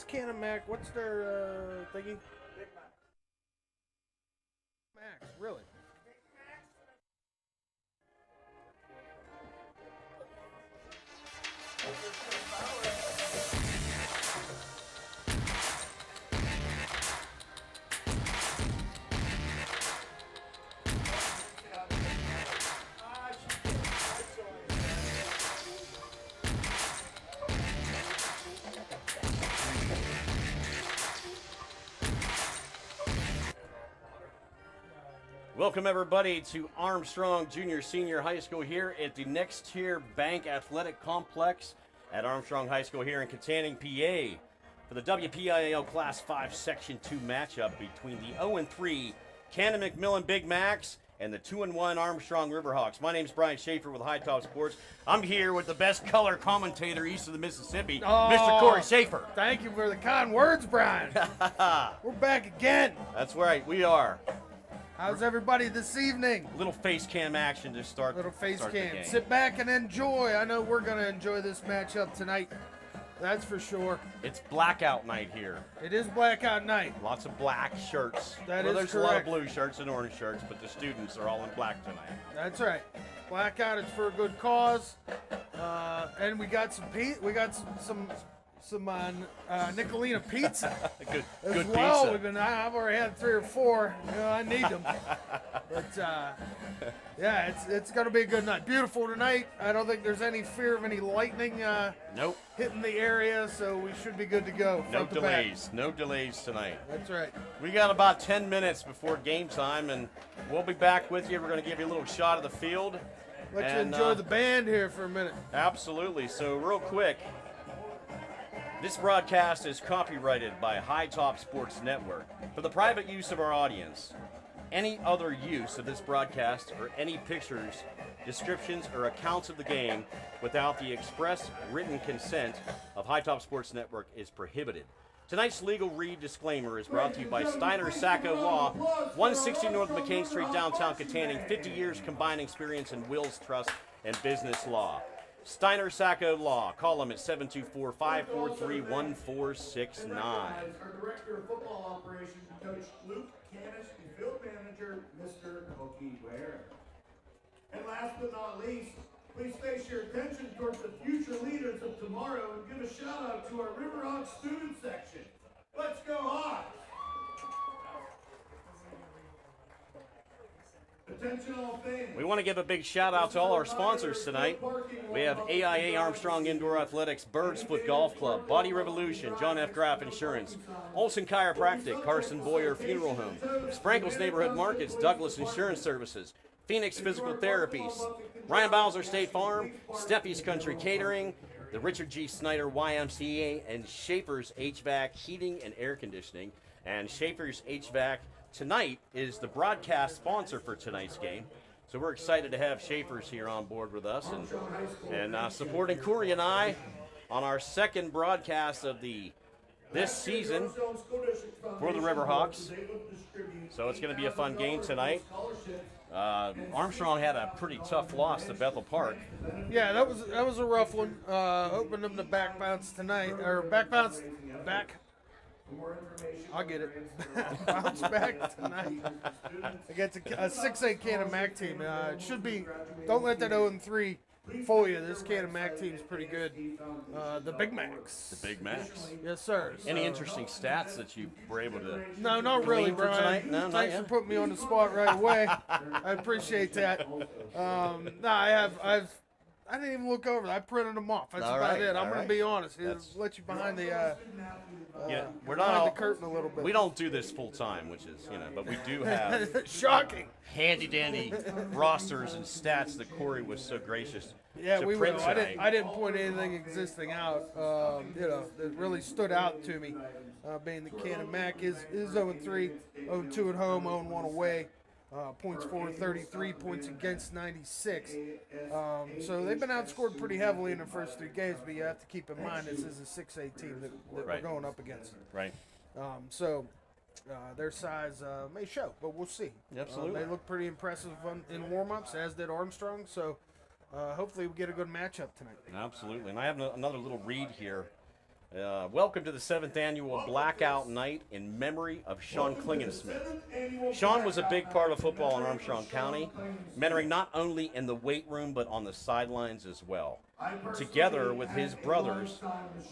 What's Canon-Mac? What's their thingy? Max, really? Welcome everybody to Armstrong Junior Senior High School here at the Next Tier Bank Athletic Complex at Armstrong High School here in Katanning, PA for the WPIAL Class 5 Section 2 matchup between the 0-3 Canon-McMillan Big Macs and the 2-1 Armstrong Riverhawks. My name's Brian Schaefer with High Top Sports. I'm here with the best color commentator east of the Mississippi, Mr. Corey Schaefer. Thank you for the kind words, Brian. We're back again. That's right, we are. How's everybody this evening? Little face cam action to start. Little face start the cam. game. Sit back and enjoy. I know we're going to enjoy this matchup tonight. That's for sure. It's blackout night here. It is blackout night. Lots of black shirts. That is there's a lot of correct. blue shirts and orange shirts, but the students are all in black tonight. That's right. Blackout is for a good cause. And we got some Nicolina pizza good as well. pizza. I've already had 3 or 4. You know, I need them. But yeah, it's going to be a good night. Beautiful tonight. I don't think there's any fear of any lightning Nope. hitting the area, so we should be good to go. No front to back. delays. No delays tonight. That's right. We got about 10 minutes before game time, and we'll be back with you. We're going to give you a little shot of the field. Let you And, enjoy the band here for a minute. Absolutely. So real quick, this broadcast is copyrighted by High Top Sports Network for the private use of our audience. Any other use of this broadcast or any pictures, descriptions, or accounts of the game without the express written consent of High Top Sports Network is prohibited. Tonight's legal read disclaimer is brought to you by Steiner Sacco Law, 160 North McCain Street, downtown Katanning, 50 years combined experience in wills, trust, and business law. Steiner Sacco Law. Call them at 724-543-1469. Our Director of Football Operations, Coach Luke Canis, and Field Manager, Mr. Mookie Ware. And last but not least, please face your attention towards the future leaders of tomorrow and give a shout out to our Riverhawks student section. Let's go Hawks! Attention all fans. We want to give a big shout out to all our sponsors tonight. We have AIA Armstrong Indoor Athletics, Birds Foot Golf Club, Body Revolution, John F. Graff Insurance, Olson Chiropractic, Carson Boyer Funeral Home, Sprankles Neighborhood Markets, Douglas Insurance Services, Phoenix Physical Therapies, Ryan Bowser State Farm, Steffi's Country Catering, the Richard G. Snyder YMCA, and Schaefer's HVAC Heating and Air Conditioning. And Schaefer's HVAC tonight is the broadcast sponsor for tonight's game. So we're excited to have Schaefer's here on board with us and supporting Corey and I on our second broadcast of this season for the Riverhawks. So it's going to be a fun game tonight. Armstrong had a pretty tough loss to Bethel Park. Yeah, that was a rough one. Opened them to back bounce tonight, or back bounce back. I'll get it. Bounce back tonight against a 6A Canon-Mac team. It should be. Don't let that 0-3 fool you. This Canon-Mac team is pretty good. The Big Macs. The Big Macs. Yes, sir. Any interesting stats that you were able to? No, not really, glean for Brian. tonight? No, not Thanks yet. for putting me on the spot right away. I appreciate that. No, I didn't even look over. I printed them off. That's All about right, it. I'm all going right. to be honest. That's- Let you behind the We're behind not the curtain a little bit. We don't do this full time, which is but we do have Shocking. handy dandy rosters and stats that Corey was so gracious Yeah, to we print will. tonight. I didn't point anything existing out. That really stood out to me. Being the Canon-Mac is 0-3, 0-2 at home, 0-1 away. Points for 33, points against 96. So they've been outscored pretty heavily in the first 3 games, but you have to keep in mind this is a 6A team that Right. we're going up against. Right. So their size may show, but we'll see. Absolutely. They look pretty impressive in warm-ups, as did Armstrong. So hopefully we get a good matchup tonight. Absolutely. And I have another little read here Welcome to the 7th annual Blackout Night in memory of Sean Klingensmith. Sean was a big part of football in Armstrong County, mentoring not only in the weight room but on the sidelines as well. Together with his brothers,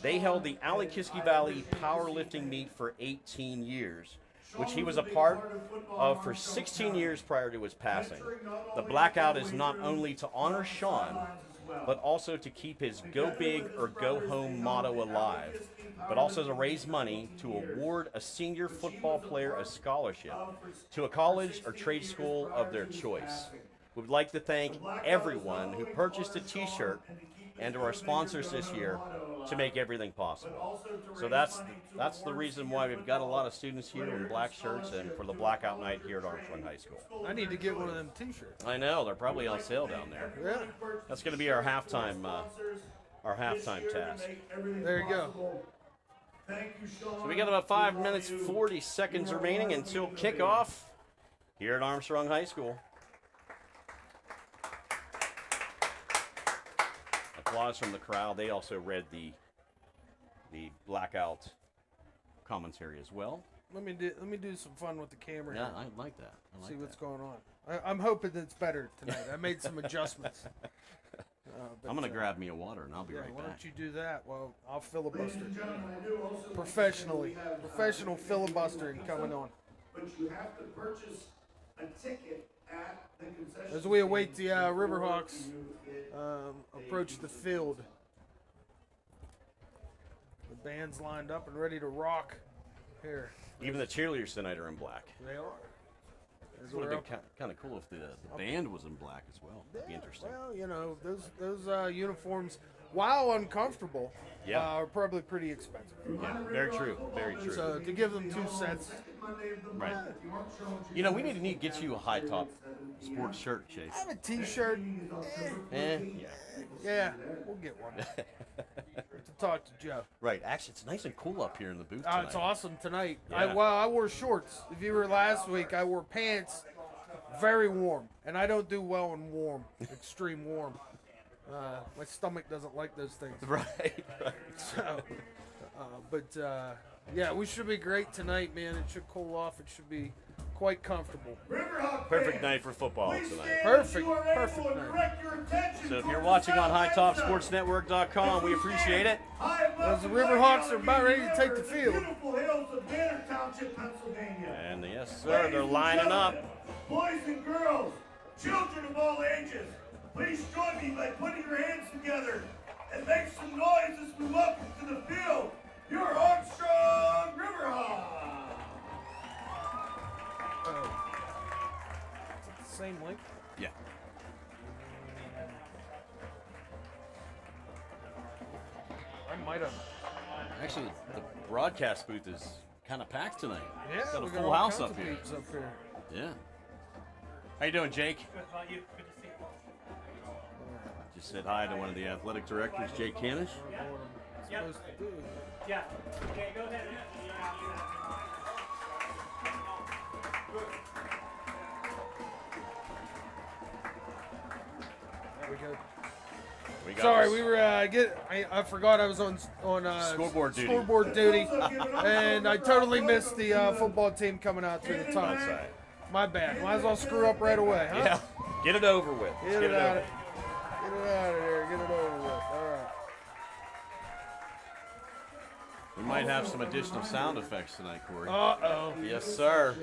they held the Alikiski Valley powerlifting meet for 18 years, which he was a part of for 16 years prior to his passing. The Blackout is not only to honor Sean, but also to keep his go big or go home motto alive, but also to raise money to award a senior football player a scholarship to a college or trade school of their choice. We would like to thank everyone who purchased a t-shirt and to our sponsors this year to make everything possible. So that's the reason why we've got a lot of students here in black shirts and for the Blackout Night here at Armstrong High School. I need to get one of them t-shirts. I know, they're probably on sale down there. Yeah. That's going to be our halftime task. There you go. So we got about 5 minutes 40 seconds remaining until kickoff here at Armstrong High School. Applause from the crowd. They also read the Blackout commentary as well. Let me do some fun with the camera. Yeah, here. I like that. See what's going on. I'm hoping it's better tonight. I made some adjustments. I'm going to grab me a water and I'll be right why back. don't you do that? Well, I'll filibuster. Professionally. Professional filibustering coming on. But you have to purchase a ticket at the concession As we await the Riverhawks approach the field. The band's lined up and ready to rock here. Even the cheerleaders tonight are in black. They are. It would have been kind of cool if the band was in black as well. That'd be interesting. Well, you know, those uniforms, while uncomfortable, are probably pretty expensive. Yeah, very true. Very true. So to give them 2 sets, Right. You know, we need to get you a high top sports shirt, Chase. I have a t-shirt. Yeah, we'll get one. To talk to Joe. Right. Actually, it's nice and cool up here in the booth tonight. It's awesome tonight. Yeah. I wore shorts. If you were last week, I wore pants. Very warm, and I don't do well in warm, extreme warm. My stomach doesn't like those things. Right. So, yeah, we should be great tonight, man. It should cool off. It should be quite comfortable. Perfect night for football tonight. Perfect night. So if you're watching on HighTopSportsNetwork.com, we appreciate it. As the Riverhawks are about ready to take the field. And yes, sir, they're lining up. Boys and girls, children of all ages, please join me by putting your hands together and make some noise as we welcome to the field your Armstrong Riverhawks. Is it the same link? Yeah. I might have. Actually, the broadcast booth is kind of packed tonight. Yeah, got a we full all house kinds up of here. peeps up here. Yeah. How you doing, Jake? Good, how are you? Good to see you. Just said hi to one of the athletic directors, Jake Canish. Supposed to do. Yeah. Okay, go ahead. There we go. We got Sorry, this. we were I forgot I was on Scoreboard duty. Scoreboard duty, and I totally missed the football team coming out through the tunnel. That's right. My bad. Might as well screw up right away, huh? Yeah. Get it over with. Get it out of there. Get it over with. All right. We might have some additional sound effects tonight, Corey. Uh-oh. Yes, sir.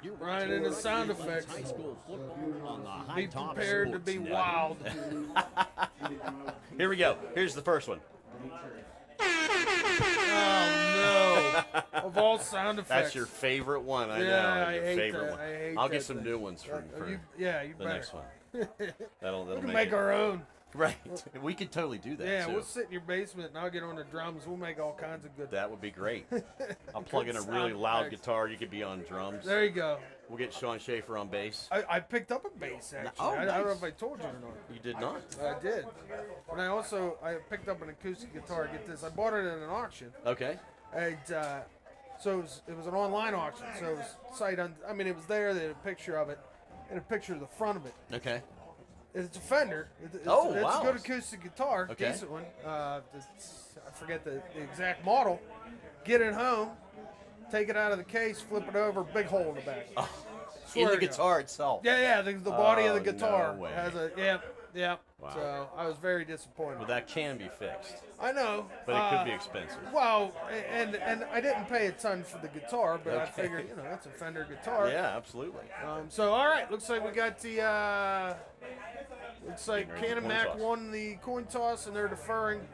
You're running into sound effects. High school football on the High Be Top prepared to Sports be Network. wild. Here we go. Here's the first one. Oh, no. Of all sound effects. That's your favorite one, I know. Yeah, I Your hate favorite that. one. I hate I'll that get some thing. new ones for You the better. next one. That'll We can make make it. our own. Right. We could totally do that, Yeah, too. we'll sit in your basement and I'll get on the drums. We'll make all kinds of good. That would be great. I'll plug in a really sound loud effects. guitar. You could be on drums. There you go. We'll get Sean Schaefer on bass. I picked up a bass, actually. Oh, I don't know nice. if I told you or not. You did not? I did. And I picked up an acoustic guitar. Get this. I bought it at an auction. Okay. And so it was an online auction. So it was it was there. They had a picture of it and a picture of the front of it. Okay. It's a Fender. It's Oh, it's wow. a good acoustic guitar, Okay. decent one. I forget the exact model. Get it home, take it out of the case, flip it over, big hole in the back. In Swear the to God. guitar itself. Yeah, the body of the Oh, guitar no way. has a yeah. Wow. So I was very disappointed. Well, that can be fixed, I know, but it could be expensive. Well, and I didn't pay a ton for the guitar, but I Okay. figured that's a Fender guitar. Yeah, absolutely. So all right, looks like we got the looks like Getting ready for Canon-Mac coin toss. won the coin toss, and they're deferring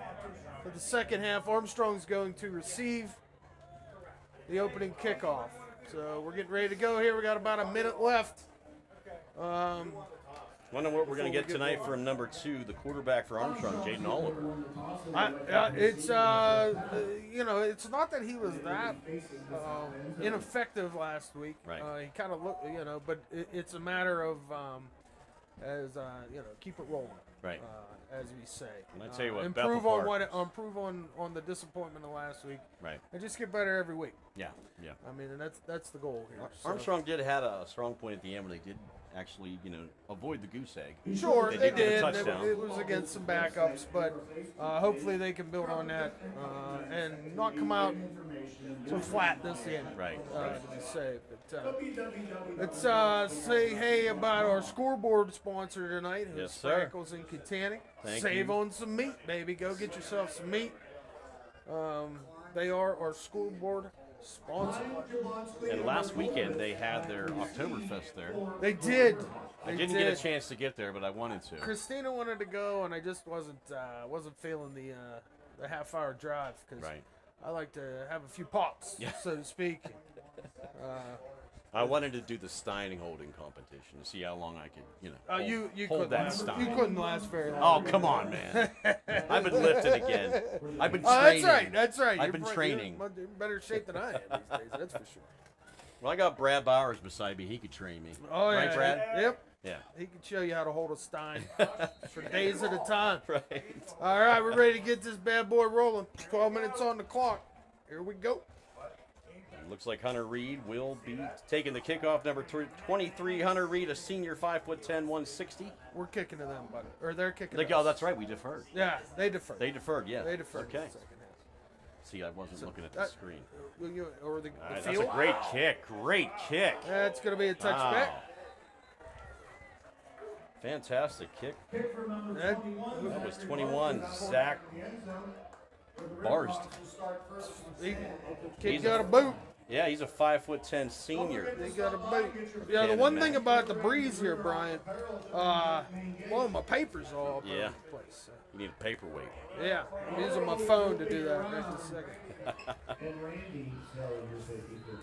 for the second half. Armstrong's going to receive the opening kickoff. So we're getting ready to go here. We got about a minute left. Wonder what we're going to get tonight from number 2, the quarterback for Armstrong, Jaden Oliver. It's it's not that he was that ineffective last week. Right. He kind of looked, but it's a matter of keep it rolling. Right. As we say. And I tell you what, improve Bethel on Park- improve on the disappointment of last week, Right. and just get better every week. Yeah. I mean, and that's the goal here. So- Armstrong did have a strong point at the end when they did actually, avoid the goose egg. Sure, They they did get a did. touchdown. It was against some backups, but hopefully they can build on that and not come out so flat this end. Right, To say, but let's say hey about our scoreboard sponsor tonight, who's Yes, sir. Frankles and Kitani. Thank Save you. on some meat, baby. Go get yourself some meat. They are our scoreboard sponsor. And last weekend they had their Oktoberfest there. They did. I They didn't did. get a chance to get there, but I wanted to. Christina wanted to go, and I just wasn't feeling the half-hour drive because Right. I like to have a few pops, Yeah. so to speak. I wanted to do the Stein holding competition to see how long I could, You hold couldn't that last, Stein. you couldn't last very Oh, long. come on, man. I've been lifting again. I've been Oh, training. that's right. I've You're been you're training. in better shape than I am these days. That's for sure. Well, I got Brad Bowers beside me. He could train me. Oh yeah, Right, Brad? Yep. Yeah. He can show you how to hold a Stein for days at a time. Right. All right, we're ready to get this bad boy rolling. 12 minutes on the clock. Here we go. Looks like Hunter Reed will be taking the kickoff. Number 23, Hunter Reed, a senior, 5'10", 160. We're kicking to them, buddy. Or they're kicking Like, to us. oh, that's right. We deferred. Yeah, they deferred. They deferred, yeah. They deferred Okay. in the second half. See, I wasn't looking at the screen. Or the All right, that's field. a great kick. Great kick. That's going to be a touchback. Wow. Fantastic kick. That- That was 21. Zach Barst. Kid He's got a boot. Yeah, he's a 5'10" senior. He got a boot. Yeah, the one thing about the breeze here, Brian, well, my paper's all over Yeah. the place. So, You need a paperweight. yeah, I'm using my phone to do that right this second.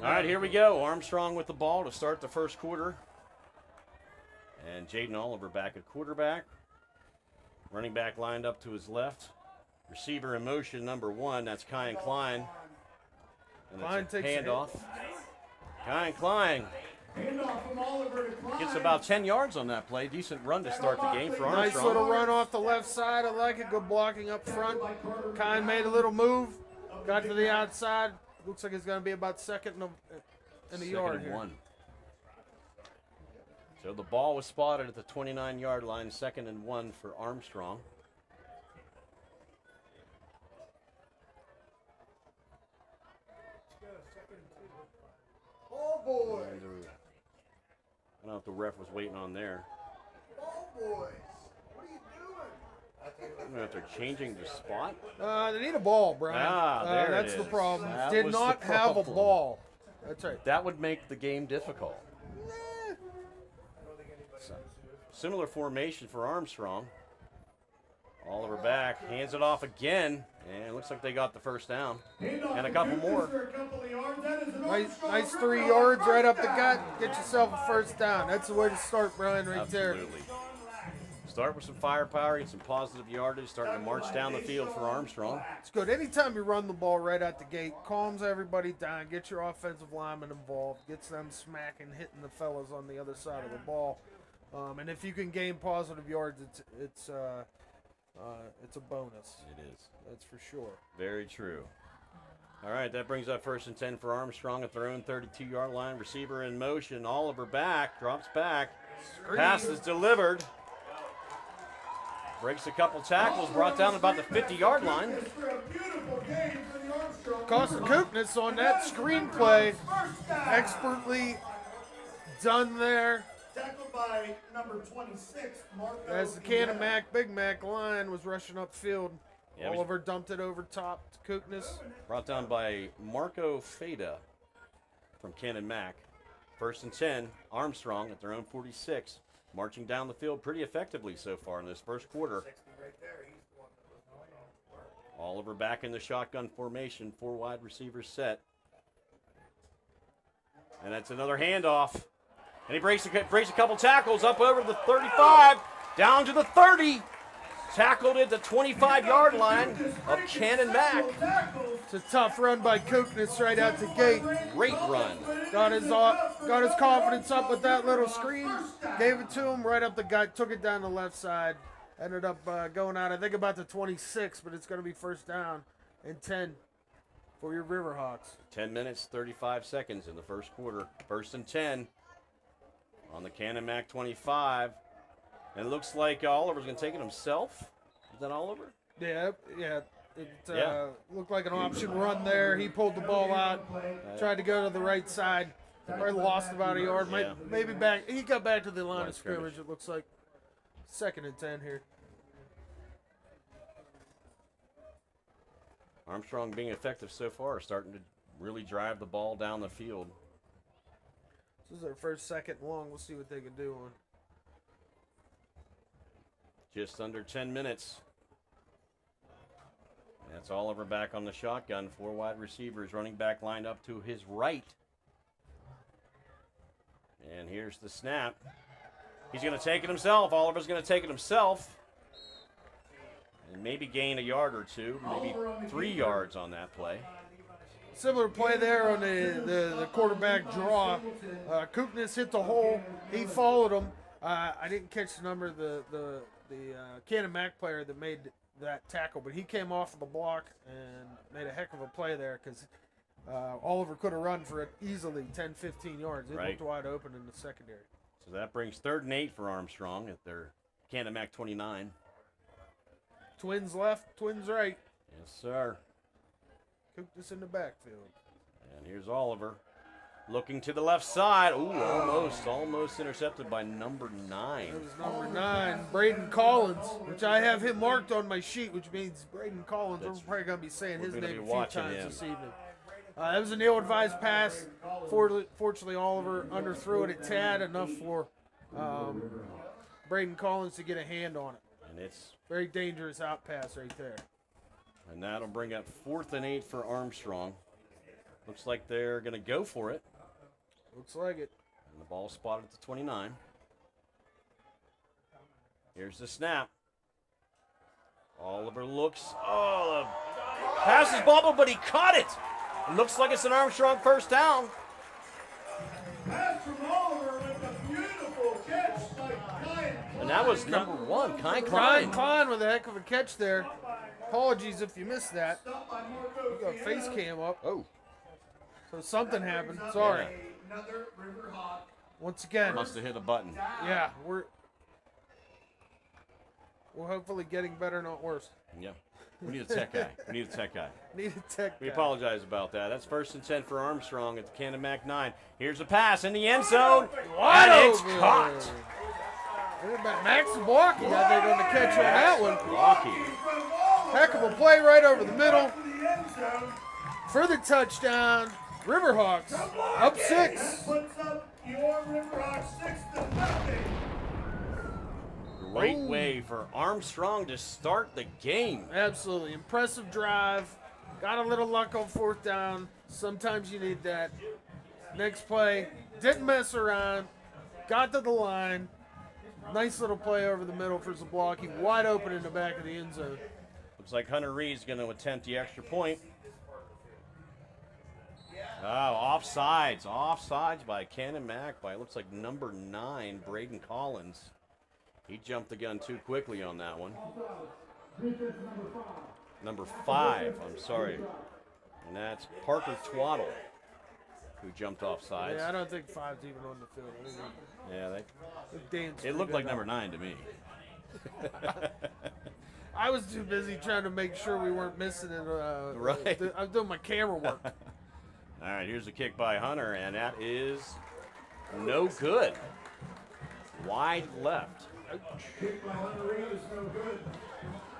All right, here we go. Armstrong with the ball to start the first quarter. And Jaden Oliver back at quarterback. Running back lined up to his left. Receiver in motion, number 1. That's Kyan Klein. And Klein it's a takes a hit. handoff. Kyan Klein Handoff from Oliver to Klein. gets about 10 yards on that play. Decent run to start the game for Nice Armstrong. little run off the left side. I like it. Good blocking up front. Kine made a little move. Got to the outside. Looks like it's going to be about second in the Second yard and here. 1. So the ball was spotted at the 29-yard line, 2nd and 1 for Armstrong. Oh boy. I don't know if the ref was waiting on there. Oh boy. What are you doing? I don't know if they're changing the spot. They need a ball, Brian. There it that's is. the problem. That Did was not the have a problem. ball. That's right. That would make the game difficult. Similar formation for Armstrong. Oliver back, hands it off again, and it looks like they got the first down. And a couple more. Nice 3 yards right up the gut. Get yourself a first down. That's the way to start, Brian, right there. Absolutely. Start with some firepower, get some positive yardage, starting to march down the field for Armstrong. It's good. Anytime you run the ball right out the gate, calms everybody down, get your offensive linemen involved, gets them smacking, hitting the fellas on the other side of the ball. And if you can gain positive yards, it's a bonus. It is. That's for sure. Very true. All right, that brings up 1st and 10 for Armstrong at their own 32-yard line. Receiver in motion. Oliver back, drops back. Pass is delivered. Breaks a couple tackles, brought down about the 50-yard line. For a beautiful game for the Armstrong. Costa Koopnis on that screenplay. Expertly done there. Tackled by number 26, Marco. As the Canon-Mac, Big Mac line was rushing upfield. Yeah, we- Oliver dumped it over top to Koopnis. Brought down by Marco Feda from Canon-Mac. 1st and 10, Armstrong at their own 46. Marching down the field pretty effectively so far in this first quarter. Oliver back in the shotgun formation, 4 wide receivers set. And that's another handoff. And he breaks a couple tackles up over the 35, down to the 30. Tackled at the 25-yard line of Canon-Mac. It's a tough run by Koopnis right out the gate. Great run. Got his confidence up with that little screen. Gave it to him right up the gut. Took it down the left side. Ended up going out, I think, about the 26, but it's going to be first down and 10 for your Riverhawks. 10 minutes, 35 seconds in the first quarter. 1st and 10 on the Canon-Mac 25. And it looks like Oliver's going to take it himself. Is that Oliver? Yeah. It Yeah. looked like an option run there. He pulled the ball out, tried to go to the right side. Probably lost about a yard. Yeah. Maybe back. He got back to the line Line of of scrimmage. scrimmage. It looks like 2nd and 10 here. Armstrong being effective so far, starting to really drive the ball down the field. This is their first 2nd and long. We'll see what they can do on. Just under 10 minutes. That's Oliver back on the shotgun. 4 wide receivers, running back lined up to his right. And here's the snap. He's going to take it himself. Oliver's going to take it himself. And maybe gain a yard or two, maybe 3 yards on that play. Similar play there on the quarterback draw. Koopnis hit the hole. He followed him. I didn't catch the number of the Canon-Mac player that made that tackle, but he came off of the block and made a heck of a play there because Oliver could have run for it easily 10, 15 yards. It Right. looked wide open in the secondary. So that brings 3rd and 8 for Armstrong at their Canon-Mac 29. Twins left, twins right. Yes, sir. Koopnis in the backfield. And here's Oliver looking to the left side. Ooh, almost intercepted by number 9. That was number 9, Braden Collins, which I have him marked on my sheet, which means Braden Collins. We're probably going to be saying his we're gonna name be a few watching times him. this evening. That was an ill-advised pass. Fortunately, Oliver underthrew it at Tad enough for Braden Collins to get a hand on it. And it's Very dangerous out pass right there. and that'll bring up 4th and 8 for Armstrong. Looks like they're going to go for it. Looks like it. And the ball spotted at the 29. Here's the snap. Oliver looks. Oh, the pass is bobbled, but he caught it. It looks like it's an Armstrong first down. Pass from Oliver with a beautiful catch by Kyan. And that was number 1, Kai Ryan Klein. Klein with a heck of a catch there. Apologies if you missed that. Stopped by Marco. You got face cam up, Oh, so something happened. Sorry. Another Riverhawk. Once again, must have hit a button. yeah, we're hopefully getting better, not worse. Yeah. We need a tech guy. Need Need a tech We guy. apologize about that. That's 1st and 10 for Armstrong at the Canon-Mac 9. Here's a pass in the end zone. Wide And it's open. caught. Look at that. Max Blocky out there on the catch on that one. Blocky. Heck of a play right over the middle To the end zone. for the touchdown. Riverhawks up 6. Puts up your Riverhawks 6-0. Great way for Armstrong to start the game. Absolutely impressive drive. Got a little luck on 4th down. Sometimes you need that. Next play, didn't mess around. Got to the line. Nice little play over the middle for Zablocki. Wide open in the back of the end zone. Looks like Hunter Reed's going to attempt the extra point. Oh, offsides by Canon-Mac by, it looks like number 9, Braden Collins. He jumped the gun too quickly on that one. Number 5, I'm sorry. And that's Parker Twaddle, who jumped offsides. Yeah, I don't think 5's even on the field. Yeah, They it looked like number 9 to me. I was too busy trying to make sure we weren't missing it. Right. I was doing my camera work. All right, here's a kick by Hunter, and that is no good. Wide left. Kick by Hunter Reed is no good.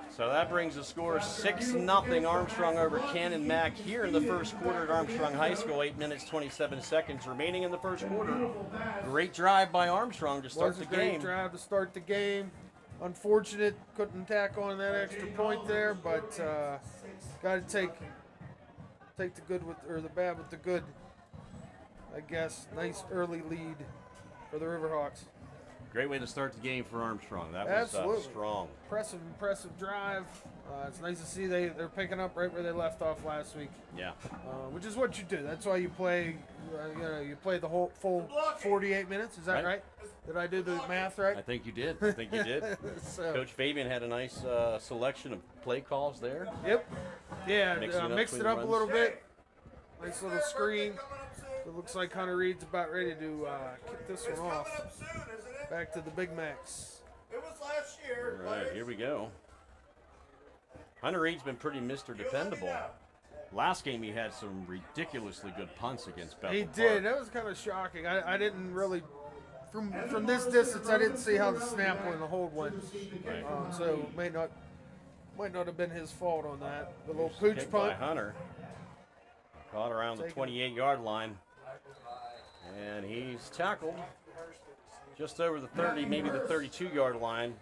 So that brings the score 6-0 Armstrong over Canon-Mac here in the first quarter at Armstrong High School. 8 minutes, 27 seconds remaining in the first quarter. Great drive by Armstrong to start Was the a great game. drive to start the game. Unfortunate, couldn't tack on that extra point there, but got to take the good with or the bad with the good. I guess nice early lead for the Riverhawks. Great way to start the game for Armstrong. That was Absolutely. strong. Impressive drive. It's nice to see they're picking up right where they left off last week. Yeah. Which is what you do. That's why you play. You play the whole full 48 minutes. Is that right? Did I do the math right? I think you did. I think you did. So, Coach Fabian had a nice selection of play calls there. Yep. Yeah, Mixed it mixed up it up a between little runs. bit. Nice little screen. It looks like Hunter Reed's about ready to kick this one off. Back to the Big Macs. It was last year. All right, here we go. Hunter Reed's been pretty Mr. Dependable. Last game he had some ridiculously good punts against Bethel He Park. did. That was kind of shocking. I didn't really, from this distance, I didn't see how the snap and the hold went. So might not have been his fault on that. The little pooch Kick by punt. Hunter. Caught around the 28-yard line. And he's tackled just over the 30, maybe the 32-yard line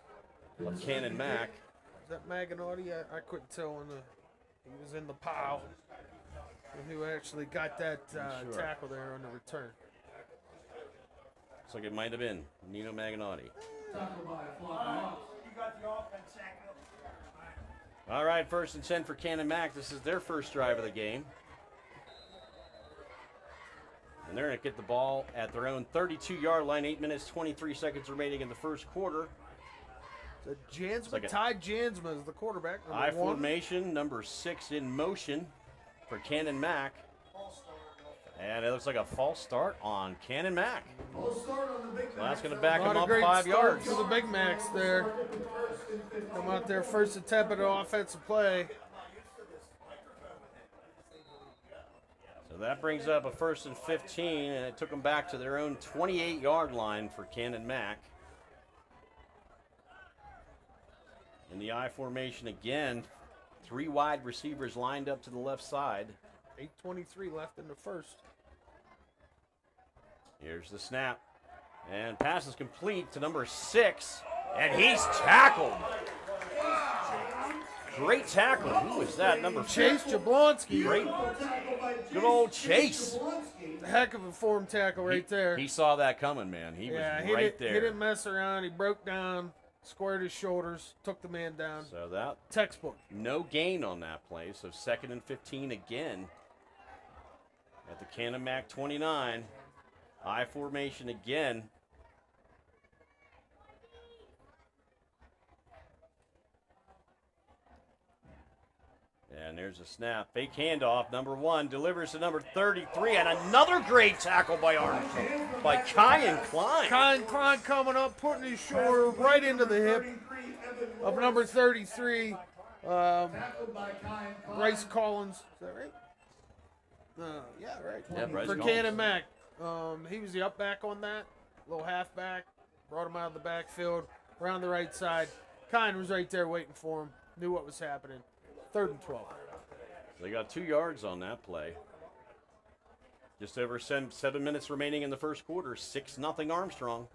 of Canon-Mac. Is that Maganotti? I couldn't tell when he was in the pile. Who actually got that Sure. tackle there on the return. Looks like it might have been Nino Maganotti. All right, 1st and 10 for Canon-Mac. This is their first drive of the game. And they're going to get the ball at their own 32-yard line. 8 minutes, 23 seconds remaining in the first quarter. So Jansma, like a- Ty Jansma is the quarterback. I number 1. formation, number 6 in motion for Canon-Mac. And it looks like a false start on Canon-Mac. So that's going to back Not him a up great 5 start yards. for the Big Macs there. Come out there, first attempt at an offensive play. So that brings up a 1st and 15, and it took them back to their own 28-yard line for Canon-Mac. In the I formation again, 3 wide receivers lined up to the left side. 8:23 left in the first. Here's the snap. And pass is complete to number 6, and he's tackled. Great tackle. Who was that? Number Chase Jablonski. Great. Good old Chase. Heck of a form tackle right there. He saw that coming, man. He was right there. He didn't mess around. He broke down, squared his shoulders, took the man down. So that Textbook. no gain on that play. So 2nd and 15 again at the Canon-Mac 29. I formation again. And there's a snap. Fake handoff. Number 1 delivers to number 33. And another great tackle by Armstrong. By Kyan Klein. Kyan Klein coming up, putting his shoulder right into the hip of number 33. Bryce Collins. Is that right? Yeah, right. Yeah, Bryce For Collins. Canon-Mac. He was the up back on that. Little halfback. Brought him out of the backfield. Around the right side. Kyan was right there waiting for him. Knew what was happening. 3rd and 12. They got 2 yards on that play. Just over 7 minutes remaining in the first quarter. 6-0 Armstrong.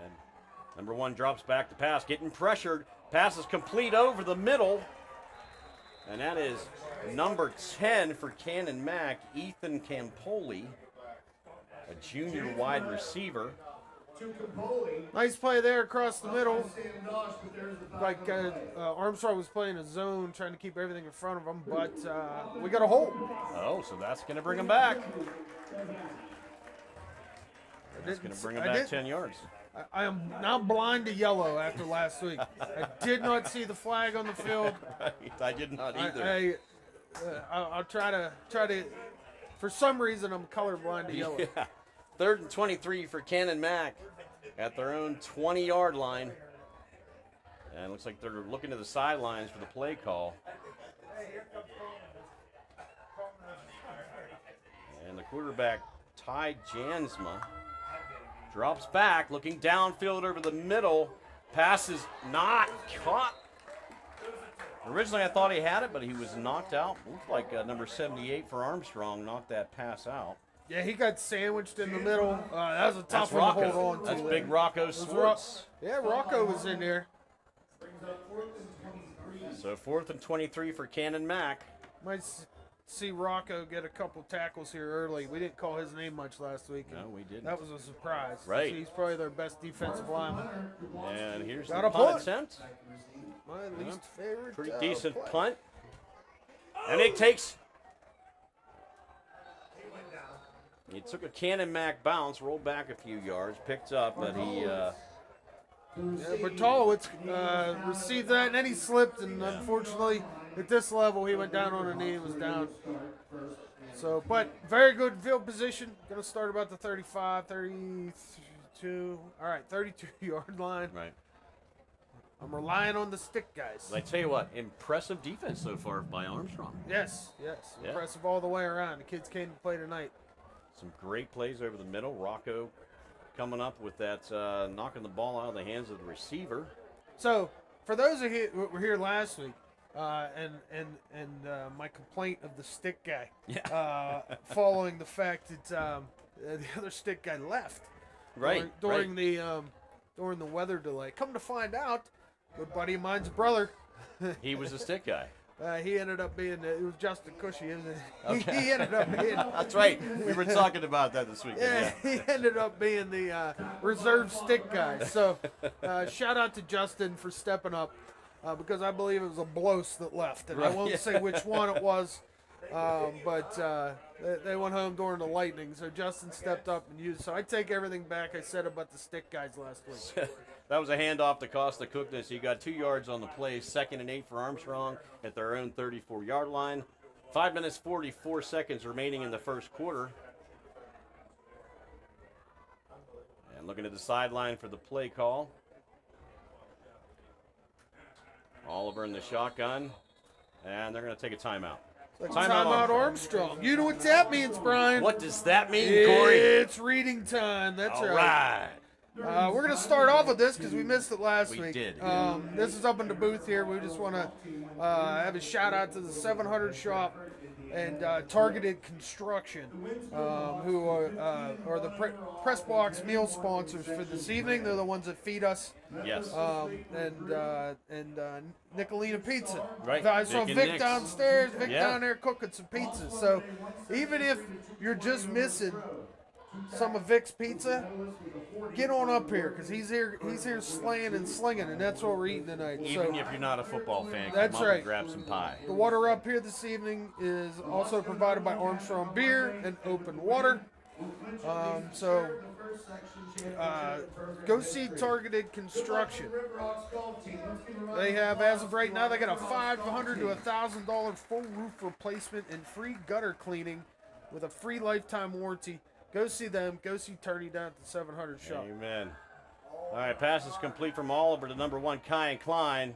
And number 1 drops back to pass, getting pressured. Pass is complete over the middle. And that is number 10 for Canon-Mac, Ethan Campoli, a junior wide receiver. Nice play there across the middle. Like Armstrong was playing a zone, trying to keep everything in front of him, but we got a hole. Oh, so that's going to bring him back. That's going to bring him back 10 yards. I am now blind to yellow after last week. I did not see the flag on the field. I did not either. I'll try to. For some reason, I'm colorblind to yellow. Yeah. 3rd and 23 for Canon-Mac at their own 20-yard line. And it looks like they're looking to the sidelines for the play call. And the quarterback, Ty Jansma, drops back, looking downfield over the middle. Pass is not caught. Originally, I thought he had it, but he was knocked out. Looked like number 78 for Armstrong knocked that pass out. Yeah, he got sandwiched in the middle. That was a tough That's one Rocco. to hold on to. That's big Rocco Swartz. Yeah, Rocco was in there. So 4th and 23 for Canon-Mac. Might see Rocco get a couple tackles here early. We didn't call his name much last week. No, we didn't. That was a surprise. Right. He's probably their best defensive lineman. And here's Got the a punt punt. attempt. My least favorite. Pretty decent play. punt. And it takes... He took a Canon-Mac bounce, rolled back a few yards, picked up, but he... Yeah, Bertolowicz received that, and then he slipped, and unfortunately, at this level, he went down on a knee and was down. So, but very good field position. Going to start about the 35, 32, all right, 32-yard line. Right. I'm relying on the stick guys. I tell you what, impressive defense so far by Armstrong. Yes. Yeah. Impressive all the way around. The kids came to play tonight. Some great plays over the middle. Rocco coming up with that, knocking the ball out of the hands of the receiver. So, for those of you who were here last week, and my complaint of the stick guy, following the fact that the other stick guy left, Right. during the weather delay. Come to find out, good buddy of mine's brother. He was a stick guy. He ended up being it was Justin Cushy, isn't it? Okay. He ended up being. That's right. We were talking about that this weekend. Yeah, he ended up being the reserve stick guy. So, shout out to Justin for stepping up, because I believe it was a Blos that left, and I Right. won't say which one it was, but they went home during the lightning. So Justin stepped up and used. So I take everything back I said about the stick guys last week. That was a handoff to Costa Cookness. He got 2 yards on the play. 2nd and 8 for Armstrong at their own 34-yard line. 5 minutes, 44 seconds remaining in the first quarter. And looking at the sideline for the play call. Oliver in the shotgun. And they're going to take a timeout. Timeout Armstrong. You know what that means, Brian. What does that mean, Corey? It's reading time. That's All right. right. We're going to start off with this because we missed it last We week. did. This is up in the booth here. We just want to have a shout out to the 700 Shop and Targeted Construction, who are the press box meal sponsors for this evening. They're the ones that feed us. Yes. And Nicolina Pizza. Right. I saw Vic and Vic Nick's. downstairs. Vic Yeah. down there cooking some pizzas. So even if you're just missing some of Vic's pizza, get on up here because he's here slaying and slinging, and that's what we're eating tonight. Even So if you're not a football fan, That's come up right. and grab some pie. the water up here this evening is also provided by Armstrong Beer and Open Water. Go see Targeted Construction. They have, as of right now, they got a $500 to $1,000 full roof replacement and free gutter cleaning with a free lifetime warranty. Go see them. Go see Turney down at the 700 Shop. Amen. All right, pass is complete from Oliver to number 1, Kyan Klein.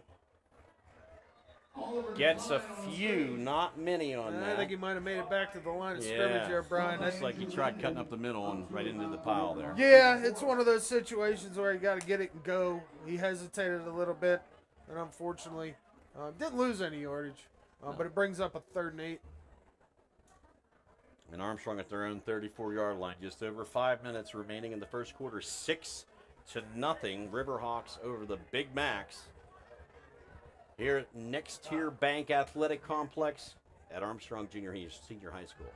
Gets a few, not many on I that. think he might have made it back to the line of scrimmage there, Brian. Looks like he tried cutting up the middle and right into the pile there. Yeah, it's one of those situations where you got to get it and go. He hesitated a little bit, and unfortunately, didn't lose any yardage, but it brings up a 3rd and 8. And Armstrong at their own 34-yard line. Just over 5 minutes remaining in the first quarter. 6-0. Riverhawks over the Big Macs. Here at Next Tier Bank Athletic Complex at Armstrong Senior High School.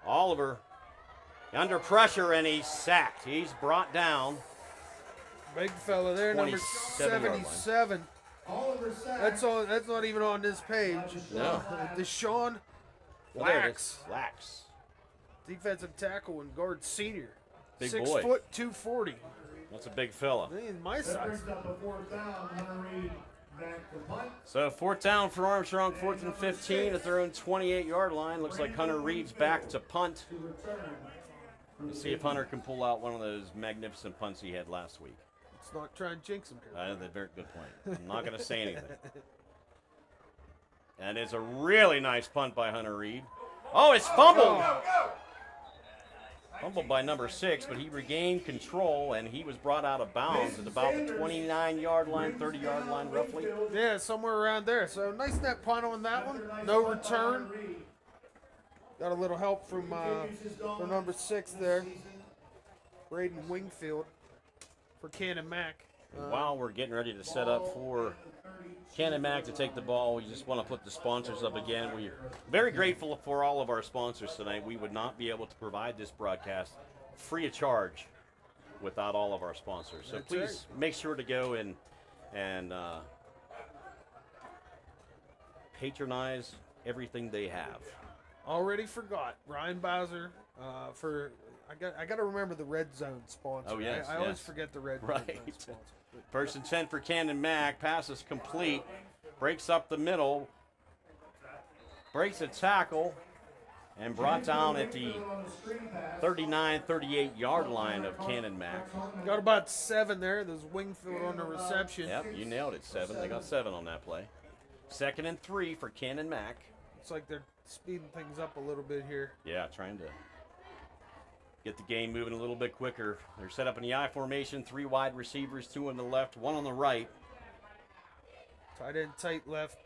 Oliver under pressure, and he's sacked. He's brought down. Big fella there, number 27-yard line. 77. That's not even on this page. No. Deshaun Oh, there it Lax, is. Lax. defensive tackle and guard senior. Big 6 boy. foot 240. That's a big fella. In my size. So 4th down for Armstrong, 4th and 15 at their own 28-yard line. Looks like Hunter Reed's back to punt. Let's see if Hunter can pull out one of those magnificent punts he had last week. Let's not try and jinx him here. That's a very good point. I'm not going to say anything. And it's a really nice punt by Hunter Reed. Oh, it's fumbled. Fumbled by number 6, but he regained control, and he was brought out of bounds at about the 29-yard line, 30-yard line, roughly. Yeah, somewhere around there. So nice net punt on that one. No return. Got a little help from number 6 there, Braden Wingfield for Canon-Mac. While we're getting ready to set up for Canon-Mac to take the ball, we just want to put the sponsors up again. We're very grateful for all of our sponsors tonight. We would not be able to provide this broadcast free of charge without all of our sponsors. So please make sure to go and patronize everything they have. Already forgot Ryan Bowser for. I got to remember the Red Zone sponsor. Oh yes, I always forget the Red Zone sponsor. First and 10 for Canon-Mac. Pass is complete. Breaks up the middle. Breaks a tackle. And brought down at the 39, 38-yard line of Canon-Mac. Got about 7 there. There's Wingfield on the reception. Yep, you nailed it, 7. They got 7 on that play. 2nd and 3 for Canon-Mac. It's like they're speeding things up a little bit here. Yeah, trying to get the game moving a little bit quicker. They're set up in the I formation, 3 wide receivers, 2 on the left, 1 on the right. Tight end, tight left,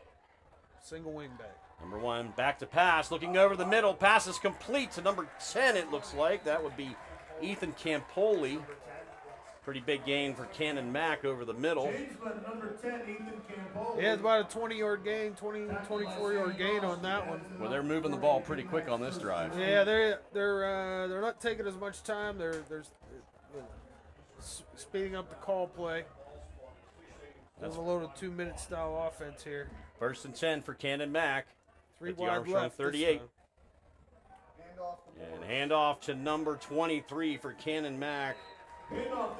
single wing back. Number 1, back to pass, looking over the middle. Pass is complete to number 10, it looks like. That would be Ethan Campoli. Pretty big gain for Canon-Mac over the middle. Yeah, it's about a 20-yard gain, 24-yard gain on that one. Well, they're moving the ball pretty quick on this drive. Yeah, they're not taking as much time. They're speeding up the call play. That's a load of 2-minute style offense here. 1st and 10 for Canon-Mac. 3 at the wide Armstrong left. 38. And handoff to number 23 for Canon-Mac.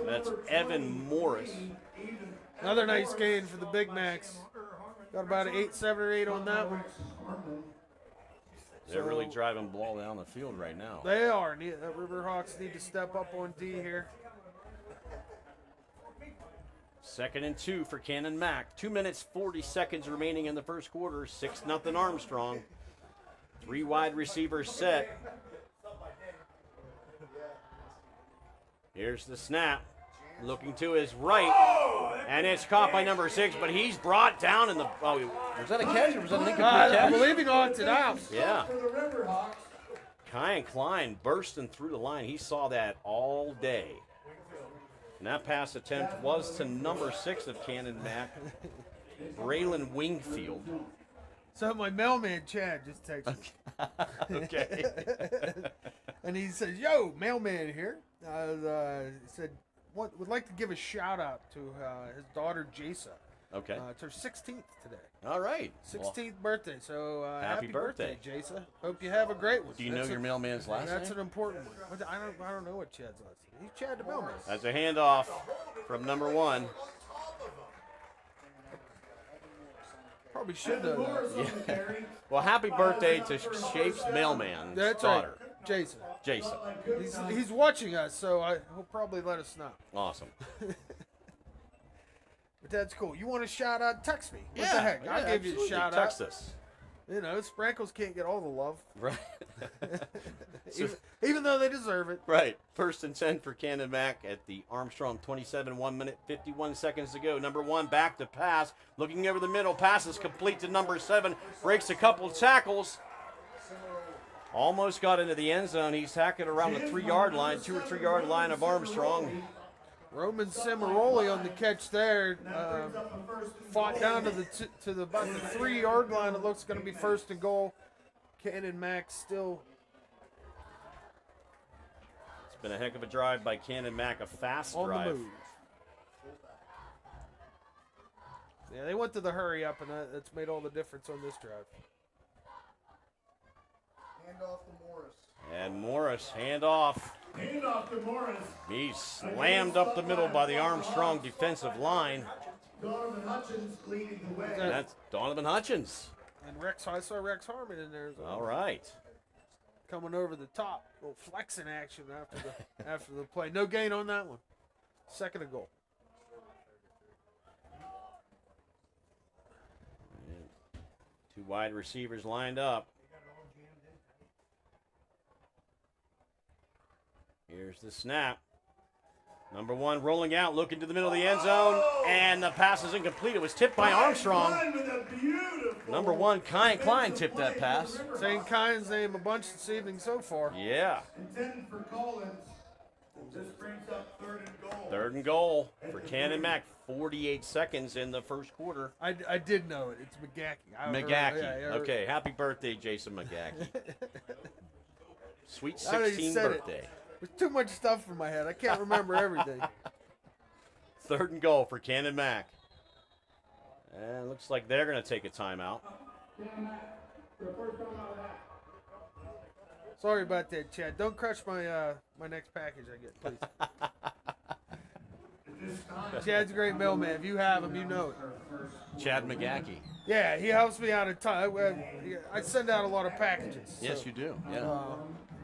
That's Evan Morris. Another nice gain for the Big Macs. Got about an 7 or 8 on that one. They're really driving ball down the field right now. They are. Riverhawks need to step up on D here. 2nd and 2 for Canon-Mac. 2 minutes, 40 seconds remaining in the first quarter. 6-0 Armstrong. 3 wide receivers set. Here's the snap. Looking to his right. And it's caught by number 6, but he's brought down in the... Oh, was that a catch or was that an incomplete I catch? believe he knocked it out. Yeah. Kyan Klein bursting through the line. He saw that all day. And that pass attempt was to number 6 of Canon-Mac, Braylon Wingfield. So my mailman, Chad, just texted me. Okay. And he says, yo, mailman here. He said, would like to give a shout out to his daughter, Jasa. Okay. It's her 16th today. All right. 16th birthday. So happy birthday, Jasa. Hope you have a great one. Do you know your mailman's last That's name? an important one. I don't know what Chad's last name. He's Chad the mailman. That's a handoff from number 1. Probably should know that. Yeah. Well, happy birthday to Shapes Mailman's daughter, right. Jason. Jason. He's watching us, so he'll probably let us know. Awesome. But that's cool. You want a shout out? Text me. What Yeah, the heck? yeah, I'll give you a absolutely. shout Text out. us. You know, Sprinkles can't get all the love, Right. even though they deserve it. Right. 1st and 10 for Canon-Mac at the Armstrong 27, 1 minute, 51 seconds to go. Number 1 back to pass. Looking over the middle. Pass is complete to number 7. Breaks a couple tackles. Almost got into the end zone. He's tackled around the 3-yard line, 2 or 3 yard line of Armstrong. Roman Cimaroli on the catch there. Fought down to about the 3-yard line. It looks going to be 1st and goal. Canon-Mac still. It's been a heck of a drive by Canon-Mac, a fast On drive. the move. Yeah, they went to the hurry up, and that's made all the difference on this drive. Hand off to Morris. And Morris, handoff. Handoff to Morris. He's slammed up the middle by the Armstrong defensive line. Donovan Hutchins leading the way. And that's Donovan Hutchins. And I saw Rex Harmon in there as well. All right. coming over the top. A little flexing action after the play. No gain on that one. Second and goal. Two wide receivers lined up. Here's the snap. Number 1 rolling out, looking to the middle of the end zone, and the pass is incomplete. It was tipped by Armstrong. Number 1, Klein tipped that pass. Saying Kine's name a bunch this evening so far. Yeah. Intended for Collins. This brings up 3rd and goal. 3rd and goal for Canon-Mac. 48 seconds in the first quarter. I did know it. It's McGackey. McGackey. Okay, happy birthday, Jason McGackey. Sweet I already 16 said birthday. There's too much stuff in my head. I can't remember everything. 3rd and goal for Canon-Mac. And it looks like they're going to take a timeout. Sorry about that, Chad. Don't crush my my next package I get, please. Chad's a great mailman. If you have him, you know it. Chad McGackey. Yeah, he helps me out a ton. I send out a lot of packages. Yes, so, you do. Yeah.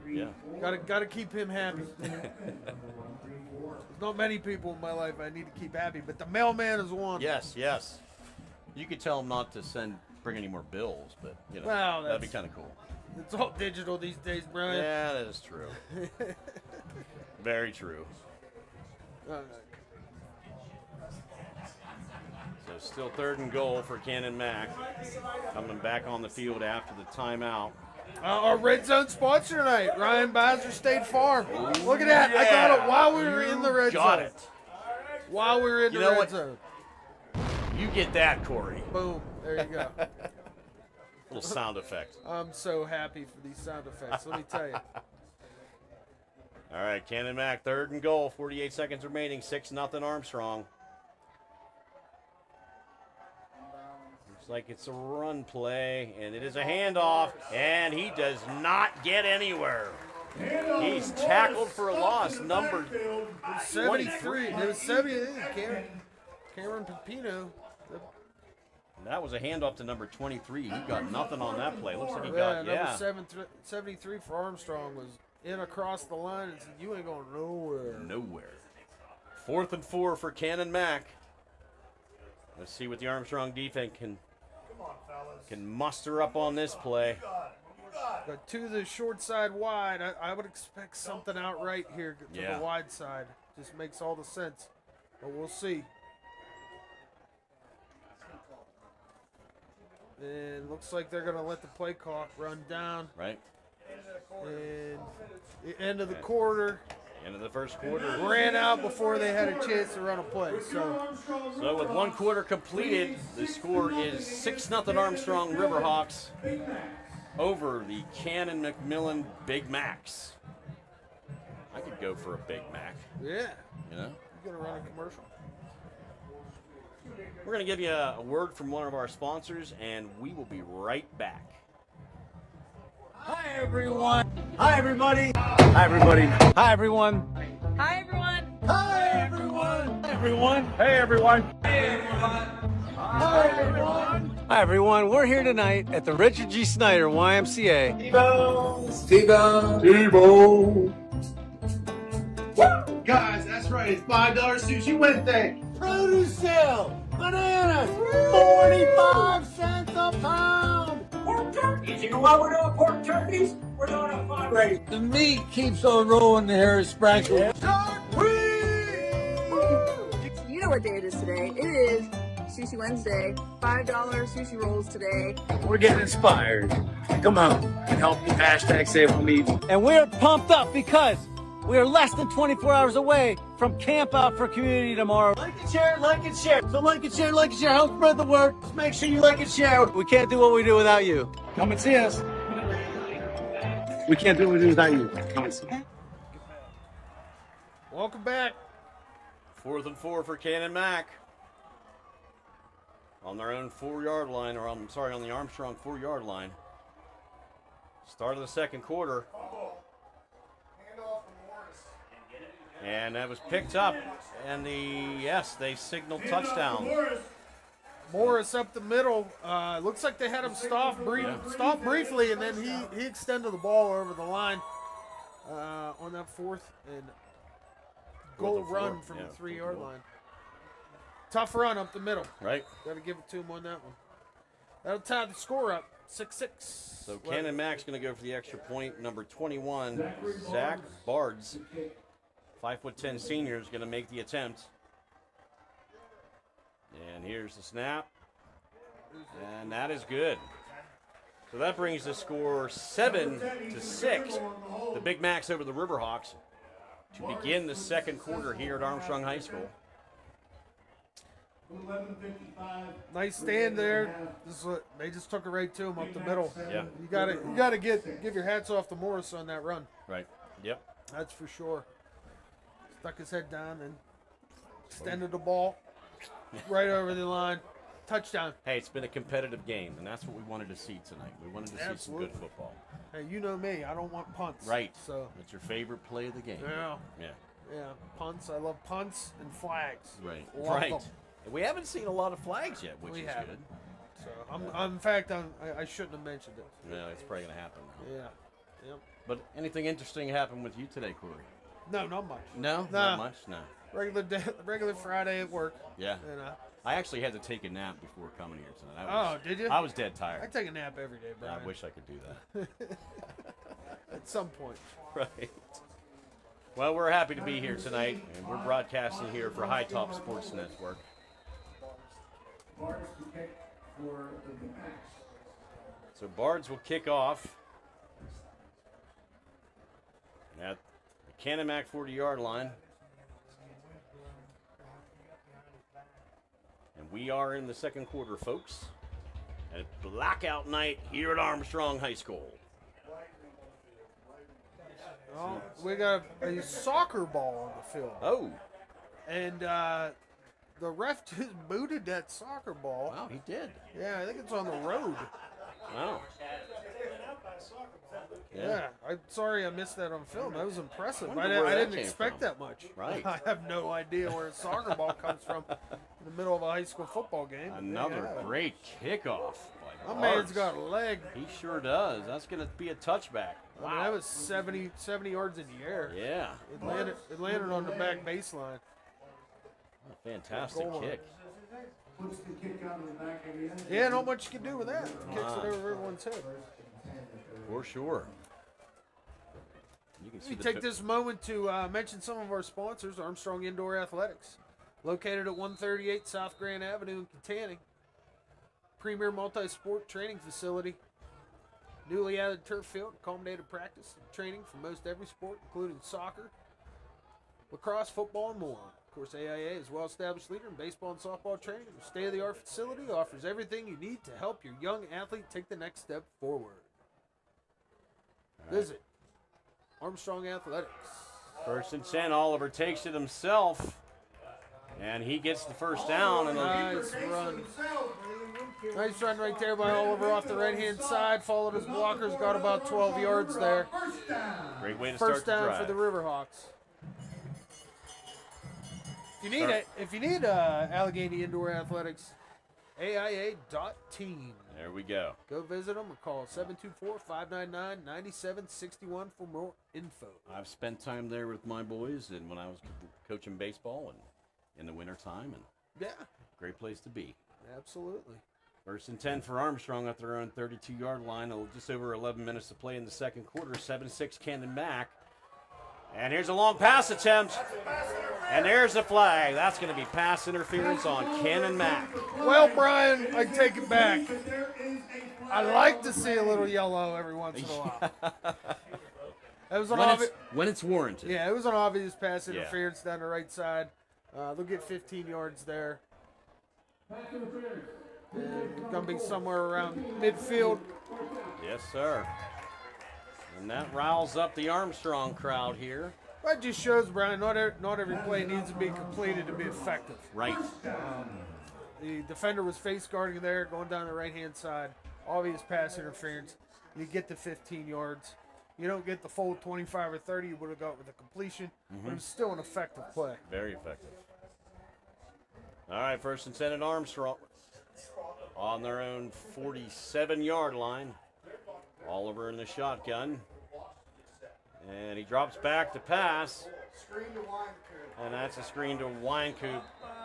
Yeah. Gotta keep him happy. There's not many people in my life I need to keep happy, but the mailman is one. Yes, yes. You could tell him not to bring any more bills, but you know, Well, that'd be kind of cool. It's all digital these days, Brian. Yeah, that is true. Very true. So still 3rd and goal for Canon-Mac. Coming back on the field after the timeout. Our red zone sponsor tonight, Ryan Bowser State Farm. Look at that! I got it while we were in the red zone. Got it. While we were in the red zone. You get that, Corey. Boom! There you go. Little sound effect. I'm so happy for these sound effects. Let me tell you. All right, Canon-Mac, 3rd and goal. 48 seconds remaining. 6-0 Armstrong. Looks like it's a run play, and it is a handoff, and he does not get anywhere. He's tackled for a loss. Number 73. It was 70. Cameron Pepino. That was a handoff to number 23. He got nothing on that play. Looks like he Yeah, got, number 73 for Armstrong was in across the line and said, "You ain't going nowhere." Nowhere. 4th and 4 for Canon-Mac. Let's see what the Armstrong defense can muster up on this play. But to the short side wide, I would expect something out right here to the wide side. Just makes all the sense. But we'll see. And looks like they're going to let the play clock run down. Right. And the end of the quarter. End of the first quarter. Ran out before they had a chance to run a play. So with 1 quarter completed, the score is 6-0 Armstrong Riverhawks over the Canon-McMillan Big Macs. I could go for a Big Mac. yeah, You know? you're going to run a commercial. We're going to give you a word from one of our sponsors, and we will be right back. Hi, everyone. Hi, everybody. Hi, everybody. Hi, everyone. Hi, everyone. Hi, everyone. Hi, everyone. Hey, everyone. Hey, everyone. Hi, everyone. Hi, everyone. We're here tonight at the Richard G. Snyder YMCA. Steve-O. Guys, that's right. It's $5 Sushi Wednesday. Produce sale. Bananas. 45 cents a pound. Pork turkeys. You know why we're doing pork turkeys? We're doing a fundraiser. The meat keeps on rolling, the hair is sprankled. You know what day it is today. It is Sushi Wednesday. $5 sushi rolls today. We're getting inspired. Come on and help me hashtag save on meat. And we're pumped up because we are less than 24 hours away from Camp Out for Community tomorrow. Like and share, like and share. So like and share, like and share. Help spread the word. Just make sure you like and share. We can't do what we do without you. Come and see us. We can't do what we do without you. Come and see us. Welcome back. 4th and 4 for Canon-Mac. On their own 4-yard line, or I'm sorry, on the Armstrong 4-yard line. Start of the second quarter. And that was picked up, and they signaled touchdown. Morris up the middle. Looks like they had him stop briefly, and then he extended the ball over the line on that fourth and goal run from the 3-yard line. Tough run up the middle. Right. Got to give it to him on that one. That'll tie the score up, 6-6. So Canon-McMillan's going to go for the extra point. Number 21, Zach Bards, 5'10" senior, is going to make the attempt. And here's the snap. And that is good. So that brings the score 7-6. The Big Macs over the Riverhawks to begin the second quarter here at Armstrong High School. Nice stand there. They just took it right to him up the middle. Yeah. You gotta give your hats off to Morris on that run. Right. Yep. That's for sure. Stuck his head down and extended the ball right over the line. Touchdown. Hey, it's been a competitive game, and that's what we wanted to see tonight. We wanted to see some good football. Hey, you know me. I don't want punts. Right. So it's your favorite play of the game. yeah. Yeah. Yeah. Punts. I love punts and flags. Right. Love Right. them. We haven't seen a lot of flags yet, which We is haven't. good. So in fact, I shouldn't have mentioned it. No, it's probably going to happen now. Yeah. Yep. But anything interesting happened with you today, Corey? No, not much. No? Nah. Not much? No. Regular Friday at work. Yeah. And, I actually had to take a nap before coming here tonight. Did you? I was dead I tired. take a nap every day, Brian. I wish I could do that. At some point. Right. Well, we're happy to be here tonight, and we're broadcasting here for High Top Sports Network. So Bards will kick off at the Canon-Mac 40-yard line. And we are in the second quarter, folks. At blackout night here at Armstrong High School. Oh, we got a soccer ball on the field. Oh. And the ref just booted that soccer ball. Wow, he did. Yeah, I think it's on the road. Wow. Yeah, I'm sorry I missed that on film. That was impressive. Wonder I where that didn't came expect from. that much. Right. I have no idea where a soccer ball comes from in the middle of a high school football game. Another Yeah. great kickoff by My Bards. man's got a leg. He sure does. That's going to be a touchback. I mean, that was 70 yards in the air. Yeah. It landed on the back baseline. A fantastic Goal line. kick. Yeah, not much you can do with that. Kicks it over everyone's head. For sure. You can see We take this moment to mention some of our sponsors. Armstrong Indoor Athletics, located at 138 South Grand Avenue in Katanning. Premier multi-sport training facility. Newly added turf field, accommodated practice and training for most every sport, including soccer, lacrosse, football, and more. Of course, AIA is a well-established leader in baseball and softball training. Their state-of-the-art facility offers everything you need to help your young athlete take the next step forward. Visit Armstrong Athletics. First and 10, Oliver takes it himself. And he gets the first down. And Nice run. Nice run right there by Oliver off the right-hand side. Followed his blockers, got about 12 yards there. Great way to First start the down drive. for the Riverhawks. If you need Allegheny Indoor Athletics, AIA.team. There we go. Go visit them or call 724-599-9761 for more info. I've spent time there with my boys and when I was coaching baseball and in the wintertime. And Yeah, great place to be. absolutely. First and 10 for Armstrong at their own 32-yard line. Just over 11 minutes to play in the second quarter. 7-6 Canon-Mac. And here's a long pass attempt. And there's a flag. That's going to be pass interference on Canon-Mac. Well, Brian, I take it back. I like to see a little yellow every once in a while. It was an When it's warranted. Yeah, it was an obvious pass Yeah. interference down the right side. They'll get 15 yards there. And gonna be somewhere around midfield. Yes, sir. And that riles up the Armstrong crowd here. That just shows, Brian, not every play needs to be completed to be effective. Right. The defender was face guarding there, going down the right-hand side. Obvious pass interference. You get the 15 yards. You don't get the full 25 or 30 you would have got with a completion, but it was still an effective play. Very effective. All right, first and 10 at Armstrong. on their own 47-yard line. Oliver in the shotgun. And he drops back to pass. And that's a screen to Wynkoop.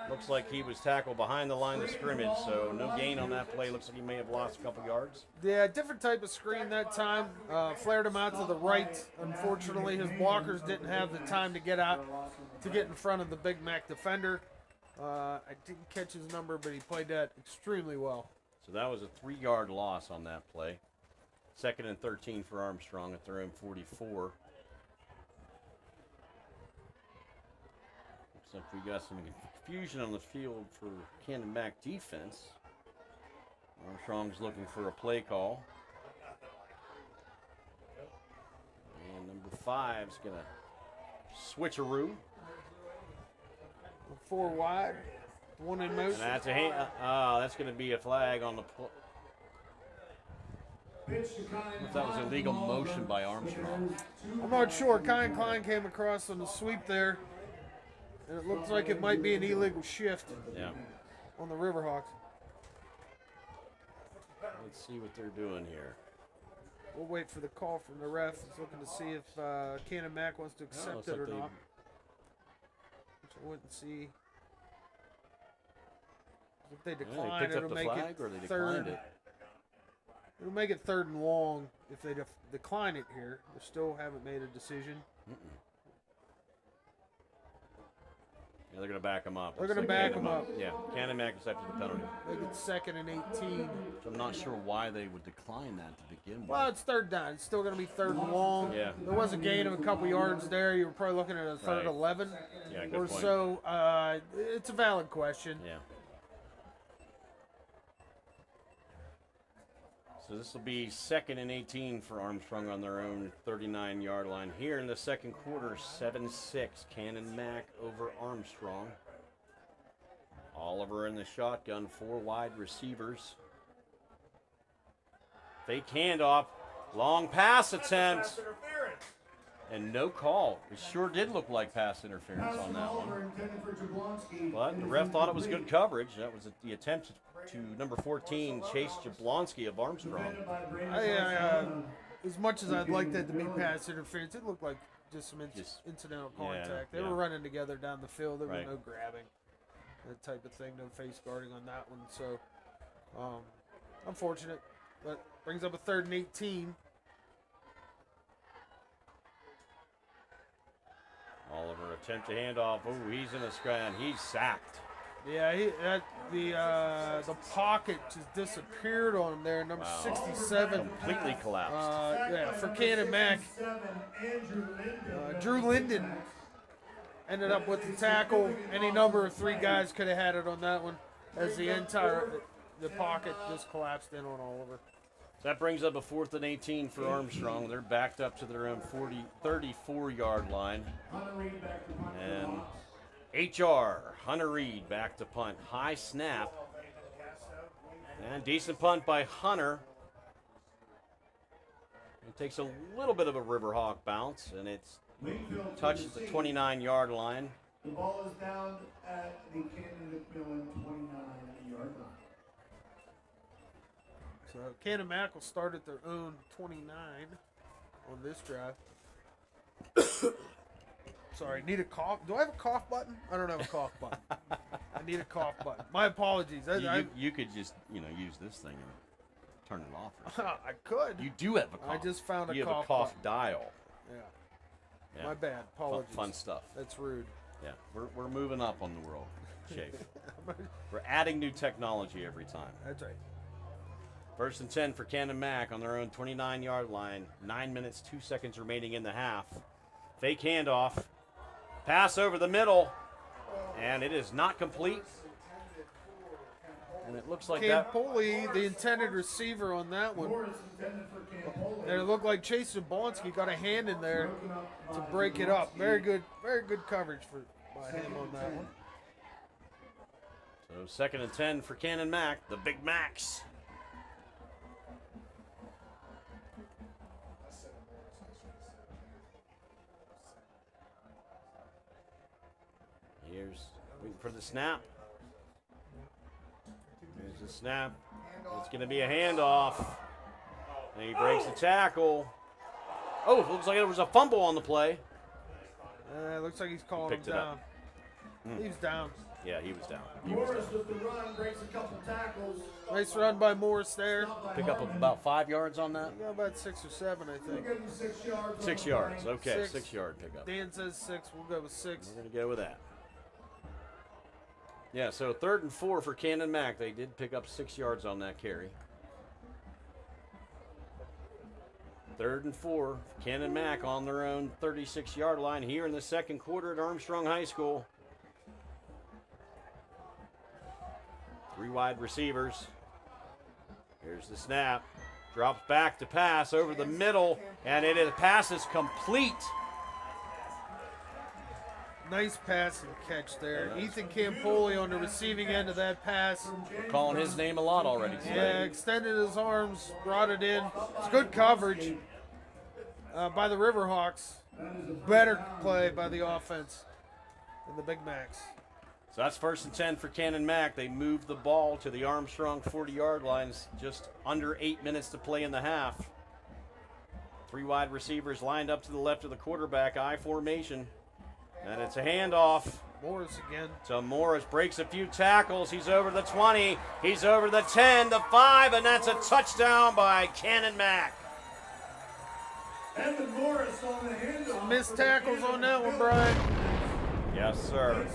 Looks like he was tackled behind the line of scrimmage, so no gain on that play. Looks like he may have lost a couple yards. Yeah, different type of screen that time. Flared him out to the right. Unfortunately, his blockers didn't have the time to get out, to get in front of the Big Mac defender. I didn't catch his number, but he played that extremely well. So that was a 3-yard loss on that play. 2nd and 13 for Armstrong at their own 44. Looks like we got some confusion on the field for Canon-Mac defense. Armstrong's looking for a play call. And number 5's going to switcheroo. 4 wide, 1 in motion. And that's that's going to be a flag on the play. If that was illegal motion by Armstrong. I'm not sure. Kyan Klein came across on the sweep there, and it looks like it might be an illegal shift on the Riverhawks. Let's see what they're doing here. We'll wait for the call from the ref. He's looking to see if Canon-Mac wants to accept it or not. Which I wouldn't see. If they decline, they picked it'll up the make flag, it or they third. declined it? It'll make it 3rd and long if they decline it here. They still haven't made a decision. Yeah, they're going to back him up. They're going to back him up. Yeah, Canon-Mac accepted the penalty. Make it 2nd and 18. So I'm not sure why they would decline that to begin with. Well, it's 3rd down. It's still going to be 3rd and long. Yeah. There was a gain of a couple yards there. You were probably looking at a 3rd Right. 11 Yeah, good or point. so. It's a valid question. Yeah. So this will be 2nd and 18 for Armstrong on their own 39-yard line. Here in the second quarter, 7-6. Canon-Mac over Armstrong. Oliver in the shotgun, 4 wide receivers. Fake handoff, long pass attempt, and no call. It sure did look like pass interference on that one. But the ref thought it was good coverage. That was the attempt to number 14, Chase Jablonski of Armstrong. As much as I'd like that to be pass interference, it looked like just some incidental contact. They were running together down the field. There was no grabbing, that type of thing, no face guarding on that one. So, unfortunate, but brings up a 3rd and 18. Oliver attempt to hand off. Oh, he's in a scram. He's sacked. Yeah, the pocket just disappeared on him there. Number 67. Completely collapsed. For Canon-Mac. Drew Linden ended up with the tackle. Any number of 3 guys could have had it on that one, as the pocket just collapsed in on Oliver. That brings up a 4th and 18 for Armstrong. They're backed up to their own 34-yard line. And HR, Hunter Reed back to punt. High snap. And decent punt by Hunter. It takes a little bit of a Riverhawk bounce, and it's touched the 29-yard line. The ball is down at the Canon-McMillan 29-yard line. So Canon-Mac will start at their own 29 on this drive. Sorry, need a cough. Do I have a cough button? I don't have a cough button. I need a cough button. My apologies. You could just, use this thing and turn it off. I could. You do have a cough. I just found a you cough have a cough button. dial. Yeah. My bad. Apologies. Fun stuff. That's rude. Yeah, we're moving up on the world, Chafe. We're adding new technology every time. That's right. 1st and 10 for Canon-Mac on their own 29-yard line. 9 minutes, 2 seconds remaining in the half. Fake handoff. Pass over the middle. And it is not complete. And it looks like Campoli, the intended receiver on that one. And it looked like Chase Jablonski got a hand in there to break it up. Very good coverage by him on that one. So 2nd and 10 for Canon-Mac, the Big Macs. Here's waiting for the snap. There's the snap. It's going to be a handoff. And he breaks the tackle. Oh, it looks like there was a fumble on the play. It looks like he's calling him Picked it up. down. He's down. Yeah, he was down. Morris with the run breaks a couple tackles. Nice run by Morris there. Pick up about 5 yards on that. He got about 6 or 7, I think. Give him 6 yards. 6 yards. Okay, 6. 6-yard pickup. Dan says 6. We'll go with 6. We're going to go with that. Yeah, so 3rd and 4 for Canon-Mac. They did pick up 6 yards on that carry. 3rd and 4. Canon-Mac on their own 36-yard line here in the second quarter at Armstrong High School. 3 wide receivers. Here's the snap. Drops back to pass over the middle, and pass is complete. Nice pass and catch there. Ethan Campoli on the receiving end of that pass. Calling his name a lot already today. Yeah, extended his arms, brought it in. It's good coverage by the Riverhawks. Better play by the offense than the Big Macs. So that's 1st and 10 for Canon-Mac. They moved the ball to the Armstrong 40-yard lines. Just under 8 minutes to play in the half. 3 wide receivers lined up to the left of the quarterback, I formation. And it's a handoff. Morris again. So Morris breaks a few tackles. He's over the 20. He's over the 10, the 5, and that's a touchdown by Canon-Mac. Evan Morris on the handoff. Missed tackles on that one, Brian. Yes, sir.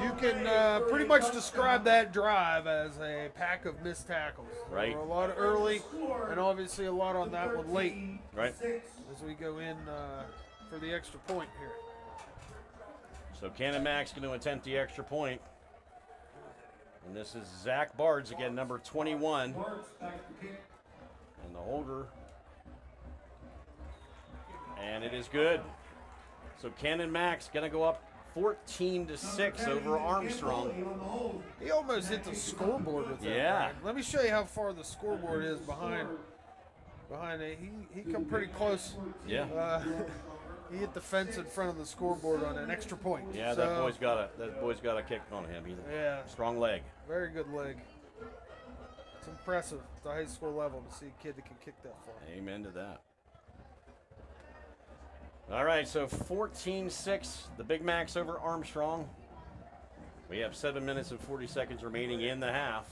You can pretty much describe that drive as a pack of missed tackles. Right. There were a lot early, and obviously a lot on that one late. Right. As we go in for the extra point here. So Canon-Mac's going to attempt the extra point. And this is Zach Bards again, number 21. And the holder. And it is good. So Canon-Mac's going to go up 14-6 over Armstrong. He almost hit the scoreboard with that. Yeah. Brian. Let me show you how far the scoreboard is behind it. He come pretty close. Yeah. He hit the fence in front of the scoreboard on an extra point. Yeah, so, that boy's got a kick on him. He's yeah. Strong leg. Very good leg. It's impressive at the high school level to see a kid that can kick that far. Amen to that. All right, so 14-6, the Big Macs over Armstrong. We have 7 minutes and 40 seconds remaining in the half.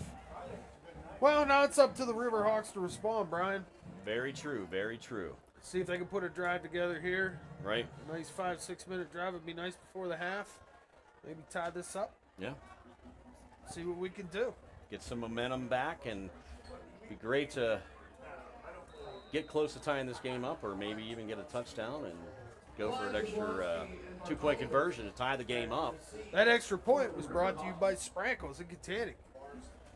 Well, now it's up to the Riverhawks to respond, Brian. Very true, very true. See if they can put a drive together here. Right. A nice 5-6 minute drive would be nice before the half. Maybe tie this up. Yeah. See what we can do. Get some momentum back, and it'd be great to get close to tying this game up, or maybe even get a touchdown and go for an extra 2-point conversion to tie the game up. That extra point was brought to you by Sprankles and Katanning.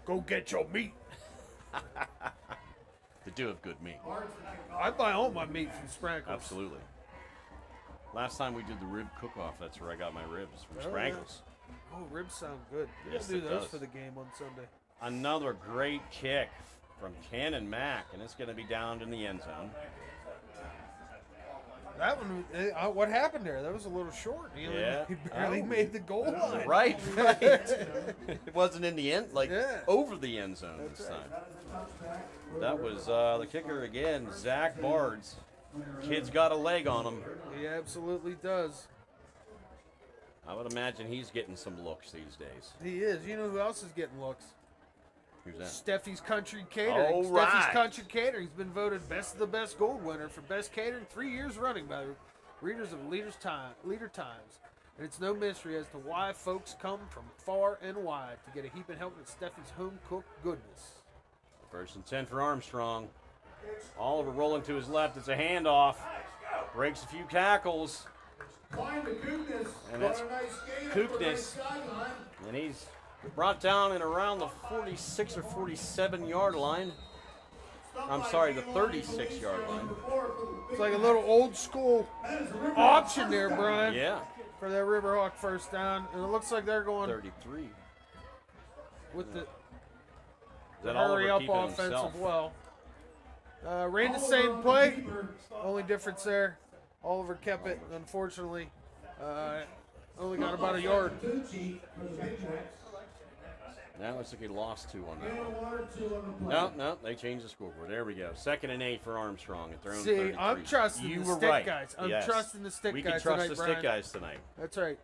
Go get your meat. They do have good meat. I buy all my meat from Sprankles. Absolutely. Last time we did the rib cook-off, that's where I got my ribs, from Oh, Sprankles. Oh, ribs sound good. We'll Yes, do it those does. for the game on Sunday. Another great kick from Canon-Mac, and it's going to be down in the end zone. That one, what happened there? That was a little short. Yeah. He barely made the goal line. Right, right. It wasn't in the end, Yeah. over the end zone this time. That was the kicker again, Zach Bards. Kid's got a leg on him. He absolutely does. I would imagine he's getting some looks these days. He is. You know who else is getting looks? Who's that? Steffi's Country Catering. Oh, Steffi's right. Country Catering's been voted Best of the Best Gold winner for Best Catering 3 years running by the readers of Leader Times. And it's no mystery as to why folks come from far and wide to get a heaping help at Steffi's home-cooked goodness. 1st and 10 for Armstrong. Oliver rolling to his left. It's a handoff. Breaks a few tackles. Find the Koopness. And that's Got a nice gain up the right Koopness. sideline. And he's brought down and around the 46 or 47-yard line. I'm sorry, the 36-yard line. It's like a little old-school option there, Brian, Yeah, for that Riverhawk first down. And it looks like they're going 33. with the Is that Oliver hurry-up keeping offense himself? as well. Ran the same play. Only difference there, Oliver kept it. Unfortunately, only got about a yard. That looks like he lost 2 on that And a one. 1 or 2 on the play. No, they changed the scoreboard. There we go. 2nd and 8 for Armstrong at their own See, 33. I'm trusting you the were stick right. guys. I'm Yes. trusting the stick we guys can trust tonight, the Brian. stick guys tonight. That's right.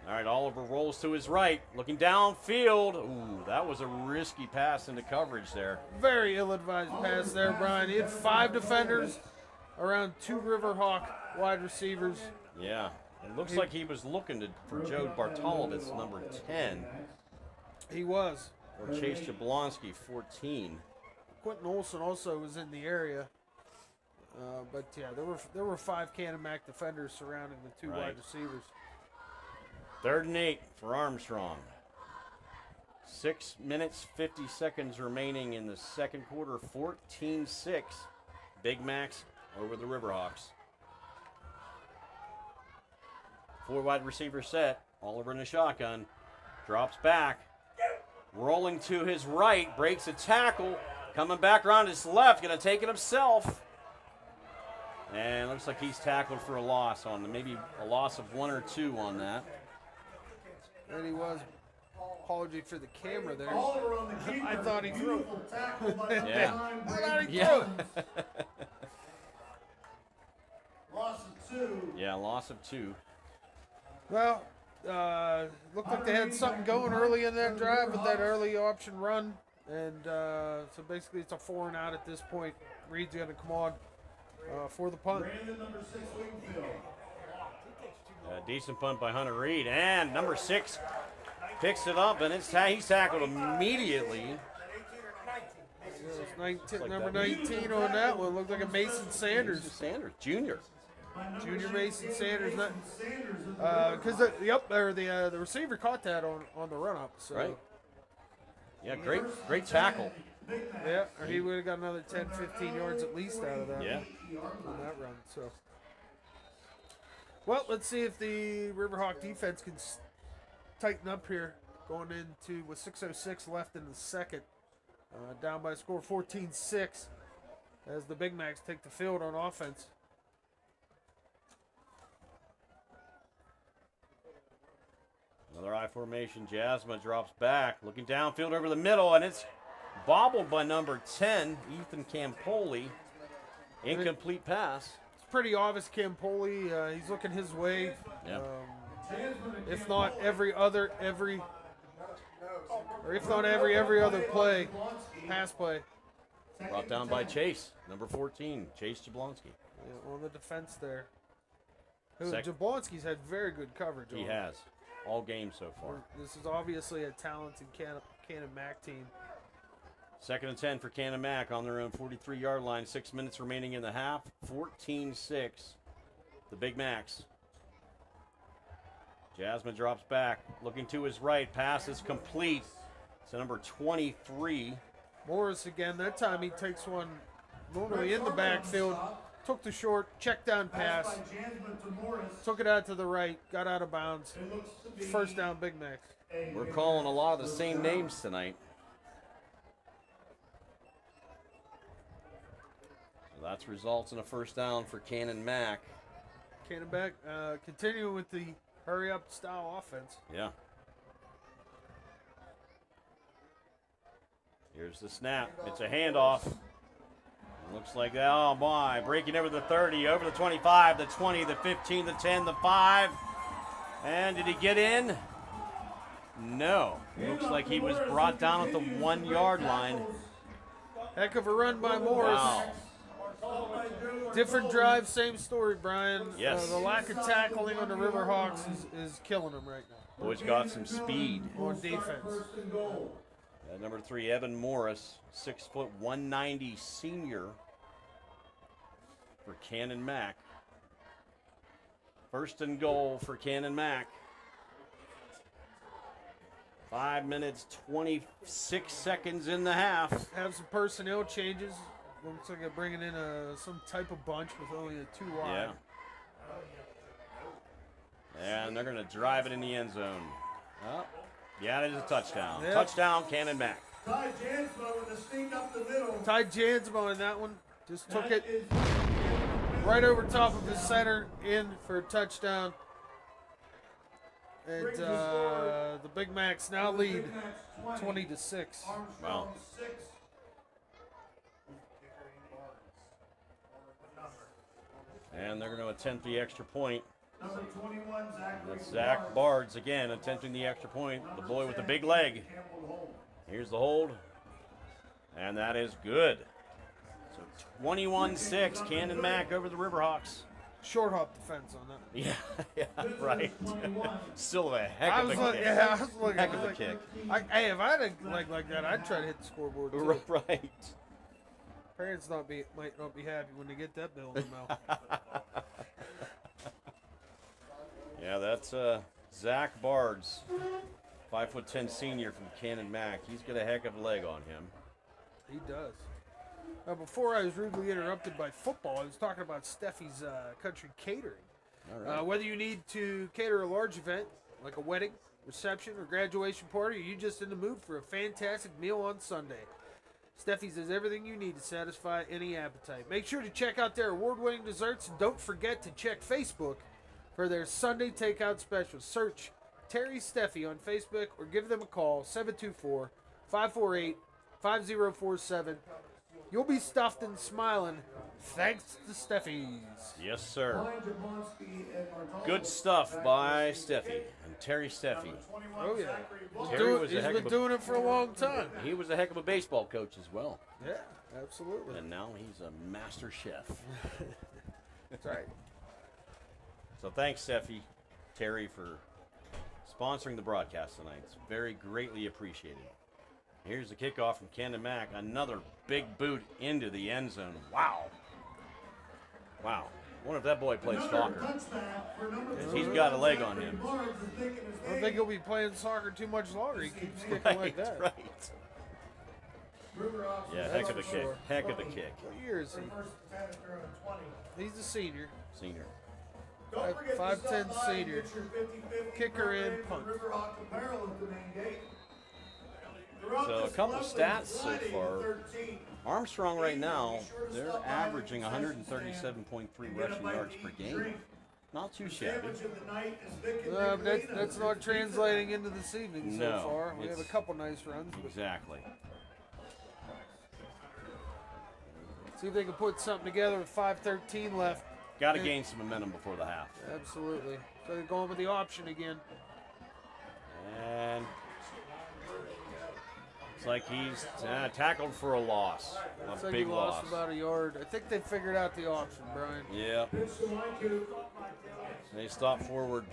All right, Oliver rolls to his right, looking downfield. Ooh, that was a risky pass into coverage there. Very ill-advised pass there, Brian. He had 5 defenders, around 2 Riverhawk wide receivers. Yeah, it looks like he was looking for Joe Bartolowitz, number 10, He was. or Chase Jablonski, 14. Quentin Olson also was in the area. But yeah, there were 5 Canon-Mac defenders surrounding the 2 Right. wide receivers. 3rd and 8 for Armstrong. 6 minutes, 50 seconds remaining in the second quarter. 14-6. Big Macs over the Riverhawks. 4 wide receiver set. Oliver in the shotgun. Drops back. Rolling to his right. Breaks a tackle. Coming back around his left. Going to take it himself. And looks like he's tackled for a loss on maybe a loss of 1 or 2 on that. And he was. Apology for the camera there. Oliver on the keeper. I thought he threw it. Beautiful tackle by the Yeah. line. I thought he Yeah. threw it. Loss of 2. Yeah, loss of 2. Well, looked like they had something going early in that drive with that early option run. And so basically it's a 4 and out at this point. Reed's going to come on for the punt. Brandon, number 6, Wingfield. A decent punt by Hunter Reed. And number 6 picks it up, and he's tackled immediately. Like Number that. 19 on that one. Looked like a Mason Sanders. Sanders, Jr. Junior Mason Sanders. Sanders. Because the receiver caught that on the run up. So. Right. Yeah, great tackle. Yeah, or he would have got another 10, 15 yards at least out of that. Yeah. On that run. So. Well, let's see if the Riverhawk defense can tighten up here going into with 6:06 left in the second. Down by a score 14-6 as the Big Macs take the field on offense. Another I formation. Jasmine drops back, looking downfield over the middle, and it's bobbled by number 10, Ethan Campoli. Incomplete pass. It's pretty obvious Campoli, he's looking his way. Yeah. If not every other play, pass play. Brought down by Chase, number 14, Chase Jablonski. Yeah, on the defense there. Who Sec- Jablonski's had very good coverage He on. has. All game so far. This is obviously a talented Canon-Mac team. 2nd and 10 for Canon-Mac on their own 43-yard line. 6 minutes remaining in the half. 14-6. The Big Macs. Jasmine drops back. Looking to his right. Pass is complete. It's number 23. Morris again. That time he takes one normally in the backfield. Took the short, check down pass. By Jasmine to Morris. Took it out to the right. Got out of bounds. It looks to be First down, Big Macs. We're calling a lot of the same names tonight. So that's results in a first down for Canon-Mac. Canon-Mac continuing with the hurry-up style offense. Yeah. Here's the snap. It's a handoff. Looks like that. Oh, my. Breaking over the 30, over the 25, the 20, the 15, the 10, the 5. And did he get in? No. Looks like he was brought down at the 1-yard line. Heck of a run by Morris. Wow. Different drive, same story, Brian. Yes. The lack of tackling on the Riverhawks is killing them right now Boy's got some speed. on defense. Number 3, Evan Morris, 6 foot 190 senior for Canon-Mac. First and goal for Canon-Mac. 5 minutes, 26 seconds in the half. Have some personnel changes. Looks like they're bringing in some type of bunch with only a 2 wide. Yeah. And they're going to drive it in the end zone. Oh, yeah, it is a touchdown. Yep. Touchdown, Canon-Mac. Ty Jansmo with a sneak up the middle. Ty Jansmo in that one. Just took it right over top of his center in for a touchdown. And the Big Macs now lead 20-6. Wow. 6. And they're going to attempt the extra point. Number 21, That's Zach Bards again attempting the extra point. The boy with the big leg. Here's the hold. And that is good. So 21-6, Canon-Mac over the Riverhawks. Short hop defense on that. Yeah, right. Still a heck I of a was kick. looking, yeah, I was looking. Heck I was of a like, kick. Hey, if I had a leg like that, I'd try to hit the scoreboard too. Right. Parents might not be happy when they get that bill in the mail. Yeah, that's Zach Bards, 5'10" senior from Canon-Mac. He's got a heck of a leg on him. He does. Now, before I was rudely interrupted by football, I was talking about Steffi's Country Catering. All right. Whether you need to cater a large event, like a wedding, reception, or graduation party, or you just in the mood for a fantastic meal on Sunday, Steffi's has everything you need to satisfy any appetite. Make sure to check out their award-winning desserts, and don't forget to check Facebook for their Sunday takeout specials. Search Terry Steffi on Facebook or give them a call, 724-548-5047. You'll be stuffed and smiling thanks to Steffi's. Yes, sir. Good stuff by Steffi and Terry Steffi. Oh, yeah. He's been doing it for a long time. He was a heck of a baseball coach as well. Yeah, absolutely. And now he's a master chef. That's right. So thanks, Steffi, Terry, for sponsoring the broadcast tonight. It's very greatly appreciated. Here's the kickoff from Canon-Mac. Another big boot into the end zone. Wow. Wow. I wonder if that boy plays soccer. He's got a leg on him. I don't think he'll be playing soccer too much longer. He keeps kicking like that. Right. Yeah, heck of a kick. Heck of a kick. What year is he? He's a senior. Senior. 5'10" senior. Kicker in, punt. So a couple stats so far. Armstrong right now, they're averaging 137.3 rushing yards per game. Not too shabby. That's not translating into this evening so No, far. We have a couple nice runs. Exactly. See if they can put something together with 5:13 left. Got to gain some momentum before the half. Absolutely. So they're going with the option again. And it's like he's tackled for a loss. Looks A like big he loss. lost about a yard. I think they figured out the option, Brian. Yeah. They stop forward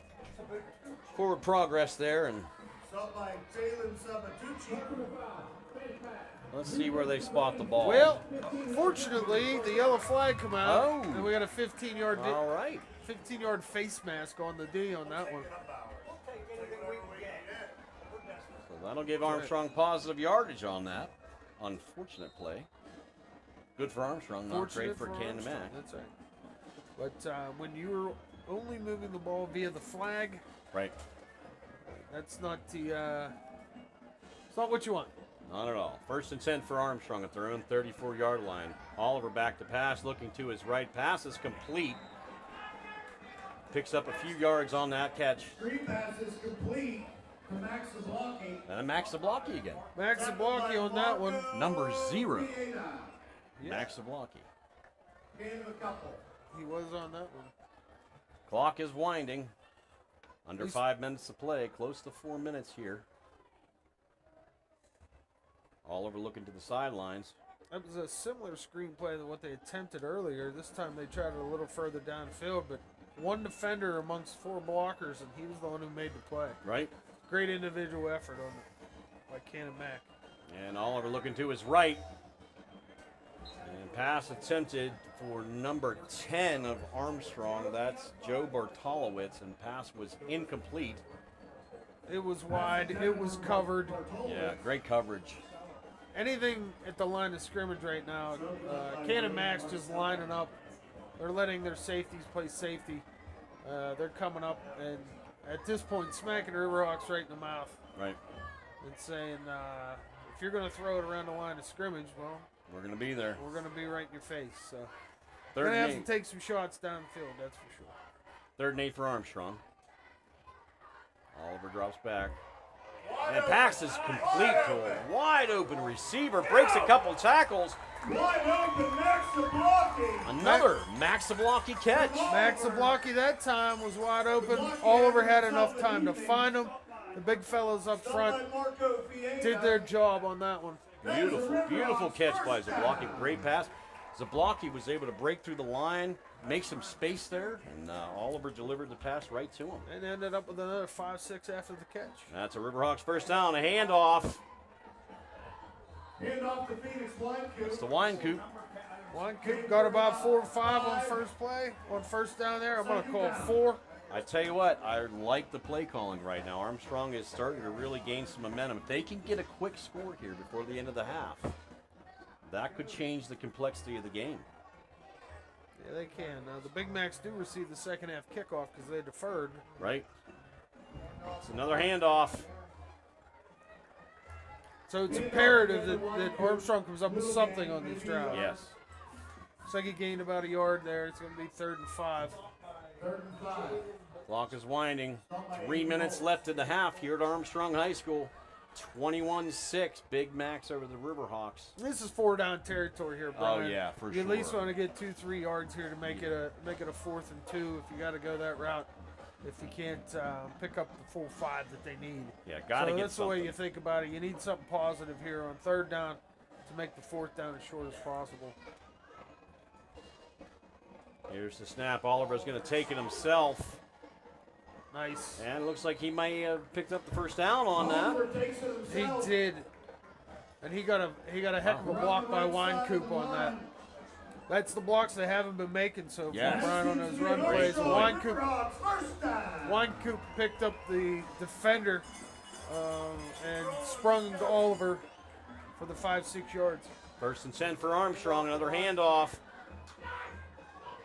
progress there, and let's see where they spot the ball. Well, fortunately, the yellow flag come out, Oh. and we got a 15-yard All right. 15-yard face mask on the D on that one. So that'll give Armstrong positive yardage on that. Unfortunate play. Good for Armstrong, not great for Canon-Mac. Armstrong, that's right. But when you're only moving the ball via the flag, Right. that's not the. It's not what you want. Not at all. First and 10 for Armstrong at their own 34-yard line. Oliver back to pass, looking to his right. Pass is complete. Picks up a few yards on that catch. Screen pass is complete to Max Zablocki. And Max Zablocki again. Max Zablocki on that one. Number 0. Yeah. Max Zablocki. Gain of a couple. He was on that one. Clock is winding. Under He's- 5 minutes to play. Close to 4 minutes here. Oliver looking to the sidelines. That was a similar screenplay to what they attempted earlier. This time they tried it a little further downfield, but one defender amongst 4 blockers, and he was the one who made the play. Right? Great individual effort on it by Canon-Mac. And Oliver looking to his right. And pass attempted for number 10 of Armstrong. That's Joe Bartolowitz, and pass was incomplete. It was wide. It was covered. Yeah, great coverage. Anything at the line of scrimmage right now, Canon-Mac's just lining up. They're letting their safeties play safety. They're coming up and at this point smacking the Riverhawks right in the mouth Right. and saying, if you're going to throw it around the line of scrimmage, well, We're going to be there. we're going to be right in your face. So Third going to have and to 8. take some shots downfield, that's for sure. Third and 8 for Armstrong. Oliver drops back. And pass is complete to a wide open receiver. Breaks a couple tackles. Wide open, Max Zablocki. Another Max Zablocki catch. Max Zablocki that time was wide open. Oliver had enough time to find him. The big fellas up front did their job on that one. Beautiful, beautiful catch by Zablocki. Great pass. Zablocki was able to break through the line, make some space there, and Oliver delivered the pass right to him. And ended up with another 5-6 after the catch. That's a Riverhawks first down, a handoff. Hand off to Phoenix Wine Coop. It's the Wine Coop. Wine Coop got about 4 or 5 on first play, on first down there. I'm going to call 4. I tell you what, I like the play calling right now. Armstrong is starting to really gain some momentum. If they can get a quick score here before the end of the half, that could change the complexity of the game. Yeah, they can. Now, the Big Macs do receive the second half kickoff because they deferred. Right. It's another handoff. So it's imperative that Armstrong comes up with something on this drive. Yes. Looks like he gained about a yard there. It's going to be 3rd and 5. Clock is winding. 3 minutes left in the half here at Armstrong High School. 21-6, Big Macs over the Riverhawks. This is 4-down territory here, Brian. Oh, yeah, for You sure. at least want to get 2-3 yards here to make it a 4th and 2 if you got to go that route. If you can't pick up the full 5 that they need. Yeah, got to so get that's something. the way you think about it. You need something positive here on 3rd down to make the 4th down as short as possible. Here's the snap. Oliver's going to take it himself. Nice. And it looks like he may have picked up the first down on that. He did. And he got a heck of a block by Wine Coop on that. That's the blocks they haven't been making so far, Yes. Brian, on those run Great plays. point. Wine Coop picked up the defender and sprung to Oliver for the 5-6 yards. 1st and 10 for Armstrong. Another handoff.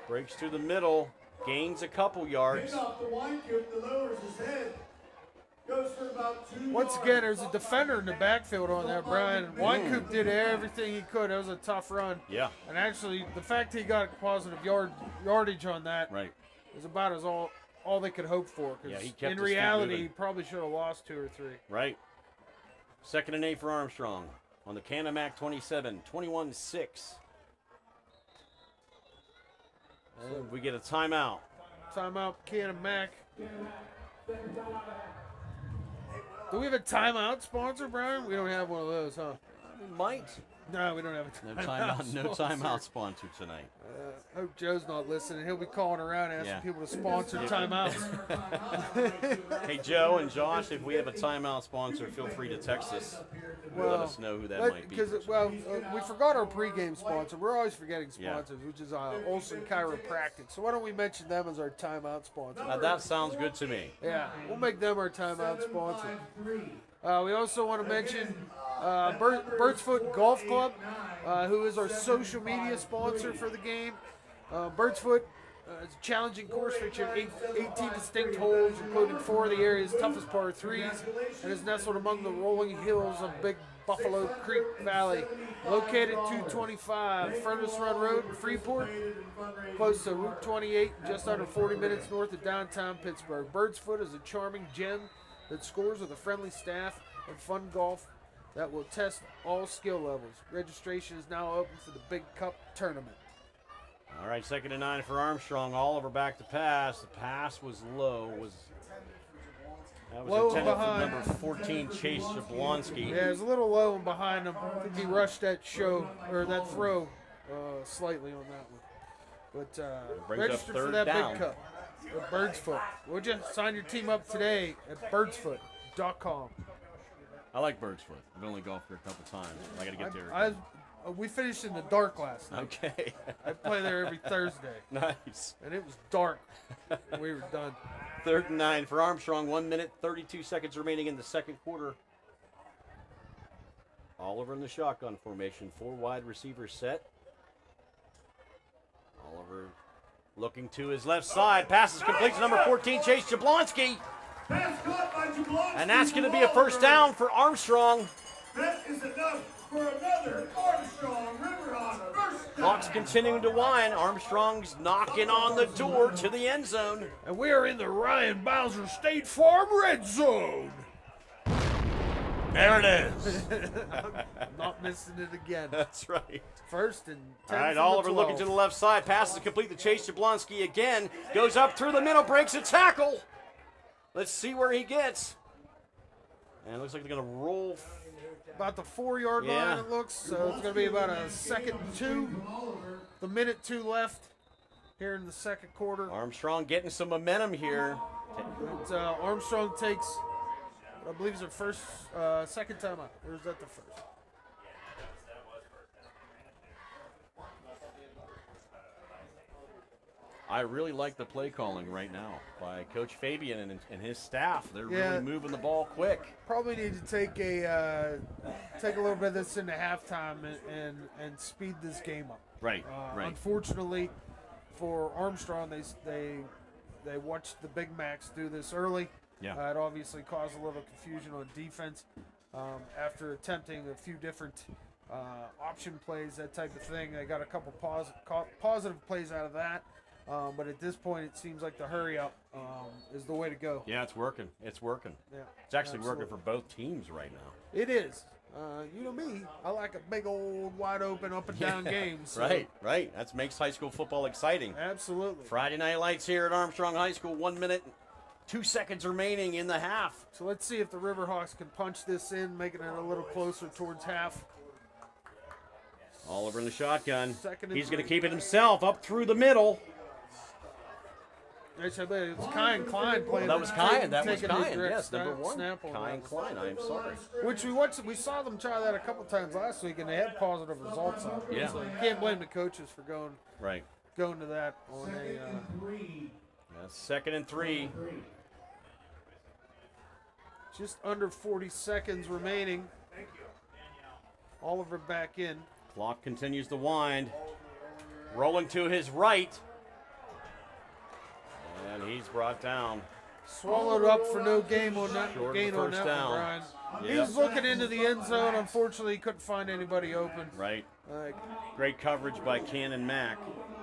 Breaks through the middle. Gains a couple yards. Hand off the Wine Coop that lowers his head. Goes for about 2 Once yards. again, there's a defender in the backfield on that, Brian. Wine Coop did everything he could. It was a tough run. Yeah. And actually, the fact he got positive yardage on that Right. is about as all they could hope for. 'Cause Yeah, he kept in his feet reality, moving. he probably should have lost 2 or 3. Right. 2nd and 8 for Armstrong. On the Canon-Mac 27. 21-6. And we get a timeout. Timeout, Canon-Mac. Do we have a timeout sponsor, Brian? We don't have one of those, huh? We might. No, we don't have a timeout. No timeout sponsor tonight. I hope Joe's not listening. He'll be calling around asking Yeah. people to sponsor timeouts. Hey, Joe and Josh, if we have a timeout sponsor, feel free to text us. Let us know who that might be. Because we forgot our pregame sponsor. We're always forgetting sponsors, which is Olson Chiropractic. So why don't we mention them as our timeout sponsor? Now, that sounds good to me. Yeah, we'll make them our timeout sponsor. We also want to mention Birdsfoot Golf Club, who is our social media sponsor for the game. Birdsfoot is a challenging course featuring 18 distinct holes, including 4 of the area's toughest par 3s, and is nestled among the rolling hills of Big Buffalo Creek Valley. Located 225 Furnace Run Road in Freeport, close to Route 28, just under 40 minutes north of downtown Pittsburgh. Birdsfoot is a charming gem that scores with a friendly staff and fun golf that will test all skill levels. Registration is now open for the Big Cup tournament. All right, 2nd and 9 for Armstrong. Oliver back to pass. The pass was low. That was Low intended behind. for number 14, Chase Jablonski. Yeah, it was a little low and behind him. I think he rushed that throw slightly on that one. But Brings up registered for 3rd that down. Big Cup at Birdsfoot. Would you sign your team up today at birdsfoot.com? I like Birdsfoot. I've only golfed there a couple times. I got to get there. We finished in the dark last night. Okay. I play there every Thursday, Nice. and it was dark when we were done. 3rd and 9 for Armstrong. 1 minute, 32 seconds remaining in the second quarter. Oliver in the shotgun formation. 4 wide receivers set. Oliver looking to his left side. Passes complete to number 14, Chase Jablonski. Pass caught by Jablonski. And that's going to be a first down for Armstrong. That is enough for another Armstrong Riverhawk first Clock's continuing to wind. Armstrong's knocking on the door to the end zone. And we are in the Ryan Bowser State Farm Red Zone. There it is. I'm not missing it again. That's right. First and 10 All right, from the Oliver 12. looking to the left side. Passes complete to Chase Jablonski again. Goes up through the middle, breaks a tackle. Let's see where he gets. And it looks like they're going to roll. About the 4-yard line, it looks. So it's going to be about a 2nd and 2. The minute 2 left here in the second quarter. Armstrong getting some momentum here. And, Armstrong takes, I believe, it's their second time out. Or is that the first? I really like the play calling right now by Coach Fabian and his staff. They're really moving the ball quick. Probably need to take a little bit of this into halftime and speed this game up. Right, right. Unfortunately, for Armstrong, they watched the Big Macs do this early. Yeah. It obviously caused a little confusion on defense after attempting a few different option plays, that type of thing. They got a couple positive plays out of that. But at this point, it seems like the hurry up is the way to go. Yeah, it's working. It's working. Yeah, it's actually working for both teams right now. It is. You know me, I like a big old wide open up and down game. So. Right. That makes high school football exciting. Absolutely. Friday night lights here at Armstrong High School. 1 minute, 2 seconds remaining in the half. So let's see if the Riverhawks can punch this in, making it a little closer towards half. Oliver in the shotgun. He's going to 3. keep it himself up through the middle. It's Kyan Klein playing. That was Kyan. That was taking the Kyan. direct Yes, number 1. Snap on Kyan that. Klein. I am sorry. Which we saw them try that a couple times last week, and they had positive results on it. Yeah. So you can't blame the coaches for going to that on a 2nd and 3. just under 40 seconds remaining. Oliver back in. Clock continues to wind. Rolling to his right. And he's brought down. Swallowed up for no gain on that Short of gain the on first that down. one, Brian. Yep. He was looking into the end zone. Unfortunately, he couldn't find anybody open. Right. Great coverage by Canon-Mac.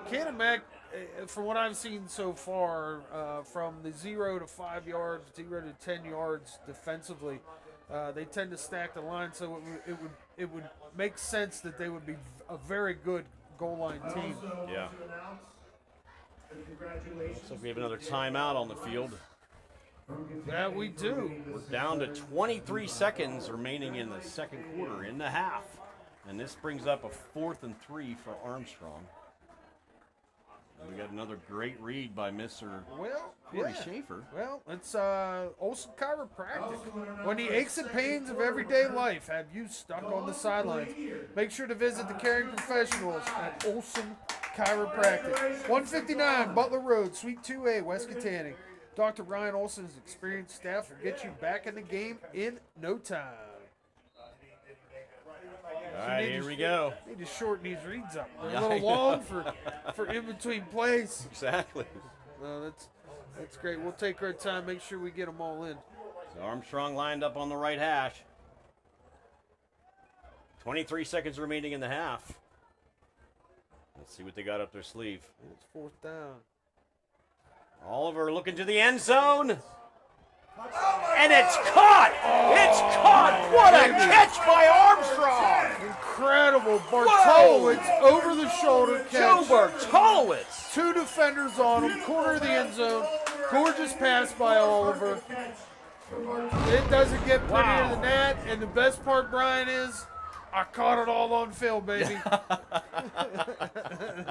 Canon-Mac, from what I've seen so far, from the 0 to 5 yards, 0 to 10 yards defensively, they tend to stack the line, so it would make sense that they would be a very good goal line team. Yeah. Looks like we have another timeout on the field. Yeah, we do. We're down to 23 seconds remaining in the second quarter, in the half. And this brings up a 4th and 3 for Armstrong. And we got another great read by Mr. Corey Schaefer. Well, it's Olson Chiropractic. When the aches and pains of everyday life have you stuck on the sidelines, make sure to visit the caring professionals at Olson Chiropractic. 159 Butler Road, Suite 2A, West Katanning. Dr. Ryan Olson's experienced staff will get you back in the game in no time. All right, here we go. Need to shorten these reads up. They're a little long for in between plays. Exactly. No, that's great. We'll take our time, make sure we get them all in. So Armstrong lined up on the right hash. 23 seconds remaining in the half. Let's see what they got up their sleeve. It's 4th down. Oliver looking to the end zone. And it's caught! It's caught! What a catch by Armstrong! Incredible. Bartolowicz over the shoulder catch. Joe Bartolowicz! 2 defenders on him, corner of the end zone. Gorgeous pass by Oliver. It doesn't get prettier than that. And the best part, Brian, is I caught it all on film, baby.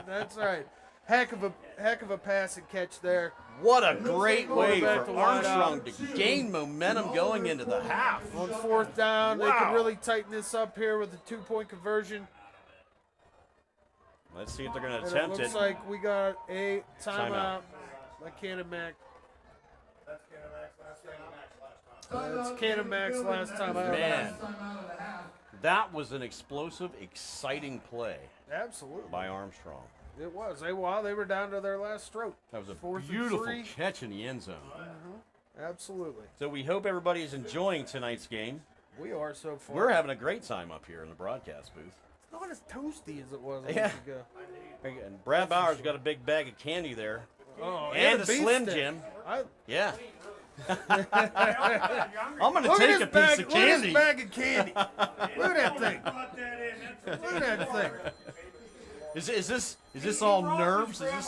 That's right. Heck of a pass and catch there. What a great way Back for to wide Armstrong out. to gain momentum going into the half. On 4th down, they Wow. can really tighten this up here with the 2-point conversion. Let's see if they're going to And attempt it looks it. like we got a Timeout. timeout by Canon-Mac. That's Canon-Mac's last time out. Man, that was an explosive, exciting play Absolutely. by Armstrong. It was. They were down to their last stroke. That was a 4th and beautiful 3. catch in the end zone. Absolutely. So we hope everybody is enjoying tonight's game. We are so far. We're having a great time up here in the broadcast booth. It's not as toasty as it was a Yeah. week ago. And Brad Bauer's got a big bag of candy there. Oh, And a beef Slim stick. Jim. I, Yeah. I'm going to look take at a this bag, piece of look at candy. this bag of candy. Look at that thing. Brought that in. That's Look at that thing. Is this all nerves? Is this?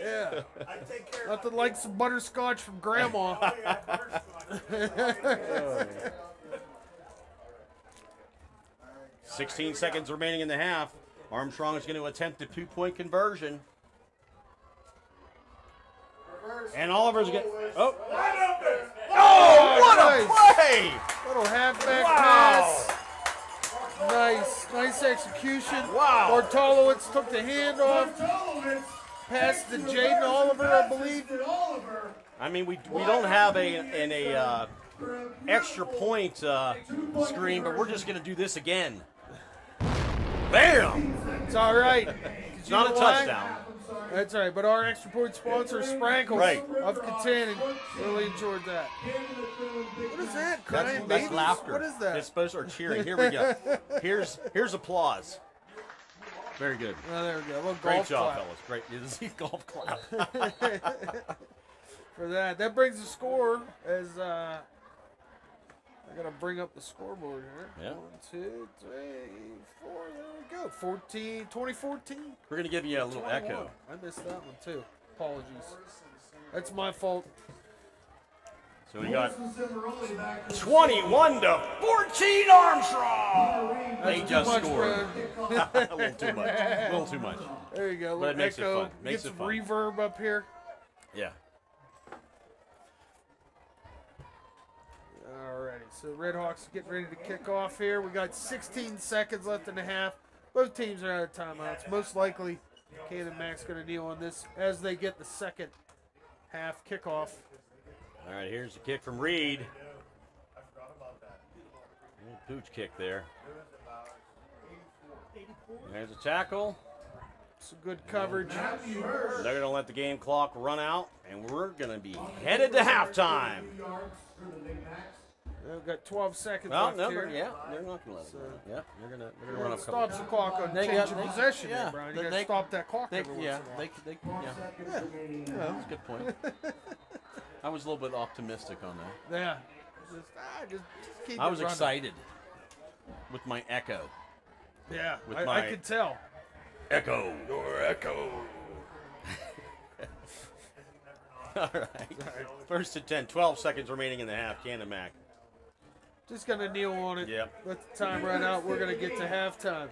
Yeah. I take care of Nothing like some butterscotch from Grandma. 16 seconds remaining in the half. Armstrong is going to attempt a 2-point conversion. And Oliver's going. Oh, what a play! Little halfback Wow. pass. Nice execution. Wow. Bartolowicz took the handoff, passed to Jaden Oliver, I believe. I mean, we don't have an extra point screen, but we're just going to do this again. Bam! It's all right. It's not a touchdown. That's all right, but our extra point sponsor, Sprankles Right. of Katanning, really enjoyed that. What is that? Crying That's babies? laughter. What is that? It's supposed to be cheering. Here we go. Here's applause. Very good. Oh, there we go. A little Great golf job, clap fellas. Great. This is golf clap. for that. That brings the score as I gotta bring up the scoreboard here. Yeah. 1, 2, 3, 4. There we go. 2014. We're gonna give you a little echo. I missed that one too. Apologies. That's my fault. So we got 21 to 14 Armstrong. They Too just much, scored. bro. A little too much. A little too much. There you go. But Little it makes it echo. fun. Makes Get it some fun. reverb up here. Yeah. Alrighty, so Red Hawks getting ready to kick off here. We got 16 seconds left in the half. Both teams are out of timeouts. Most likely, Canon-McMillan's going to kneel on this as they get the second half kickoff. All right, here's the kick from Reed. Pooch kick there. There's a tackle. Some good coverage. They're going to let the game clock run out, and we're going to be headed to halftime. We've got 12 seconds Well, left no, here. they're not going to let it. Yeah, they're going to run up. Stops the clock on They change got- of possession yeah, there, Brian. You they- got to stop that clock every once in a while. Yeah, that's a good point. I was a little bit optimistic on that. Yeah. Just keep I it was running. excited with my echo. Yeah, with I my- could tell. Echo, your echo. All right. First and 10, 12 seconds remaining in the half. Canon-Mac. Just going to kneel on it. Yep. Let the time run out. We're going to get to halftime.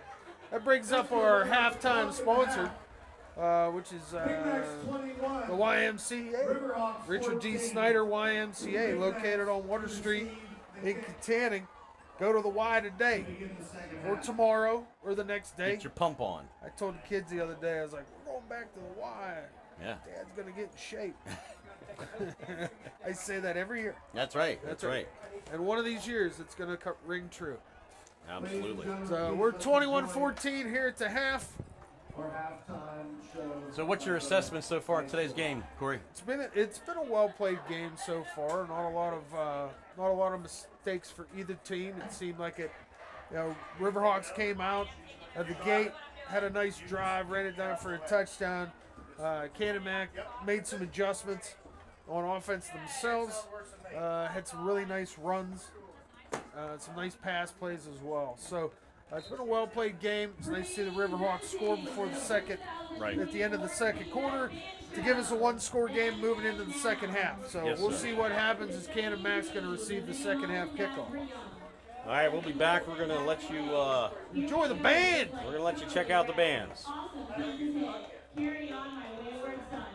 That brings up our halftime sponsor, which is the YMCA. Richard D. Snyder YMCA, located on Water Street in Katanning. Go to the Y today, or tomorrow, or the next day. Get your pump on. I told the kids the other day, I was like, we're going back to the Y. Yeah. Dad's going to get in shape. I say that every year. That's right. That's right. And one of these years, it's going to ring true. Absolutely. So we're 21-14 here at the half. So what's your assessment so far in today's game, Corey? It's been a well played game so far. Not a lot of mistakes for either team. It seemed like it. You know, Riverhawks came out at the gate, had a nice drive, ran it down for a touchdown. Canon-Mac made some adjustments on offense themselves. Had some really nice runs, some nice pass plays as well. So it's been a well-played game. It's nice to see the Riverhawks score before the second, Right. at the end of the second quarter, to give us a one-score game moving into the second half. So Yes, we'll sir. see what happens as Canon-Mac's going to receive the second half kickoff. All right, we'll be back. We're going to let you. Enjoy the band. We're going to let you check out the bands. Carry on my wayward son.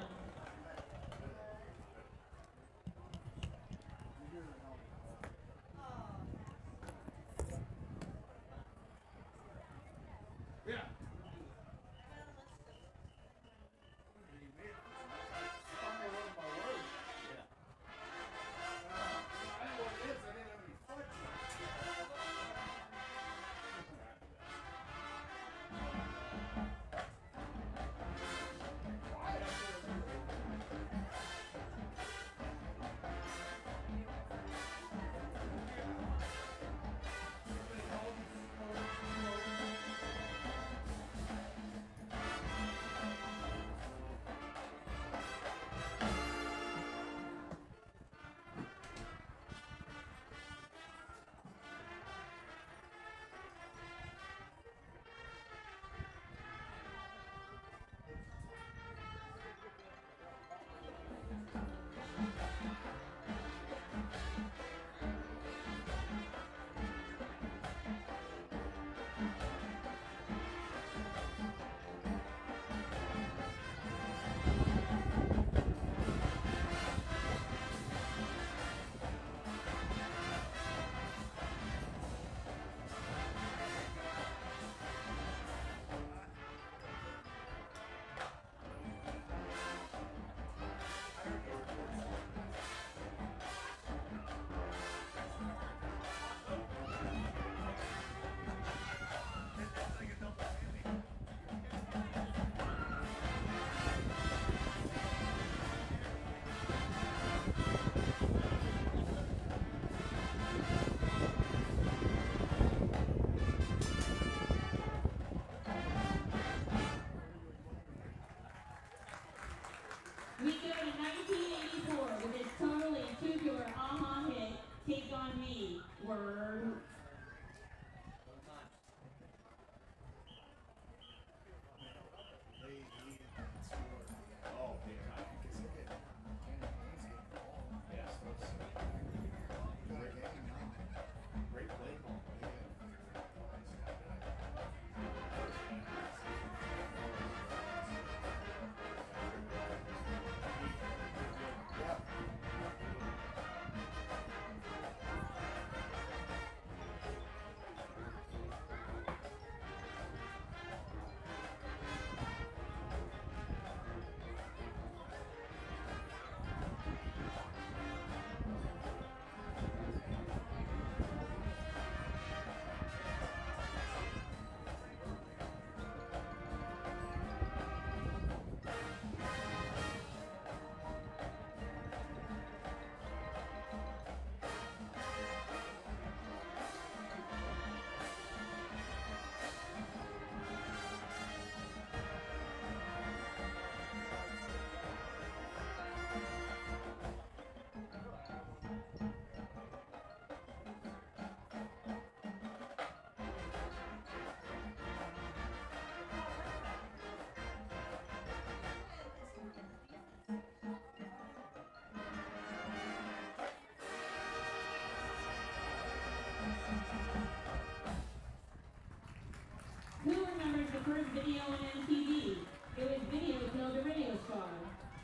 first video on MTV. It was Video Killed a Radio Star.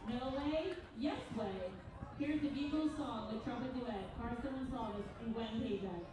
No way? Yes way. Here's the Bugle song with trumpet duet, Carson Gonzalez and Gwen Payback.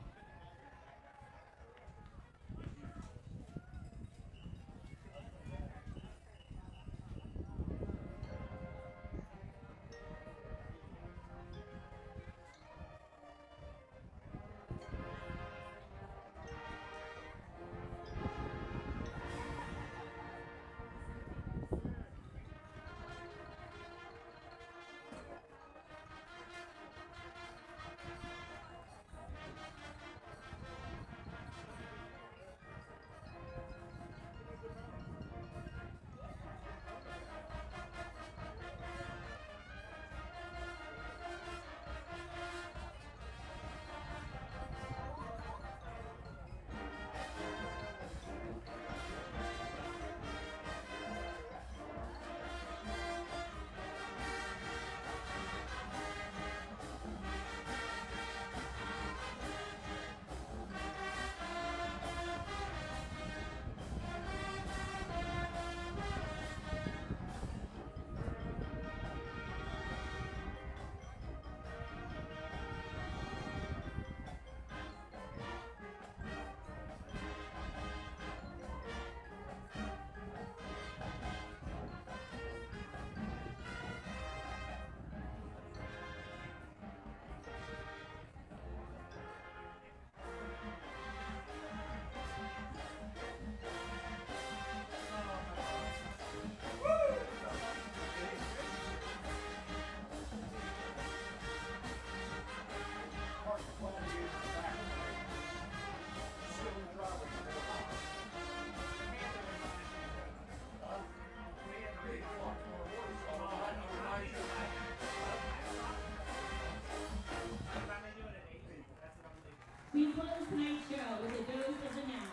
We close tonight's show with a dose of the now.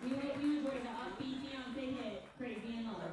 We hope you enjoy the upbeat Beyonce hit, Crazy in Love.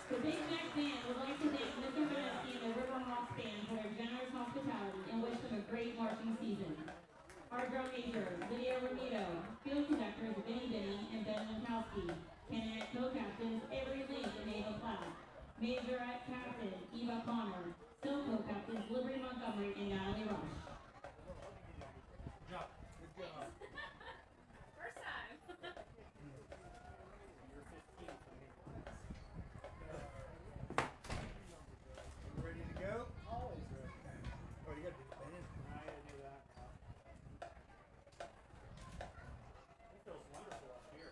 The Big Mac Band would like to thank Mr. Vanessa and the River Hawks Band for their generous hospitality and wish them a great marching season. Our drum majors, Lydia Ramito, field conductors Vinny Vinny and Ben Minkowski, Canon co-captains Avery Link and Ava Platt, Majorette Captain Eva Connor, still co-captains Liberty Montgomery and Natalie Rush. First time. Ready to go? Always ready. Oh, you gotta do the band. I gotta do that. It feels wonderful up here.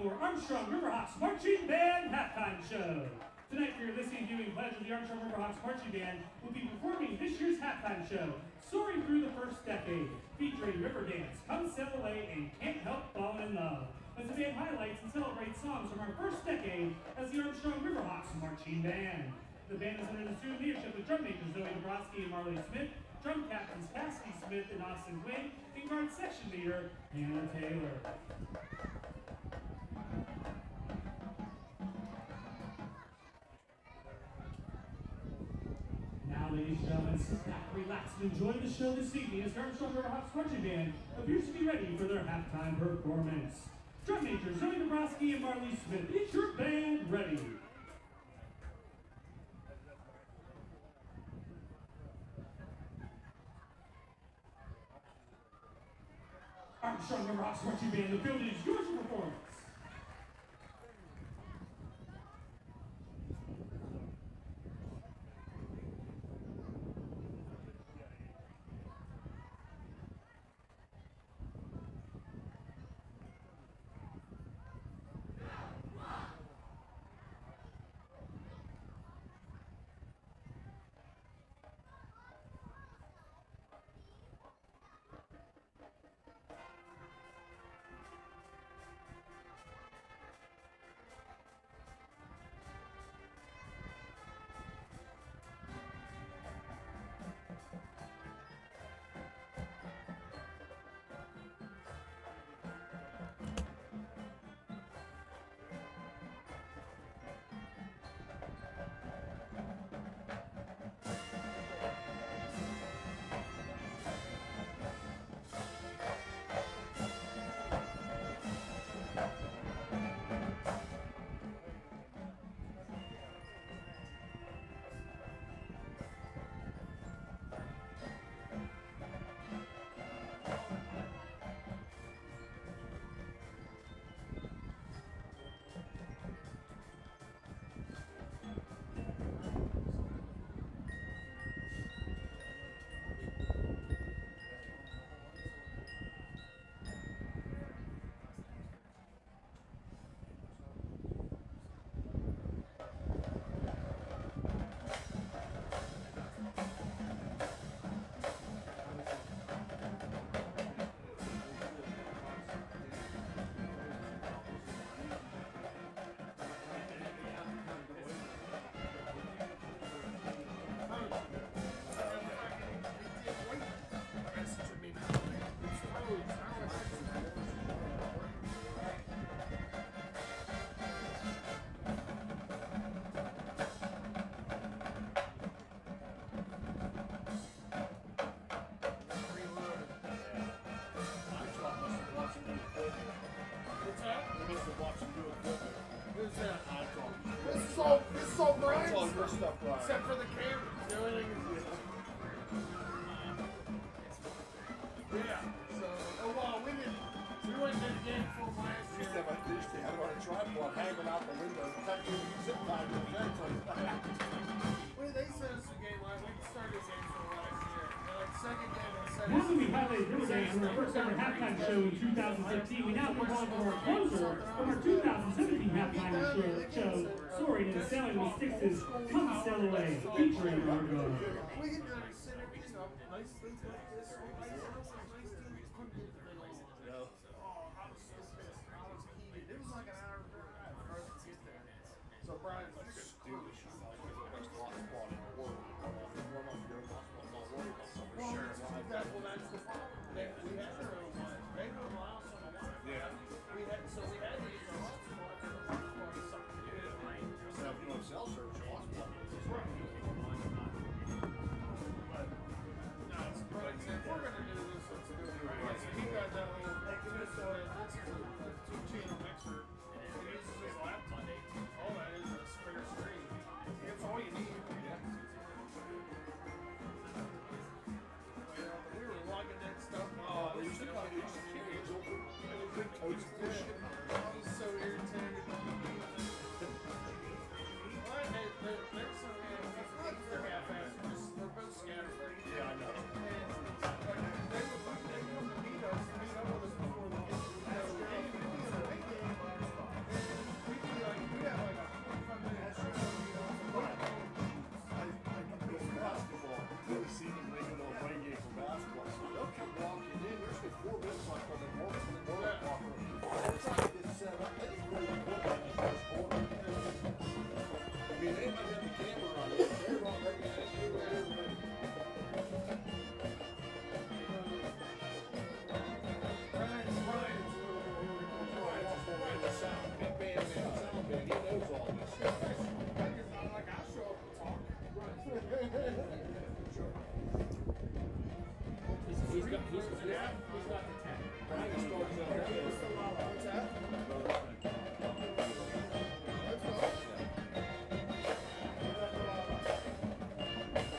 for Armstrong Riverhawks Marching Band Halftime Show. Tonight, for your listening viewing pleasure, the Armstrong Riverhawks Marching Band will be performing this year's halftime show, Soaring Through the First Decade, featuring River Dance, Come Sail Away, and Can't Help Falling in Love, as the band highlights and celebrates songs from our first decade as the Armstrong Riverhawks Marching Band. The band is under the student leadership of drum majors Zoe Dabrowski and Marley Smith, drum captains Cassidy Smith and Austin Wade, and guard section leader Hannah Taylor. Now, ladies and gentlemen, sit back, relax, and enjoy the show this evening as the Armstrong Riverhawks Marching Band appears to be ready for their halftime performance. Drum majors Zoe Dabrowski and Marley Smith, is your band ready? Armstrong Riverhawks Marching Band, the field is yours for performance. This is all Brian's stuff, except for the camera. The only thing is yeah. So, oh well, we went to the game for last year. I had it on a tripod hanging out the window. Zip line to the fence on the back. Well, they sent us a game last. We started a game for last year. Like second game, they sent This us. will be highlighted River Dance from our first ever halftime show in 2015. We now move on to our closer from our 2017 halftime show, Soaring and Sailing with Styx's Come Sail Away, featuring Margot. We can sit here, you know, nice things like this. It was like an hour for us to get there. So Brian's like, dude, that's the problem. We had our own one. They don't allow someone to Yeah. we had to use our hotspot and the hotspot is something to do. So if you want to sell service, your hotspot. Right. But, no, it's Brian said, if we're going to do this, let's do it right. So he got that little, this is a two-channel mixer. He uses his laptop. All that is a spare screen. It's all you need. Yeah. We were logging that stuff. Oh, they used to come, they used to change over. Big toast bullshit. I was so irritated. There's some they're half-assed. They're both scattered. Yeah, I know. And they come to meet us, meet up with us before the game. Yeah. Who's got the 10? What's that? That's fine.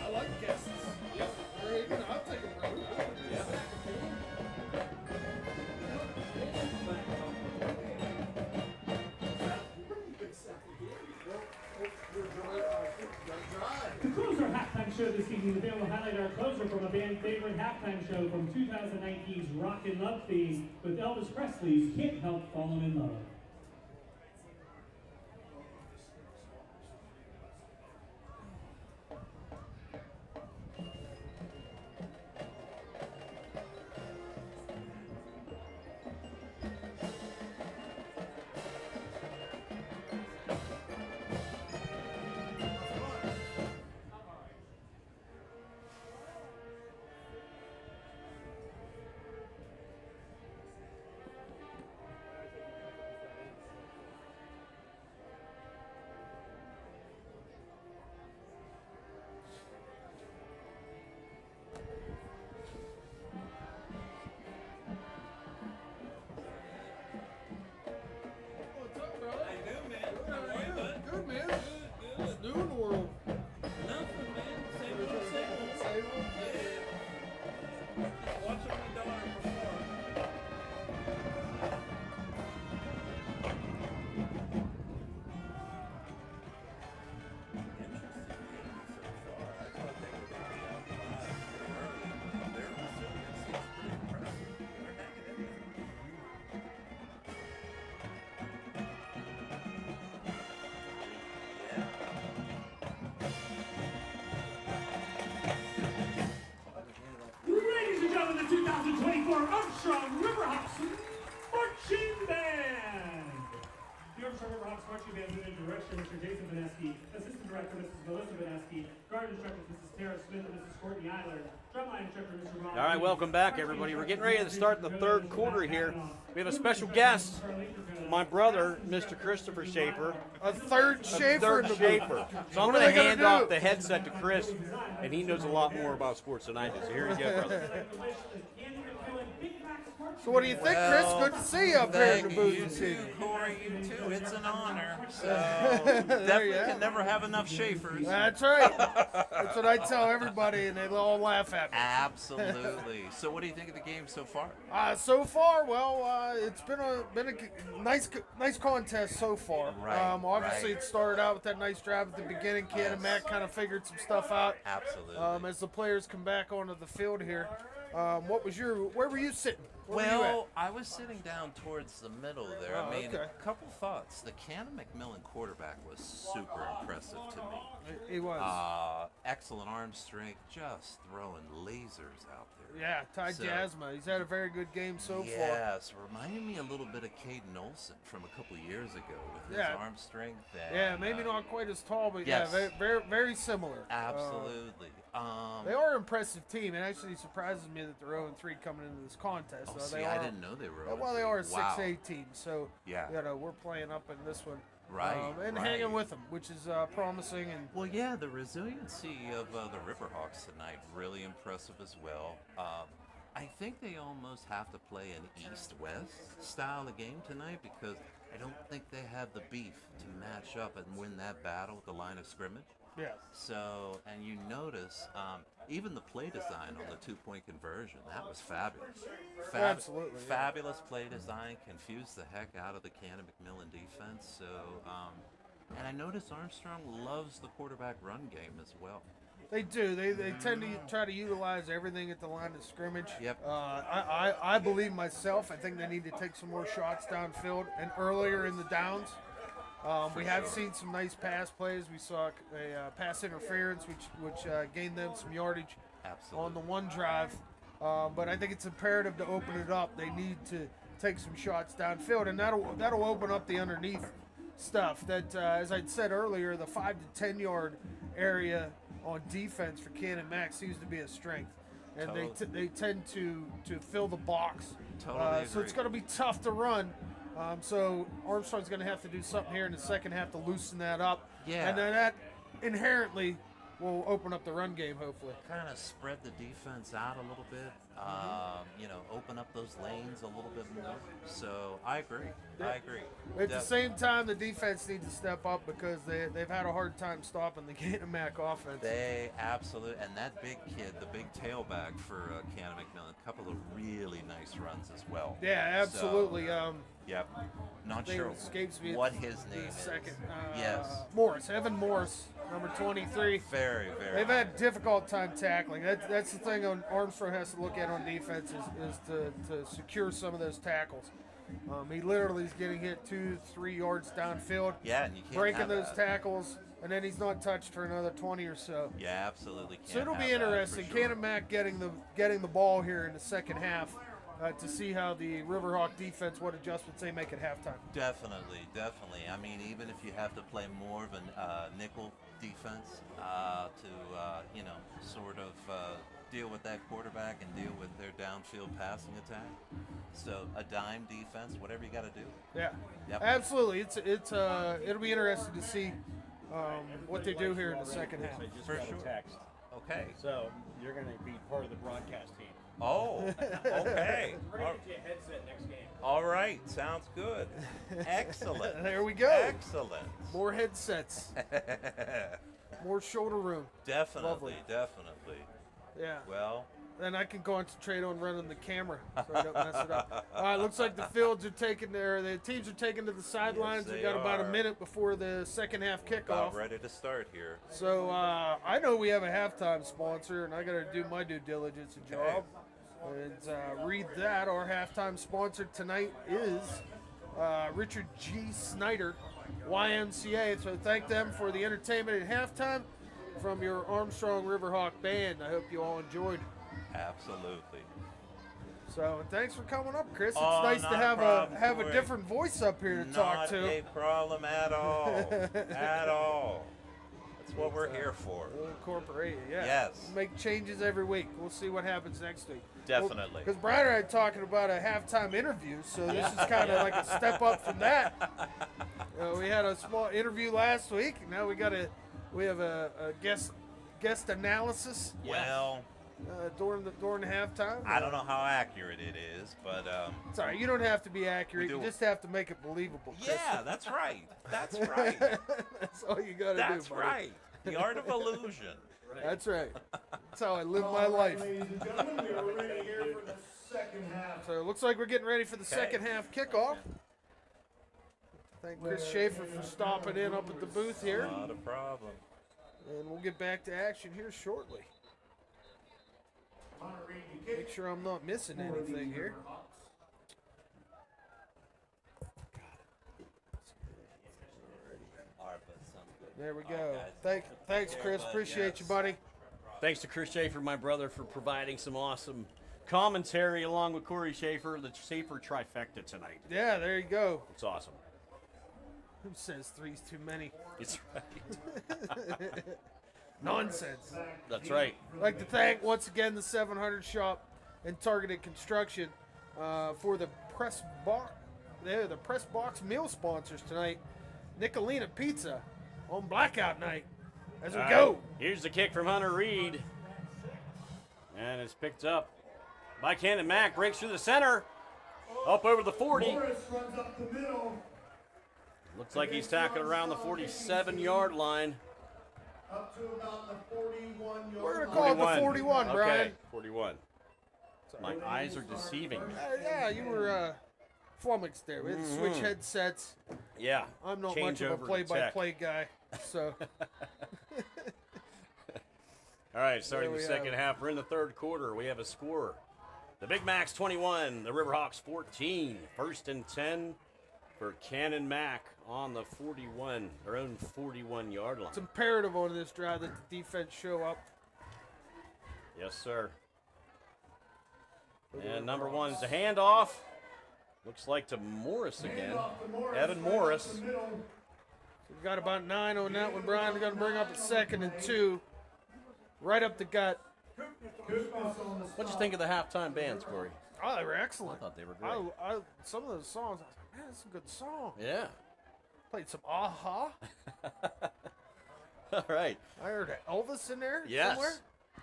I like guests. Yep. Or even I'll take a break. Yeah. To close our halftime show this evening, the band will highlight our closer from a band favorite halftime show from 2019's Rock and Love theme with Elvis Presley's Can't Help Falling in Love. What's up, brother? How you doing, man? How are you, bud? Good, man. Good. What's new in the world? Nothing, man. Same old, same old. Same old? Yeah. Watching my daughter perform. Ladies and gentlemen, the 2024 Armstrong Riverhawks Marching Band! The Armstrong Riverhawks Marching Band is under direction Mr. Jason Vaneski, Assistant Director Mrs. Melissa Vaneski, Guard Instructor Mrs. Tara Smith and Mrs. Courtney Eiler, Drumline Instructor Mr. Ron. All right, welcome back, everybody. We're getting ready to start the third quarter here. We have a special guest, my brother, Mr. Christopher Schaefer. A third Schaefer in the Schaefer. So I'm What are going they to gonna hand do? off the headset to Chris, and he knows a lot more about sports than I do. So here you go, brother. So what do you think, Chris? Good to see you up here in the booth You this too, evening. Corey. You too. It's an honor. So There definitely you can have it. never have enough Schaefers. That's right. That's what I tell everybody, and they all laugh at me. Absolutely. So what do you think of the game so far? So far, well, it's been a nice contest so far. Right, Obviously, right. it started out with that nice drive at the beginning. Canon-McMillan kind of figured some stuff out. Absolutely. As the players come back onto the field here, where were you sitting? Where were you Well, I was sitting down towards the middle there. Oh, I mean, okay. a couple thoughts. The Canon-McMillan quarterback was super impressive to me. at? He was. Excellent arm strength, just throwing lasers out there. Yeah, Ty So- Jasma. He's had a very good game so far. Yes, reminded me a little bit of Caden Olsen from a couple years ago with his Yeah. arm strength. And, Yeah, maybe not quite as tall, but yes. yeah, very, very similar. Absolutely. They are an impressive team. It actually surprises me that they're 0-3 coming into this contest. Oh, They see, are, I didn't know they were. well, they are a 0-3. Wow. 6A team, so Yeah. we're playing up in this one, Right, and right. hanging with them, which is promising. And Well, yeah, the resiliency of the Riverhawks tonight really impressive as well. I think they almost have to play an East-West style of game tonight because I don't think they have the beef to match up and win that battle at the line of scrimmage. yeah, So, and you notice even the play design on the two-point conversion, that was fabulous. Absolutely, yeah. Fabulous play design, confused the heck out of the Canon-McMillan defense. So, and I notice Armstrong loves the quarterback run game as well. they do. They tend to try to utilize everything at the line of scrimmage. Yep. I believe myself. I think they need to take some more shots downfield and earlier in the downs. We have seen some nice pass plays. We saw a pass interference, which gained them some yardage Absolutely. on the one drive. But I think it's imperative to open it up. They need to take some shots downfield, and that'll open up the underneath stuff. That, as I said earlier, the 5 to 10 yard area on defense for Canon-Mac seems to be a strength, and they tend to fill the box. Totally So it's agree. going to be tough to run. So Armstrong's going to have to do something here in the second half to loosen that up. Yeah. And then that inherently will open up the run game, hopefully. Kind of spread the defense out a little bit. Open up those lanes a little bit more. So I agree. At the same time, the defense needs to step up because they've had a hard time stopping the Canon-Mac offense. They absolutely, and that big kid, the big tailback for Canon-McMillan, a couple of really nice runs as well. Yeah, absolutely. So, yep. Not sure escapes me what his name is. Second. Yes. Morris, Evan Morris, number 23. Very, very. They've had difficult time tackling. That's the thing Armstrong has to look at on defense is to secure some of those tackles. He literally is getting hit 2-3 yards downfield. Yeah, and you can't breaking have those that. tackles, and then he's not touched for another 20 or so. Yeah, absolutely. Can't So it'll be have that, for interesting. sure. Canon-Mac getting the ball here in the second half to see how the Riverhawk defense, what adjustments they make at halftime. Definitely. I mean, even if you have to play more of a nickel defense to sort of deal with that quarterback and deal with their downfield passing attack. So a dime defense, whatever you got to do. Yeah, Yep. absolutely. It'll be interesting to see what they do here in the second half. I just For got sure. a text. Okay. So you're going to be part of the broadcast team. Oh, okay. We're going to get you a headset next game. All right. Sounds good. Excellent. There we go. Excellent. More headsets, more shoulder room. Definitely. Lovely. Yeah. Well, Then I can concentrate on running the camera so I don't mess it up. All right, looks like the fields are taking the teams are taking to the sidelines. Yes, We've they got about a are. minute before the second half kickoff. about ready to start here. So I know we have a halftime sponsor, and I got to do my due diligence and job. And read that. Our halftime sponsor tonight is Richard G. Snyder, YMCA. So thank them for the entertainment at halftime from your Armstrong Riverhawk band. I hope you all enjoyed. Absolutely. So and thanks for coming up, Chris. It's Oh, nice to not a have problem, have a Corey. different voice up here to talk Not to. a problem at all. At all. That's what we're here for. We'll incorporate it, yeah. Yes. Make changes every week. We'll see what happens next week. Definitely. Because Brian and I are talking about a halftime interview, so this is kind of like a step up from that. We had a small interview last week. Now we have a guest analysis Well, during the halftime. I don't know how accurate it is, but Sorry, you don't have to be accurate. We do- You just have to make it believable, Chris. yeah, that's right. That's right. That's all you got to do. That's buddy. right. The art of illusion. That's right. That's how I live my life. Ladies and gentlemen, we are ready here for the second half. So it looks like we're getting ready for the second half kickoff. Thank Chris Schaefer for stopping in up at the booth here. Not a problem. And we'll get back to action here shortly. Hunter Reed, you kick. Make sure I'm not missing anything here. There we go. Thanks, Chris. Appreciate you, buddy. Thanks to Chris Schaefer, my brother, for providing some awesome commentary along with Corey Schaefer, the Schaefer trifecta tonight. Yeah, there you go. It's awesome. Who says three's too many? It's right. Nonsense. That's right. I'd like to thank once again the 700 Shop and Targeted Construction for the press box. They're the press box meal sponsors tonight. Nicolina Pizza on Blackout Night. As we All go. right, here's the kick from Hunter Reed. And it's picked up by Canon-Mac. Breaks through the center. Up over the 40. Morris runs up the middle. Looks like he's tackling around the 47-yard line. Up to about the 41-yard We're going to line. call it the 41, Brian. Okay, 41. My eyes are deceiving me. Yeah, you were flummoxed there. We had to switch headsets. Yeah. I'm not change much of a over to play-by-play guy, so All right, starting There the we second half. We're in the third quarter. We have a score. The Big Macs 21, the Riverhawks 14. First and 10 for Canon-Mac on the 41, their own 41-yard line. it's imperative on this drive that the defense show up. Yes, sir. And number one is a handoff. Looks like to Morris again. Handoff to Morris, Evan right Morris. up the middle. We've got about 9 on that one, Brian. We're going to bring up a second and 2. Right up the gut. Goodness on the What'd you think of the halftime bands, Corey? Oh, they were excellent. I thought they were great. Some of those songs, I was like, man, that's a good song. Yeah. Played some Aha. All right. I heard Elvis in there Yes. somewhere.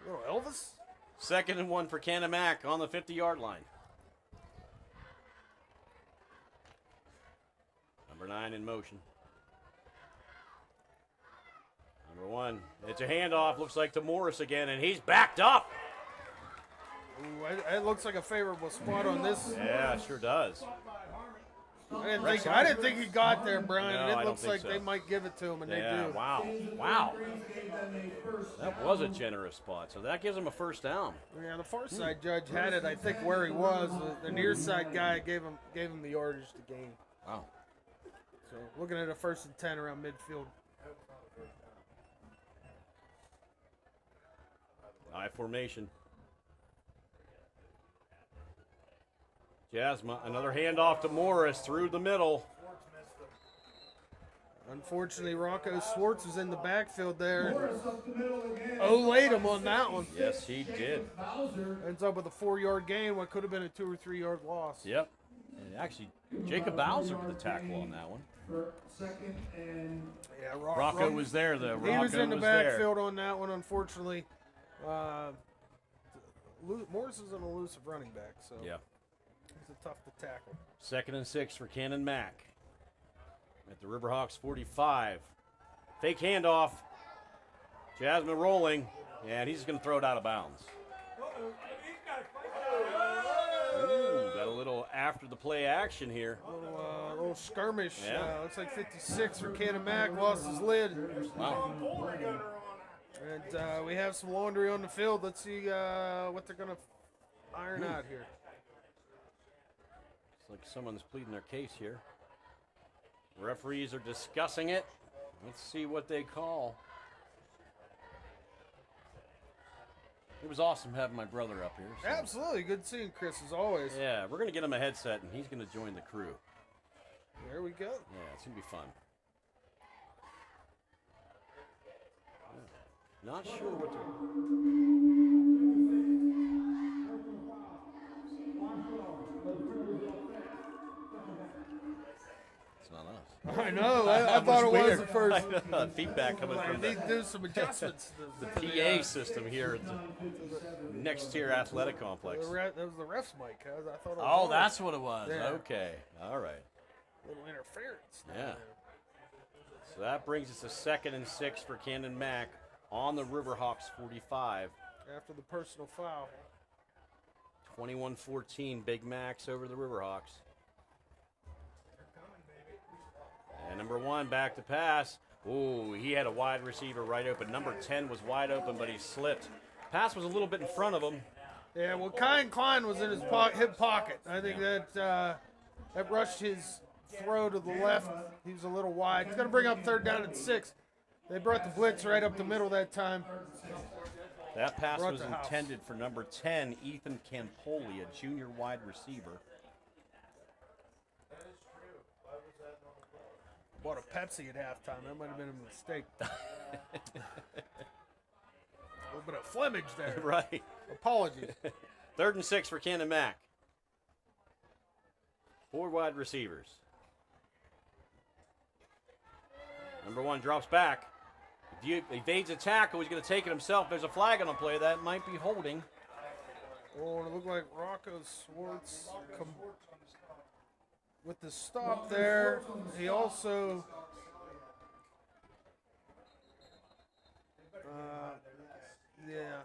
Little Elvis. 2nd and 1 for Canon-Mac on the 50-yard line. Number 9 in motion. Number 1. It's a handoff. Looks like to Morris again, and he's backed up. Ooh, it looks like a favorable spot on this. Yeah, it sure does. I didn't think he got there, Brian. No, and I it don't looks think like so. they might give it to him, and they Yeah, do. wow. That was a generous spot, so that gives him a first down. Yeah, the far side judge had it, I think, where he was. The near side guy gave him the yardage to gain. Wow. So looking at a 1st and 10 around midfield. I formation. Jasmine, another handoff to Morris through the middle. Unfortunately, Rocco Swartz was in the backfield there. Laid him on that one. Yes, he did. Ends up with a 4-yard gain, what could have been a 2 or 3 yard loss. Yep. And actually, Jacob Bowser with the tackle on that one. Yeah, Rocco was there, though. He was in the backfield on that one, unfortunately. Morris is an elusive running back, so yeah, he's tough to tackle. 2nd and 6 for Canon-Mac at the Riverhawks 45. Fake handoff. Jasmine rolling, and he's going to throw it out of bounds. Ooh, got a little after the play action here. A little skirmish. Yeah. Looks like 56 for Canon-Mac, lost his lid. Wow. And we have some laundry on the field. Let's see what they're going to iron out here. Looks like someone's pleading their case here. Referees are discussing it. Let's see what they call. It was awesome having my brother up here. So. Absolutely. Good seeing Chris, as always. Yeah, we're going to get him a headset, and he's going to join the crew. There we go. Yeah, it's going to be fun. Not sure what to... It's not us. I know. I thought it was at first. Feedback coming from They need to do some adjustments. the PA system here at the next tier athletic complex. That was the ref's mic. I thought it was Oh, ours. that's what it was. Yeah. Okay. All right. A little interference. Yeah. So that brings us to 2nd and 6 for Canon-Mac on the Riverhawks 45. After the personal foul. 21-14, Big Macs over the Riverhawks. And number 1 back to pass. Ooh, he had a wide receiver right open. Number 10 was wide open, but he slipped. Pass was a little bit in front of him. Yeah, well, Klein was in his hip pocket. I think that rushed his throw to the left. He was a little wide. He's going to bring up 3rd down and 6. They brought the blitz right up the middle that time. That pass Brought was the house. intended for number 10, Ethan Campoli, a junior wide receiver. Bought a Pepsi at halftime. That might have been a mistake. A little bit of Flemage there. Right. Apologies. 3rd and 6 for Canon-Mac. 4 wide receivers. Number 1 drops back. If he evades a tackle, he's going to take it himself. There's a flag on the play. That might be holding. Oh, it looked like Rocco Swartz with the stop there. He also yeah.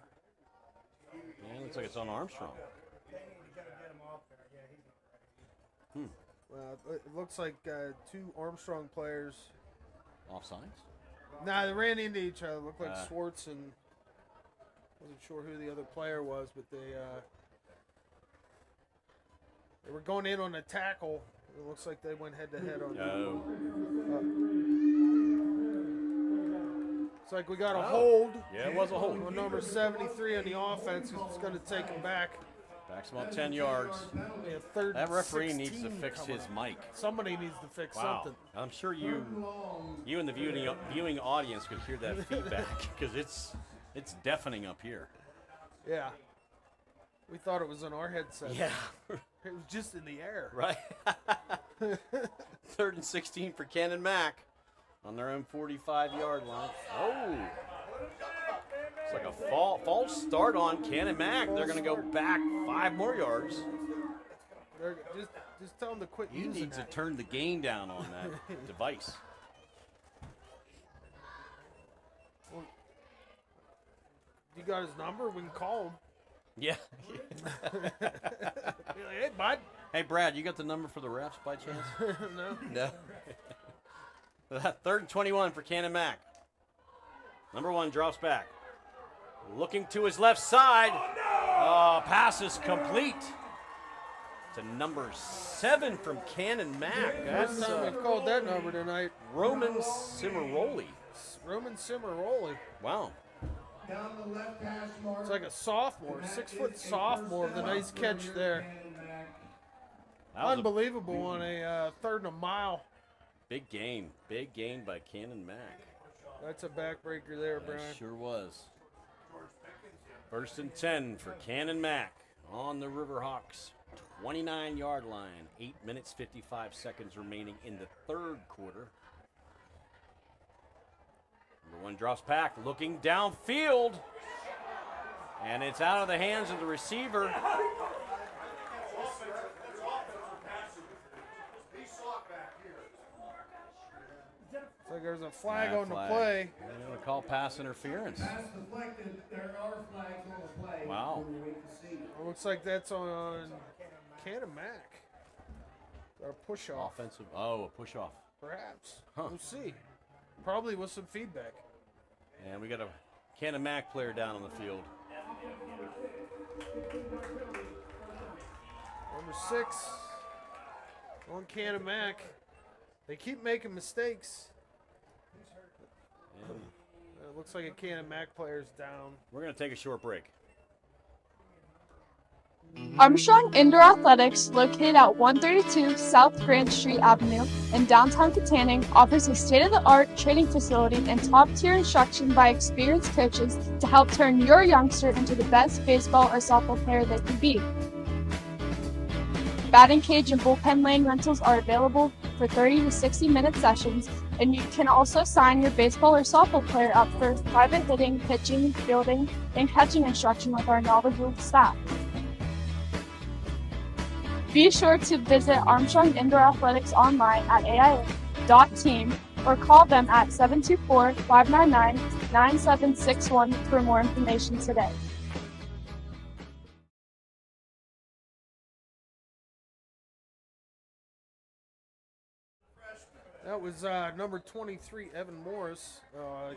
Man, looks like it's on Armstrong. Well, it looks like 2 Armstrong players. Offsides? Nah, they ran into each other. Looked like Ah. Swartz and wasn't sure who the other player was, but they were going in on a tackle. It looks like they went head to head on. No. It's like we got a hold. Yeah, it was a hold. On number 73 on the offense. It's going to take him back. Backs him up 10 yards. Yeah, 3rd That and referee needs to 16 fix coming his up. mic. Somebody needs to fix Wow. something. I'm sure you and the viewing audience could hear that feedback because it's deafening up here. Yeah. We thought it was on our headset. Yeah. It was just in the air. Right. 3rd and 16 for Canon-Mac on their own 45-yard line. Oh, it's like a false start on Canon-Mac. They're going to go back 5 more yards. Just tell them to quit You using need to that. turn the gain down on that device. Well, you got his number? We can call him. Yeah. Be like, hey, bud. Hey, Brad, you got the number for the refs by chance? No. No. 3rd and 21 for Canon-Mac. Number 1 drops back. Looking to his left side. Pass is complete to number 7 from Canon-Mac. First time we've called that number tonight. Roman Cimaroli. Roman Cimaroli. Wow. Down the left hash mark. It's like a sophomore, 6-foot sophomore with a nice catch there. Unbelievable on a 3rd and a mile. Big gain by Canon-Mac. That's a backbreaker there, Brian. That sure was. 1st and 10 for Canon-Mac on the Riverhawks 29-yard line. 8 minutes 55 seconds remaining in the 3rd quarter. Number 1 drops back, looking downfield, and it's out of the hands of the receiver. It's like there's a flag on the play. They're going to call pass interference. Pass deflected. There are flags on the play. Wow. We'll wait to see. It looks like that's on Canon-Mac. Got a push-off. Offensive. Oh, a push-off. Perhaps. Huh. We'll see. Probably with some feedback. And we got a Canon-Mac player down on the field. Number 6 on Canon-Mac. They keep making mistakes. And It looks like a Canon-Mac player's down. we're going to take a short break. Armstrong Indoor Athletics, located at 132 South Grand Street Avenue in downtown Katanning, offers a state-of-the-art training facility and top-tier instruction by experienced coaches to help turn your youngster into the best baseball or softball player they can be. Batting cage and bullpen lane rentals are available for 30 to 60-minute sessions, and you can also sign your baseball or softball player up for private hitting, pitching, fielding, and catching instruction with our knowledgeable staff. Be sure to visit Armstrong Indoor Athletics online at aia.team or call them at 724-599-9761 for more information today. That was number 23, Evan Morris.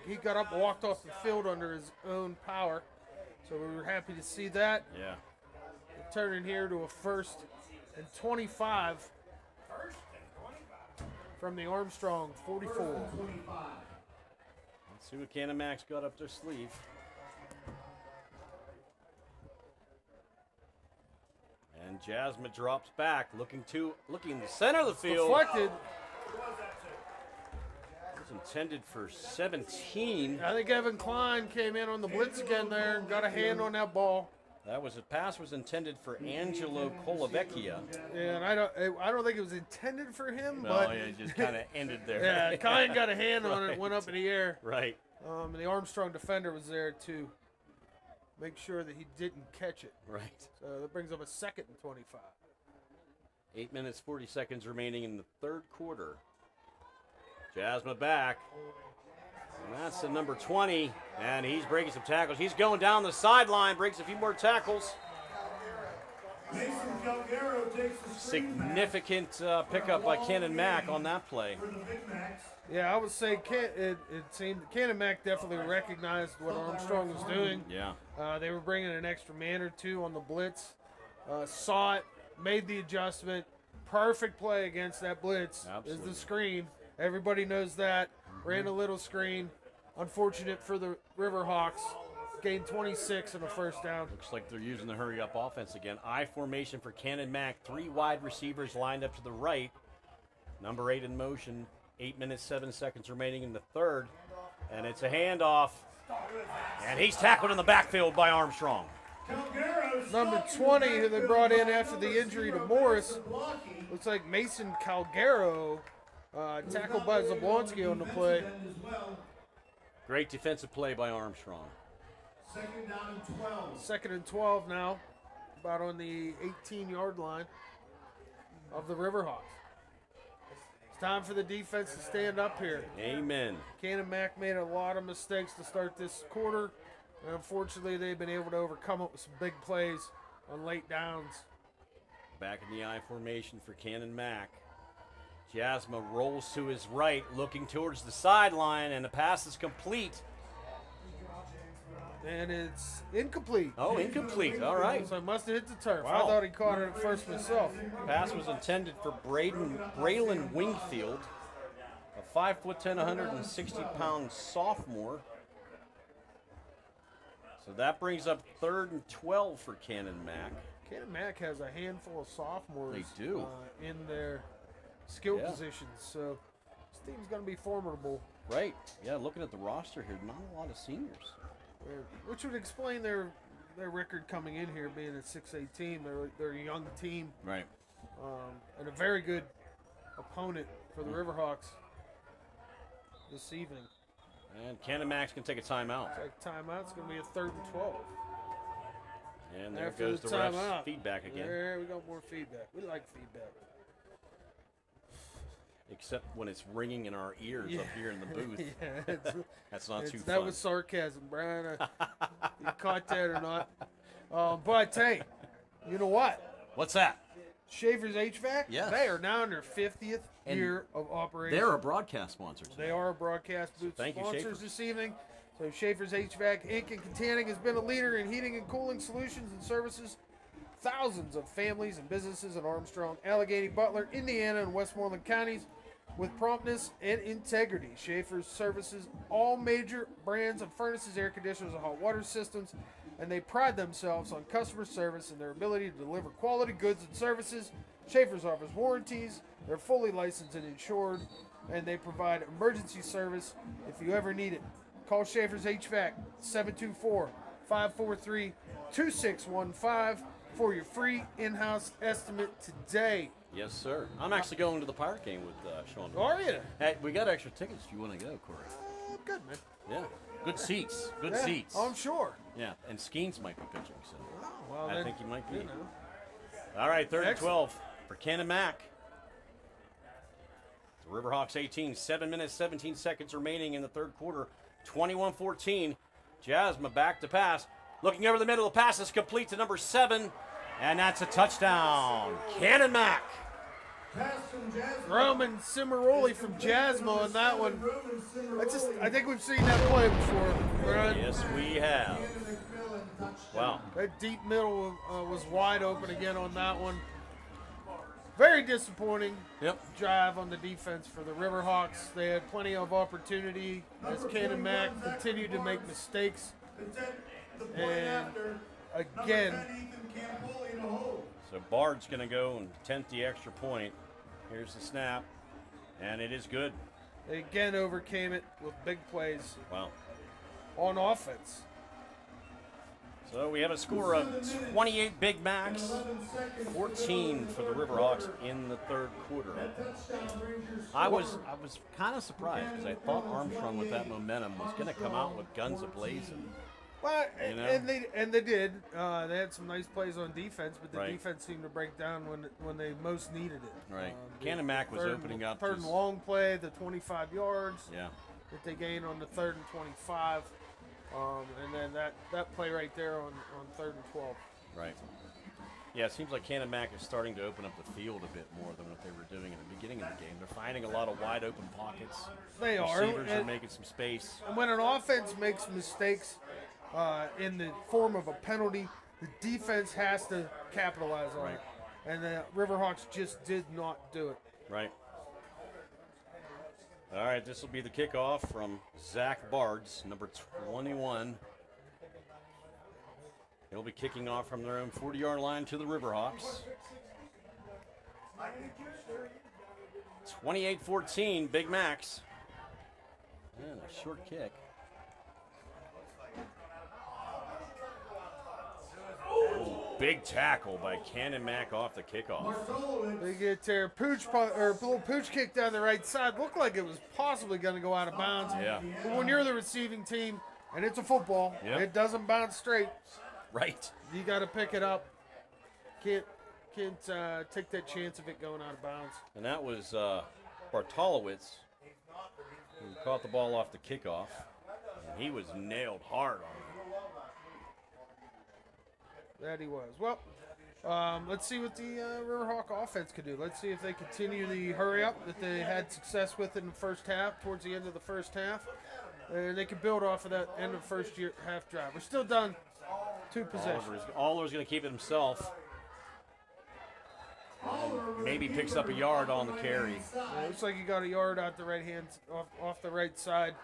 He got up and walked off the field under his own power. So we were happy to see that. Yeah. Turning here to a 1st and 25 from the Armstrong 44. Let's see what Canon-Mac's got up their sleeve. And Jasmine drops back, looking in the center of the field. Deflected. It was intended for 17. I think Evan Klein came in on the blitz again there and got a hand on that ball. The pass was intended for Angelo Colavecchia. Yeah, and I don't think it was intended for him, No, but it just kind of ended there. yeah, Klein got a hand on Right. it, went up in the air. Right. And the Armstrong defender was there to make sure that he didn't catch it. Right. So that brings up a 2nd and 25. 8 minutes, 40 seconds remaining in the 3rd quarter. Jasmine back. And that's the number 20. And he's breaking some tackles. He's going down the sideline, breaks a few more tackles. Mason Calgaro takes the Significant pickup by Canon-Mac on that play. for the Big Macs. Yeah, I would say it seemed Canon-Mac definitely recognized what Armstrong was doing. Yeah. They were bringing an extra man or two on the blitz. Saw it, made the adjustment. Perfect play against that blitz Absolutely. is the screen. Everybody knows that. Ran a little screen. Unfortunate for the Riverhawks. Gained 26 and a 1st down. Looks like they're using the hurry-up offense again. I formation for Canon-Mac. 3 wide receivers lined up to the right. Number 8 in motion. 8 minutes, 7 seconds remaining in the 3rd. And it's a handoff. And he's tackled in the backfield by Armstrong. Number 20, who they brought in after the injury to Morris, looks like Mason Calgaro Tackled by Zablonski on the play. Great defensive play by Armstrong. 2nd down and 12. 2nd and 12 now, about on the 18-yard line of the Riverhawks. It's time for the defense to stand up here. Amen. Canon-Mac made a lot of mistakes to start this quarter, and unfortunately they've been able to overcome it with some big plays on late downs. Back in the I formation for Canon-Mac. Jasma rolls to his right, looking towards the sideline, and the pass is complete. And it's incomplete. Oh, incomplete. All right. So I must have hit the turf. Wow. I thought he caught it at first myself. Pass was intended for Braylon Wingfield, a 5'10", 160-pound sophomore. So that brings up 3rd and 12 for Canon-Mac. Canon-Mac has a handful of sophomores They do. In their skill Yeah. positions, so this team's going to be formidable. Right. Yeah, looking at the roster here, not a lot of seniors. Which would explain their record coming in here being a 6A team. They're a young team. Right. And a very good opponent for the Riverhawks this evening. And Canon-Mac's can take a timeout. It's like timeout. It's going to be a 3rd and 12. And there After goes the timeout. ref's feedback again. There we got more feedback. We like feedback. Except when it's ringing in our ears up here in the booth. Yeah, That's not too fun. That was sarcasm, Brian. You caught that or not? But hey, you know what? What's that? Schaefer's HVAC. Yes. They are now in their 50th And year of operation. They're a broadcast sponsor today. They are a broadcast booth thank you, sponsors Schaefer's. this evening. So Schaefer's HVAC Inc. and Contanning has been a leader in heating and cooling solutions and services. Thousands of families and businesses in Armstrong, Allegheny, Butler, Indiana, and Westmoreland counties with promptness and integrity. Schaefer's services all major brands of furnaces, air conditioners, and hot water systems, and they pride themselves on customer service and their ability to deliver quality goods and services. Schaefer's offers warranties. They're fully licensed and insured, and they provide emergency service if you ever need it. Call Schaefer's HVAC 724-543-2615 for your free in-house estimate today. Yes, sir. I'm actually going to the Pirate game with Sean. Are you? Hey, we got extra tickets if you want to go, Corey. Good, man. Yeah. Good seats. Good Yeah, seats. I'm sure. Yeah, and Skeens might be pitching, so Well, I then, think he might be. you know. All right, 3rd and Excellent. 12 for Canon-Mac. The Riverhawks 18, 7 minutes, 17 seconds remaining in the third quarter. 21-14. Jasma back to pass. Looking over the middle, the pass is complete to number 7, and that's a touchdown. Canon-Mac. Roman Cimaroli from Jasmo on that one. I think we've seen that play before, right? Yes, we have. Wow. That deep middle was wide open again on that one. Very disappointing drive on the defense for the Riverhawks. They had plenty of opportunity as Canon-Mac continued to make mistakes. And again, So Bard's going to go and attempt the extra point. Here's the snap, and it is good. they again overcame it with big plays Wow. on offense. So we have a score of 28 Big Macs, 14 for the Riverhawks in the third quarter. I was kind of surprised because I thought Armstrong with that momentum was going to come out with guns a-blazing. Well, You know? and they did. They had some nice plays on defense, but the Right. defense seemed to break down when they most needed it. Right. The Canon-Mac was third- opening up. Third and just- long play, the 25 yards Yeah. that they gained on the 3rd and 25. And then that play right there on 3rd and 12. Right. Yeah, it seems like Canon-Mac is starting to open up the field a bit more than what they were doing in the beginning of the game. They're finding a lot of wide open pockets. They are. Receivers are And- making some space. And when an offense makes mistakes in the form of a penalty, the defense has to capitalize on Right. it. And the Riverhawks just did not do it. Right. All right, this will be the kickoff from Zach Bards, number 21. He'll be kicking off from their own 40-yard line to the Riverhawks. 28-14, Big Macs. And a short kick. big tackle by Canon-Mac off the kickoff. They get their little pooch kick down the right side. Looked like it was possibly going to go out of bounds. Yeah. But when you're the receiving team and it's a football, it doesn't bounce straight. Right. You got to pick it up. Can't take that chance of it going out of bounds. And that was Bartolowicz who caught the ball off the kickoff. And he was nailed hard on it. That he was. Well, let's see what the Riverhawk offense could do. Let's see if they continue the hurry up that they had success with in the first half, towards the end of the first half. And they can build off of that end of first half drive. We're still done 2 possessions. Oliver's going to keep it himself. And maybe picks up a yard on the carry. Yeah, looks like he got a yard out the right hand, off the right side.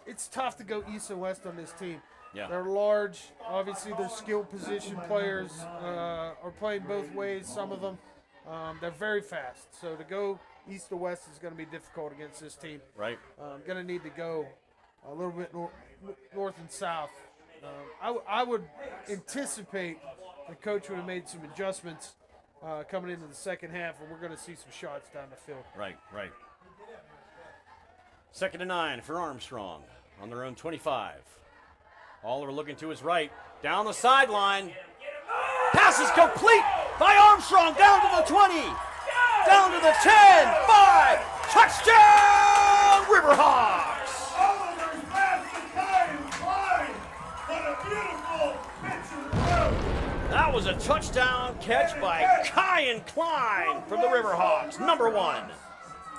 It's tough to go east and west on this team. Yeah. They're large. Obviously, their skilled position players are playing both ways, some of them. They're very fast. So to go east to west is going to be difficult against this team. Right. Going to need to go a little bit north and south. I would anticipate the coach would have made some adjustments coming into the second half, and we're going to see some shots down the field. Right. 2nd and 9 for Armstrong on their own 25. Oliver looking to his right, down the sideline. Pass is complete by Armstrong, down to the 20, down to the 10, 5, touchdown, Riverhawks! Oliver's pass to Caden Klein. What a beautiful picture throw. That was a touchdown catch by Caden Klein from the Riverhawks, number 1.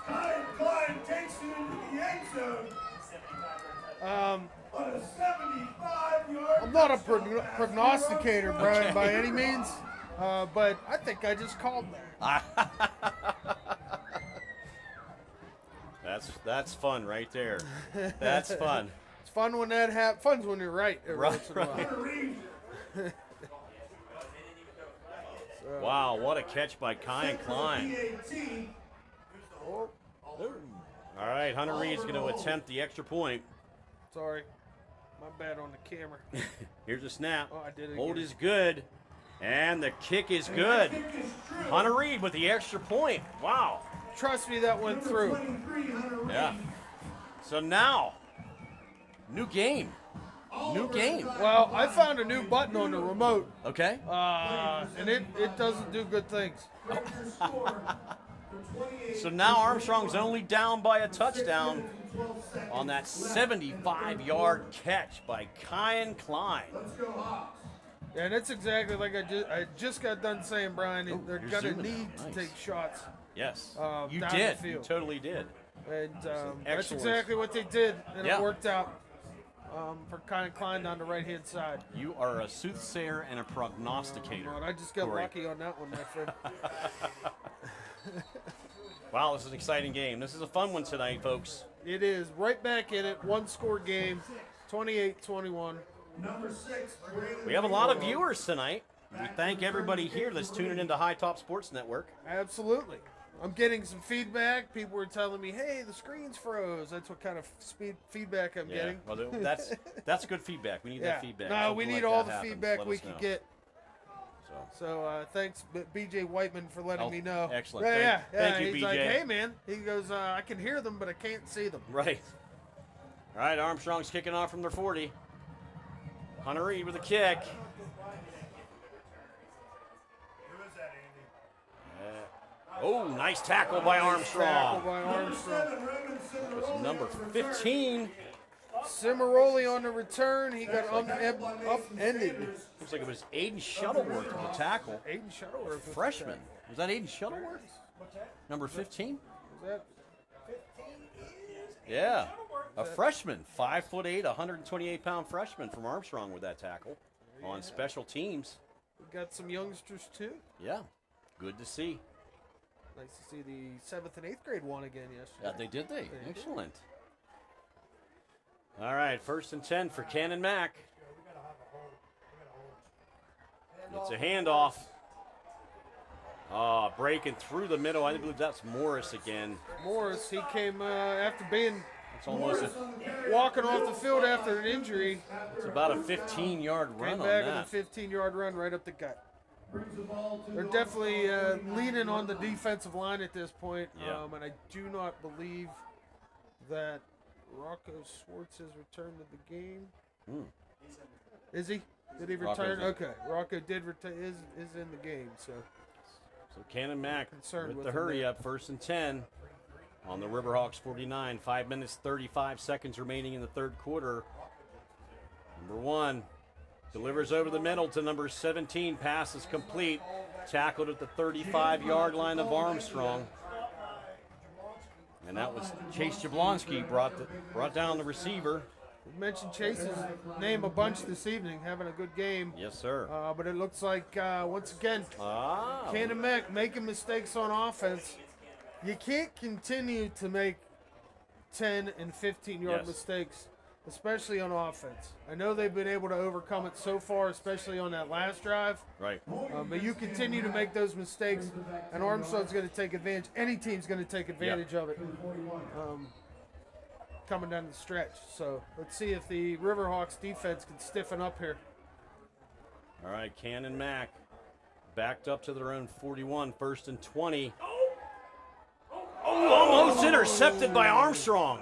Caden Klein takes it into the end zone. On a 75-yard. I'm not a prognosticator, Brian, by any means, but I think I just called that. That's fun right there. That's fun. It's fun when that happens. Fun's when you're right. Right. Wow, what a catch by Caden Klein. All right, Hunter Reed's going to attempt the extra point. Sorry. My bad on the camera. Here's a snap. Oh, I did it Hold again. is good. And the kick is good. Hunter Reed with the extra point. Wow. Trust me, that went through. Yeah. So now, new game. Well, I found a new button on the remote. Okay. And it doesn't do good things. So now Armstrong's only down by a touchdown on that 75-yard catch by Caden Klein. And it's exactly like I just got done saying, Brian. They're you're going to zooming need out. to Nice. take shots. Yes. You down did. the field. You totally did. And that's excellent. exactly what they did, and Yeah. it worked out for Caden Klein down the right-hand side. You are a soothsayer and a prognosticator. And I just got Corey. lucky on that one, my friend. Wow, this is an exciting game. This is a fun one tonight, folks. It is right back in it. One-score game, 28-21. Number 6. We have a lot of viewers tonight. We thank everybody here that's tuning into High Top Sports Network. Absolutely. I'm getting some feedback. People were telling me, hey, the screen's froze. That's what kind of feedback I'm getting. Well, that's good feedback. We need that feedback. No, we Something need like all that the happens. feedback Let we us can know. get. So thanks, BJ Whiteman, for letting me know. Excellent. Yeah, Thank you, He's BJ. like, hey, man. He goes, I can hear them, but I can't see them. Right. All right, Armstrong's kicking off from their 40. Hunter Reed with a kick. Oh, nice tackle by Armstrong. Tackle by Armstrong. It's number 15. Cimaroli on the return. He got upended. Looks like it was Aiden Shuttleworth with the tackle. Aiden Shuttleworth. was Freshman. Was that Aiden Shuttleworth? Number 15? that? Yeah. A freshman. 5'8", 128-pound freshman from Armstrong with that tackle on special teams. We got some youngsters, too. Yeah. Good to see. Nice to see the 7th and 8th grade one again yesterday. They did. Excellent. All right, 1st and 10 for Canon-Mac. It's a handoff. Breaking through the middle. I believe that's Morris again. Morris, he came after being It's almost walking off the field after an injury. it's about a 15-yard run Came on back that. with a 15-yard run right up the gut. They're definitely leaning on the defensive line at this point, Yeah. and I do not believe that Rocco Swartz has returned to the game. Is he? Did he return? Okay, Rocco did return. Is in the game. So Canon-Mac Concerned with with the him hurry there. up, 1st and 10 on the Riverhawks 49. 5 minutes 35 seconds remaining in the third quarter. Number 1 delivers over the middle to number 17. Pass is complete. Tackled at the 35-yard line of Armstrong. And that was Chase Jablonski brought down the receiver. we mentioned Chase's name a bunch this evening, having a good game. Yes, sir. But it looks like once again, Ah, Canon-Mac making mistakes on offense. You can't continue to make 10 and 15-yard Yes. mistakes, especially on offense. I know they've been able to overcome it so far, especially on that last drive. right. But you continue to make those mistakes, and Armstrong's going to take advantage. Any team's going to take advantage of it coming down the stretch. So let's see if the Riverhawks defense can stiffen up here. All right, Canon-Mac backed up to their own 41, 1st and 20. Oh, almost intercepted by Armstrong.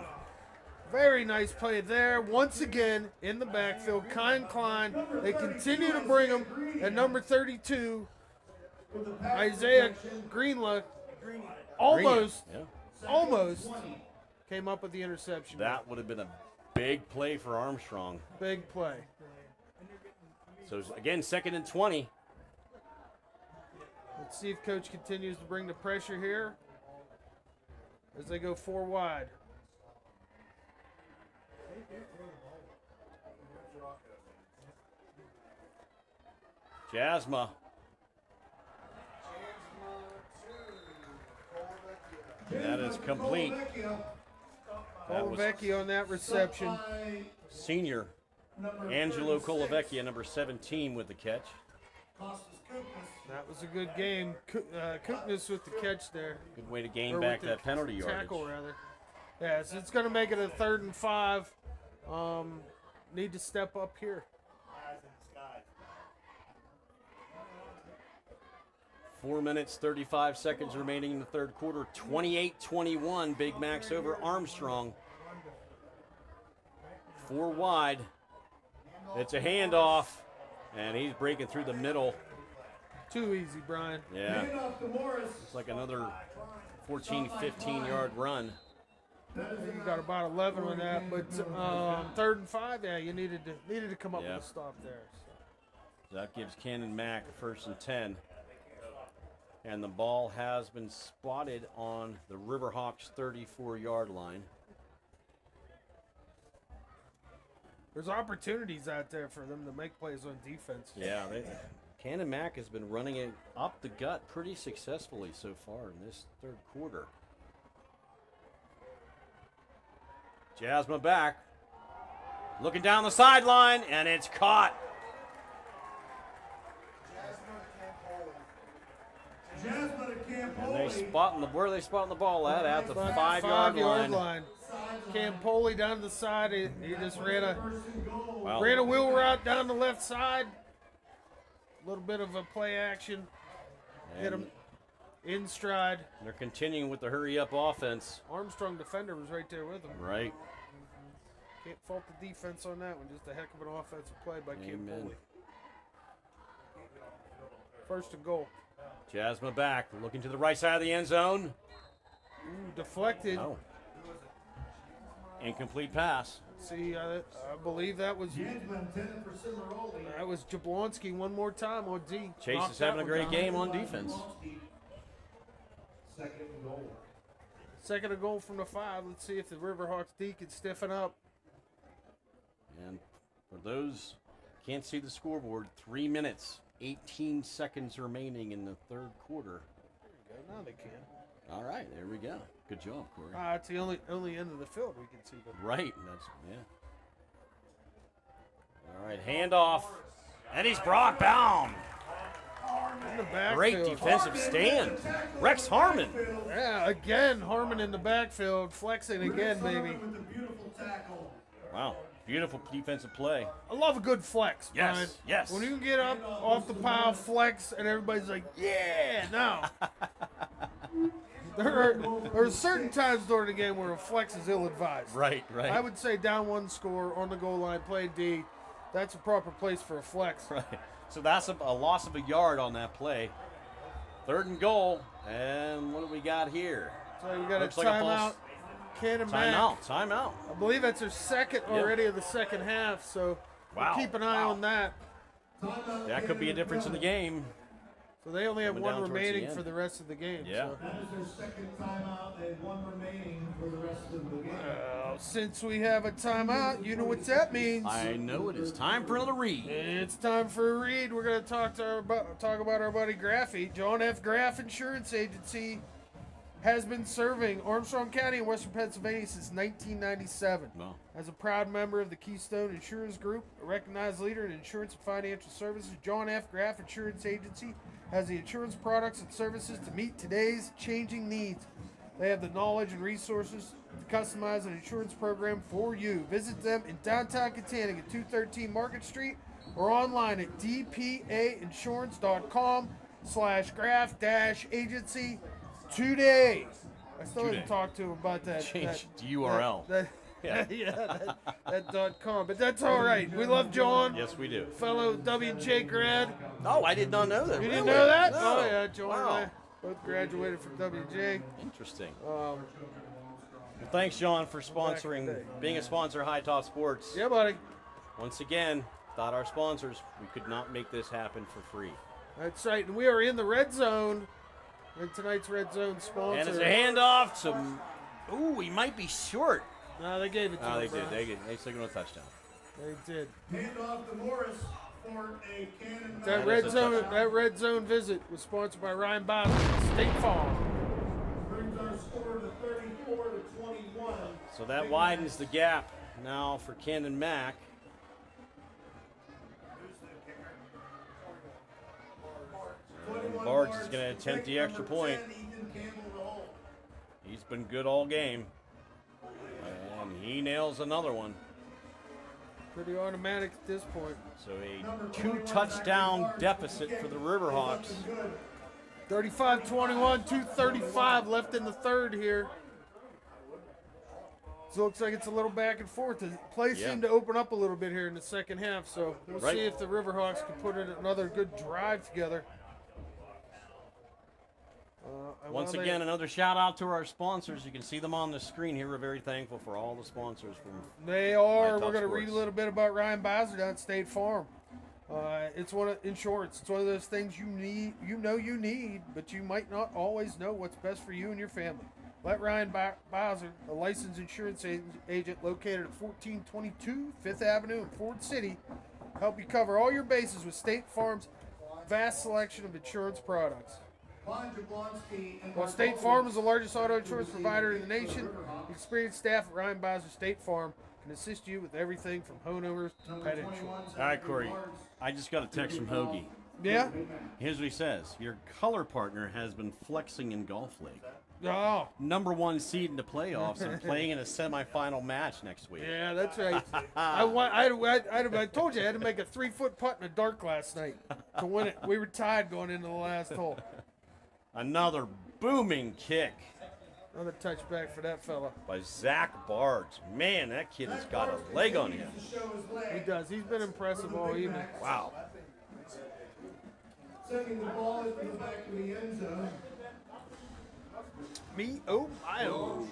Very nice play there. Once again, in the backfield, Kyle Klein. They continue to bring him at number 32, Isaiah Greenlaw. Almost came up with the interception. That would have been a big play for Armstrong. Big play. So again, 2nd and 20. Let's see if Coach continues to bring the pressure here as they go 4 wide. Jasma. That is complete. That was Colavecchia on that reception. senior Angelo Colavecchia, number 17, with the catch. That was a good game. Koopness with the catch there. Good way to gain Or back with the that penalty yardage. tackle, rather. Yeah, so it's going to make it a 3rd and 5. Need to step up here. 4 minutes, 35 seconds remaining in the third quarter. 28-21, Big Macs over Armstrong. 4 wide. It's a handoff, and he's breaking through the middle. Too easy, Brian. Yeah. It's like another 14, 15-yard run. You got about 11 on that, but 3rd and 5, yeah, you needed to come up with a stop there. So that gives Canon-Mac 1st and 10. And the ball has been spotted on the Riverhawks 34-yard line. There's opportunities out there for them to make plays on defense. Yeah, Canon-Mac has been running it up the gut pretty successfully so far in this third quarter. Jasma back, looking down the sideline, and it's caught. And they spotting where are they spotting the ball at the 5-yard line. Campoli down the side. He just ran a wheel route down the left side. A little bit of a play action. Hit him in stride. They're continuing with the hurry up offense. Armstrong defender was right there with him. Right. Can't fault the defense on that one. Just a heck of an offensive play by Campoli. 1st and goal. Jasma back, looking to the right side of the end zone. Deflected. Oh. Incomplete pass. See, I believe that was Jablonski one more time on D. Chase is having a great game on defense. 2nd and goal from the 5. Let's see if the Riverhawks D can stiffen up. And for those who can't see the scoreboard, 3 minutes, 18 seconds remaining in the third quarter. There you go. Now they can. All right, there we go. Good job, Corey. It's the only end of the field we can see them. Right, All right, handoff, and he's brought down. In the backfield. Great defensive stand. Rex Harmon. Yeah, again, Harmon in the backfield, flexing again, baby. With the beautiful tackle. Wow. Beautiful defensive play. I love a good flex, Yes, Brian. yes. When you can get up off the pile, flex, and everybody's like, yeah, no. There are certain times during the game where a flex is ill-advised. Right. I would say down one score, on the goal line, play D. That's a proper place for a flex. Right. So that's a loss of a yard on that play. 3rd and goal. And what do we got here? So we got Looks a like a timeout. false- Canon-McMillan. Timeout. I believe that's their second already of the second half, so Wow. keep an eye on that. That could be a difference in the game. So they only have Coming one down towards the remaining end. for the rest of the game. Yeah. So. That is their second timeout. They have one remaining for the rest of the game. Since we have a timeout, you know what that means. I know it is time for another read. It's time for a read. We're going to talk about our buddy Graffy. John F. Graff Insurance Agency has been serving Armstrong County in Western Pennsylvania since 1997. No. As a proud member of the Keystone Insurance Group, a recognized leader in insurance and financial services, John F. Graff Insurance Agency has the insurance products and services to meet today's changing needs. They have the knowledge and resources to customize an insurance program for you. Visit them in downtown Katanning at 213 Market Street or online at dpainsurance.com/Graff-agency today. I still Today. haven't talked to him about that. Change the URL. Yeah, that .com, but that's all right. We love John. Yes, we do. Fellow W&J grad. Oh, I did not know that. You didn't Really? know that? No. Oh yeah, John Wow. and I both graduated from W&J. Interesting. Um, Well, thanks, John, for Back in sponsoring, the day. being a sponsor of High Top Sports. yeah, buddy. Once again, without our sponsors, we could not make this happen for free. That's right. And we are in the red zone. And tonight's red zone sponsor. And it's a handoff to. Ooh, he might be short. No, they gave it to Oh, him. they did. Brian. They signaled a touchdown. They did. Hand off to Morris for a Canon. That is red a zone. touchdown. That red zone visit was sponsored by Ryan Boston, State Farm. Brings our score to 34-21. So that widens the gap now for Canon-Mac. Barge is going to attempt the extra point. He's been good all game. And he nails another one. Pretty automatic at this point. So a 2-touchdown deficit for the Riverhawks. 35-21, 2:35 left in the third here. So it looks like it's a little back and forth. The play Yeah. seemed to open up a little bit here in the second half, so we'll Right. see if the Riverhawks can put in another good drive together. And Once while again, another shout out to our sponsors. You can see them on the screen here. We're very thankful for all the sponsors from they are. High Top We're going to read a Sports. little bit about Ryan Bowser down at State Farm. It's one of insurance. It's one of those things you need, you need, but you might not always know what's best for you and your family. Let Ryan Bowser, a licensed insurance agent located at 1422 Fifth Avenue in Ford City, help you cover all your bases with State Farm's vast selection of insurance products. While State Farm is the largest auto insurance provider in the nation, the experienced staff at Ryan Bowser State Farm can assist you with everything from homeowners to pet insurance. All right, Corey. I just got a text from Hoagie. Yeah? Here's what he says. Your color partner has been flexing in Golf League. Oh, #1 seed in the playoffs and playing in a semifinal match next week. yeah, that's right. I told you I had to make a 3-foot putt in the dark last night to win it. We were tied going into the last hole. Another booming kick Another touchback for that fella. by Zach Barge. Man, that kid has got a leg on him. He does. He's been impressive all evening. Wow. Sending the ball into the back of the end zone. Me? Oh, I oh.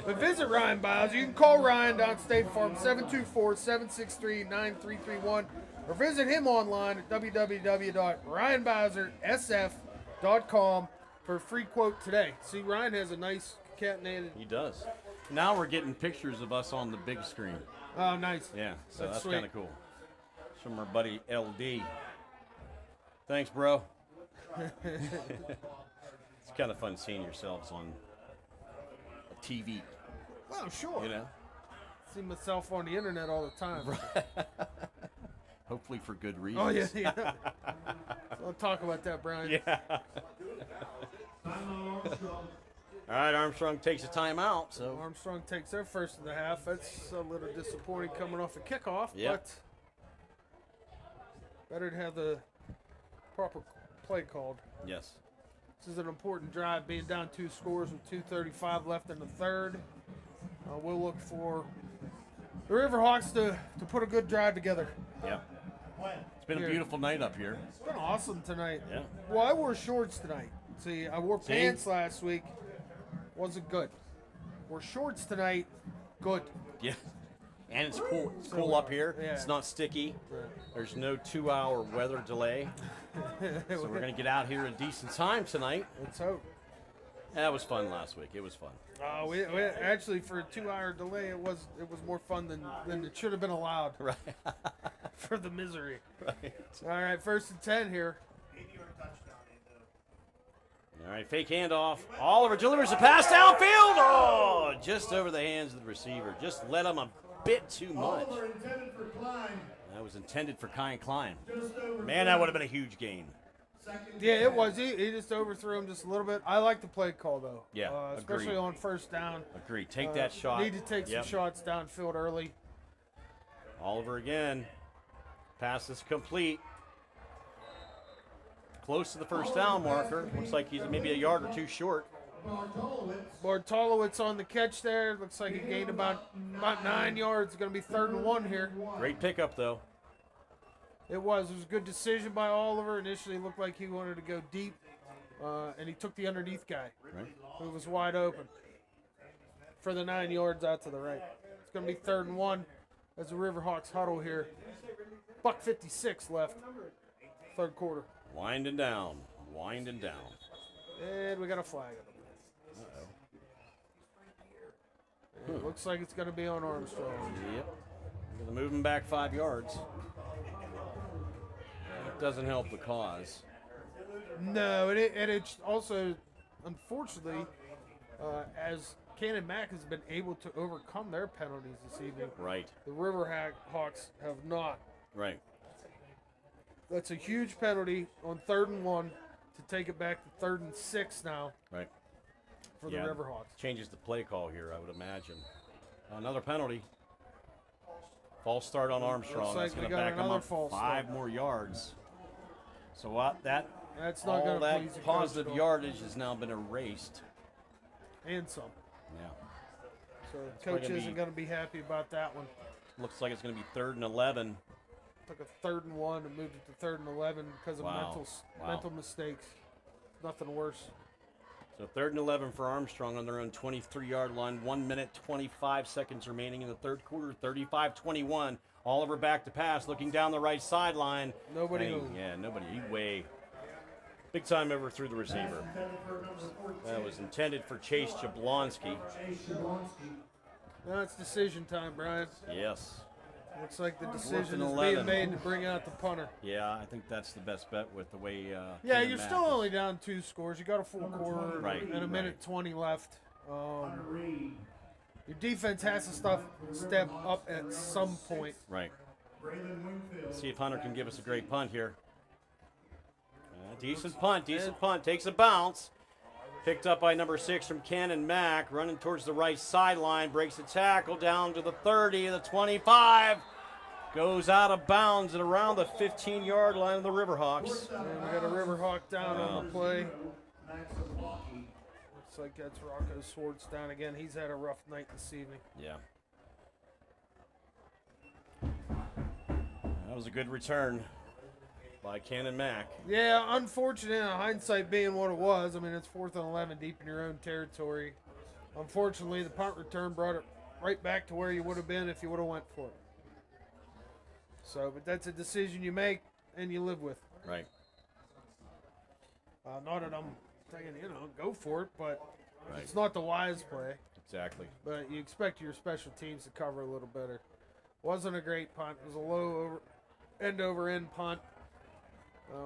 But visit Ryan Biles. You can call Ryan down at State Farm 724-763-9331 or visit him online at www.ryanbowsersf.com for a free quote today. See, Ryan has a nice catenated. He does. Now we're getting pictures of us on the big screen. Oh, nice. Yeah, so that's sweet. kind of cool. It's from our buddy LD. Thanks, bro. It's kind of fun seeing yourselves on a TV, Oh, sure. you know? See myself on the internet all the time. Hopefully for good reasons. Oh, yeah. I'll talk about that, Brian. Yeah. All right, Armstrong takes a timeout. So Armstrong takes their first of the half. That's a little disappointing coming off a kickoff, Yep. but better to have the proper play called. yes. This is an important drive, being down 2 scores with 2:35 left in the third. We'll look for the Riverhawks to put a good drive together. Yep. It's been a beautiful night up here. It's been awesome tonight. Yeah. Well, I wore shorts tonight. See, I wore pants last week. Wasn't good. Wore shorts tonight. Good. Yeah. And it's cool. It's cool up here. Yeah. It's not sticky. There's no 2-hour weather delay. So we're going to get out here in decent time tonight. Let's hope. That was fun last week. It was fun. We actually, for a 2-hour delay, it was more fun than it should have been allowed. Right. For the misery. Right. All right, 1st and 10 here. All right, fake handoff. Oliver delivers a pass downfield. Oh, just over the hands of the receiver. Just let him a bit too much. That was intended for Klein. Man, that would have been a huge gain. Yeah, it was. He just overthrew him just a little bit. I like the play call, though. Yeah, especially agreed. on 1st down. Agreed. Take that shot. Need to take some shots downfield early. Oliver again. Pass is complete. Close to the 1st down marker. Looks like he's maybe a yard or 2 short. Bartolowicz on the catch there. Looks like he gained about 9 yards. It's going to be 3rd and 1 here. Great pickup, though. It was a good decision by Oliver. Initially, it looked like he wanted to go deep, and he took the underneath guy, who was wide open, for the 9 yards out to the right. It's going to be 3rd and 1 as the Riverhawks huddle here. $1:56 left, 3rd quarter. Winding down. And we got a flag on the It looks like it's going to be on Armstrong. Yep. Gonna move him back 5 yards. It doesn't help the cause. No, and it's also, unfortunately, as Canon-Mac has been able to overcome their penalties this evening. Right. The Riverhawks have not. Right. That's a huge penalty on 3rd and 1 to take it back to 3rd and 6 now. Right. For the Riverhawks. Changes the play call here, I would imagine. Another penalty. False start on Armstrong. That's going to back him up 5 more yards. So what? That's not all going to that positive yardage has now been erased. And some. Yeah. So coach isn't going to be happy about that one. Looks like it's going to be 3rd and 11. Took a 3rd and 1 and moved it to 3rd and 11 because of mental mistakes. Nothing worse. So 3rd and 11 for Armstrong on their own 23-yard line. 1 minute, 25 seconds remaining in the 3rd quarter. 35-21. Oliver back to pass, looking down the right sideline. Nobody. Nobody. He way big time overthrew the receiver. That was intended for Chase Jablonski. Now it's decision time, Brian. Yes. Looks like the decision is being made to bring out the punter. Yeah, I think that's the best bet with the way. Yeah, you're still only down 2 scores. You got a full quarter and a minute 20 left. Your defense has to step up at some point. Right. Let's see if Hunter can give us a great punt here. Decent punt. Takes a bounce. Picked up by number 6 from Canon-Mac, running towards the right sideline, breaks a tackle down to the 30, the 25, goes out of bounds and around the 15-yard line of the Riverhawks. And we got a Riverhawk down on the play. Looks like that's Rocco Swartz down again. He's had a rough night this evening. Yeah. That was a good return by Canon-Mac. Yeah, unfortunate, hindsight being what it was. I mean, it's 4th and 11 deep in your own territory. Unfortunately, the punt return brought it right back to where you would have been if you would have went for it. So, but that's a decision you make and you live with. Right. Not that I'm saying, go for it, but it's not the wise play. Exactly. But you expect your special teams to cover a little better. Wasn't a great punt. It was a low end-over-end punt.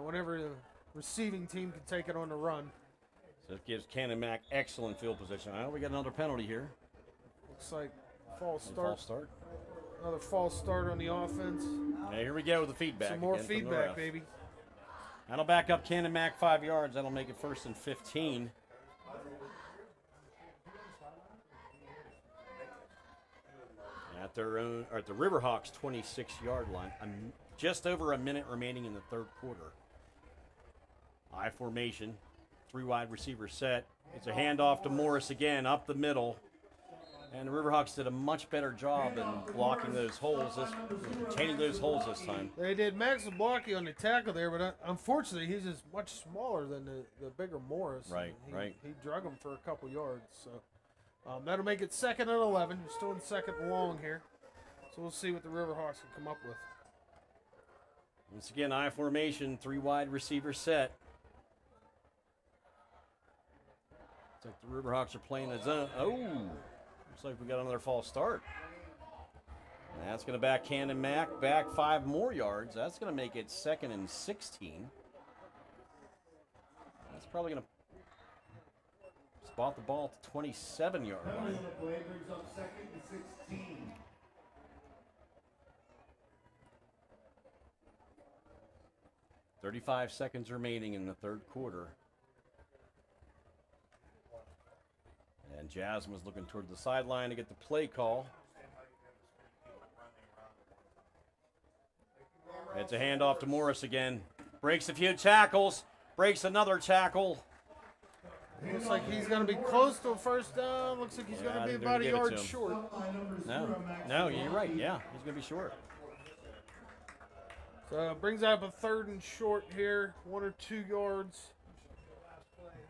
Whenever the receiving team can take it on the run. So it gives Canon-Mac excellent field position. Well, we got another penalty here. Looks like false start. False start. Another false start on the offense. Yeah, here we go with the feedback. Some more again from the feedback, ref. baby. That'll back up Canon-Mac 5 yards. That'll make it 1st and 15. At their own, or at the Riverhawks 26-yard line. Just over a minute remaining in the third quarter. I formation, 3 wide receiver set. It's a handoff to Morris again, up the middle. And the Riverhawks did a much better job in blocking those holes, retaining those holes this time. They did. Max Zablocki on the tackle there, but unfortunately, he's just much smaller than the bigger Morris. Right, right. He drug him for a couple yards. So that'll make it 2nd and 11. We're still in 2nd and long here. So we'll see what the Riverhawks can come up with. Once again, I formation, 3 wide receiver set. Looks like the Riverhawks are playing a zone. Oh, looks like we got another false start. And that's going to back Canon-Mac back 5 more yards. That's going to make it 2nd and 16. That's probably going to spot the ball at the 27-yard line. 35 seconds remaining in the third quarter. And Jasmine's looking toward the sideline to get the play call. It's a handoff to Morris again. Breaks a few tackles. Breaks another tackle. Looks like he's going to be close to a first down. Looks like he's going to be about a yard short. No, you're right. Yeah, he's going to be short. So it brings up a 3rd and short here, 1 or 2 yards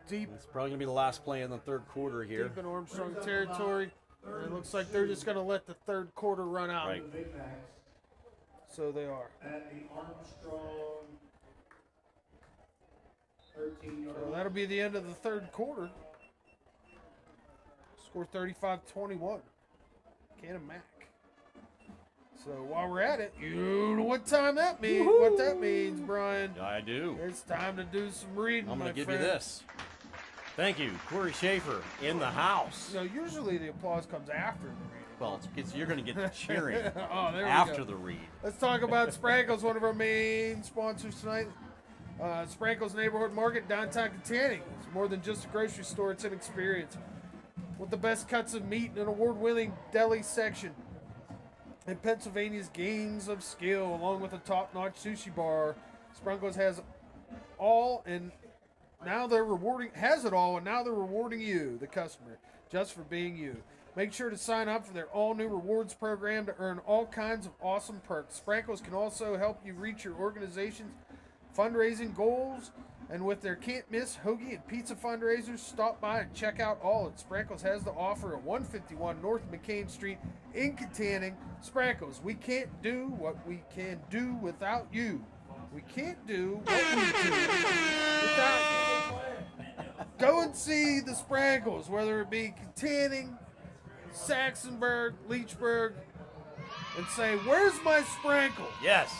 deep. It's probably going to be the last play in the third quarter here. Deep in Armstrong territory. And it looks like they're just going to let the third quarter run out. Right. So they are. At the Armstrong 13-yard So that'll be the end of the third quarter. Score 35-21. Canon-Mac. So while we're at it, you know what time that means. Woo-hoo! What that means, Brian. I do. It's time to do some reading, I'm my going to give friend. you this. Thank you, Corey Schaefer in the house. You know, usually the applause comes after the reading. Well, you're going to get the cheering Oh, there we after go. the read. Let's talk about Sprankles, one of our main sponsors tonight. Sprankles Neighborhood Market, downtown Katanning. It's more than just a grocery store, it's an experience. With the best cuts of meat and an award-winning deli section. And Pennsylvania's games of skill, along with a top-notch sushi bar. Sprankles has all, and now they're rewarding, has it all, and now they're rewarding you, the customer, just for being you. Make sure to sign up for their all-new rewards program to earn all kinds of awesome perks. Sprankles can also help you reach your organization's fundraising goals, and with their can't-miss hoagie and pizza fundraisers, stop by and check out all that Sprankles has to offer at 151 North McCain Street in Katanning. Sprankles, we can't do what we can do without you. We can't do what we do without you. Go and see the Sprankles, whether it be Katanning, Saxonburg, Leechburg, and say, "Where's my Sprankle?" Yes.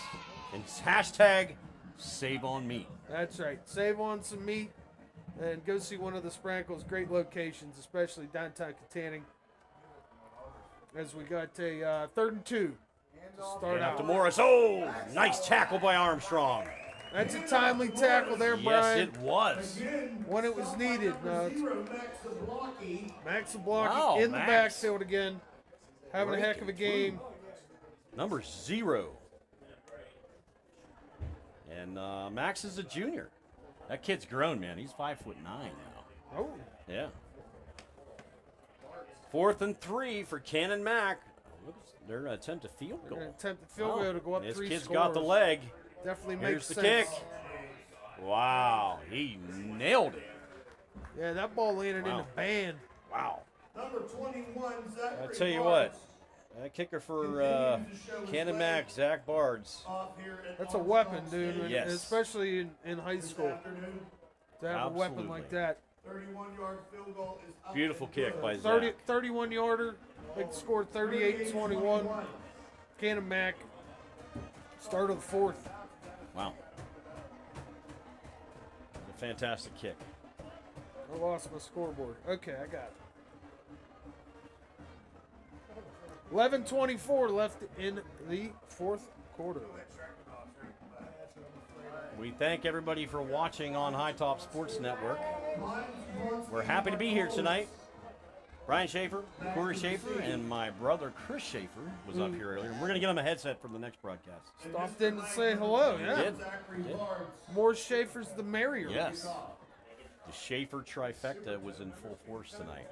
And it's hashtag save on meat. That's right. Save on some meat and go see one of the Sprankles' great locations, especially downtown Katanning. As we got a 3rd and 2 to start Out out. to Morris. Oh, nice tackle by Armstrong. That's a timely tackle there, Brian. Yes, it was. When it was needed. Max Zablocki Wow, in the Max. backfield again. Having a heck of a game. Number 0. And Max is a junior. That kid's grown, man. He's 5'9" now. Oh. Yeah. 4th and 3 for Canon-Mac. Whoops, they're going to attempt a field goal. They're gonna attempt the field goal to go up This 3 kid's scores. got the leg. Definitely Here's makes the sense. kick. Wow, he nailed it. Yeah, that ball landed in Wow. the band. Wow. Number 21, Zachary I tell you what, that kicker for Canon-Mac, Zach Bards. That's a weapon, dude. and Yes. Especially in high school. To have a weapon like that. 31-yard field goal is up. Beautiful kick by 31-yarder. Big score 38-21. Canon-Mac. Start of the 4th. Wow. A fantastic kick. I lost my scoreboard. Okay, I got it. 11:24 left in the 4th quarter. We thank everybody for watching on High Top Sports Network. We're happy to be here tonight. Brian Schaefer, Corey Schaefer, and my brother Chris Schaefer was up here earlier. We're going to get him a headset for the next broadcast. Stopped in to say hello, yeah. Did. More Schaefers, the merrier. Yes. The Schaefer trifecta was in full force tonight.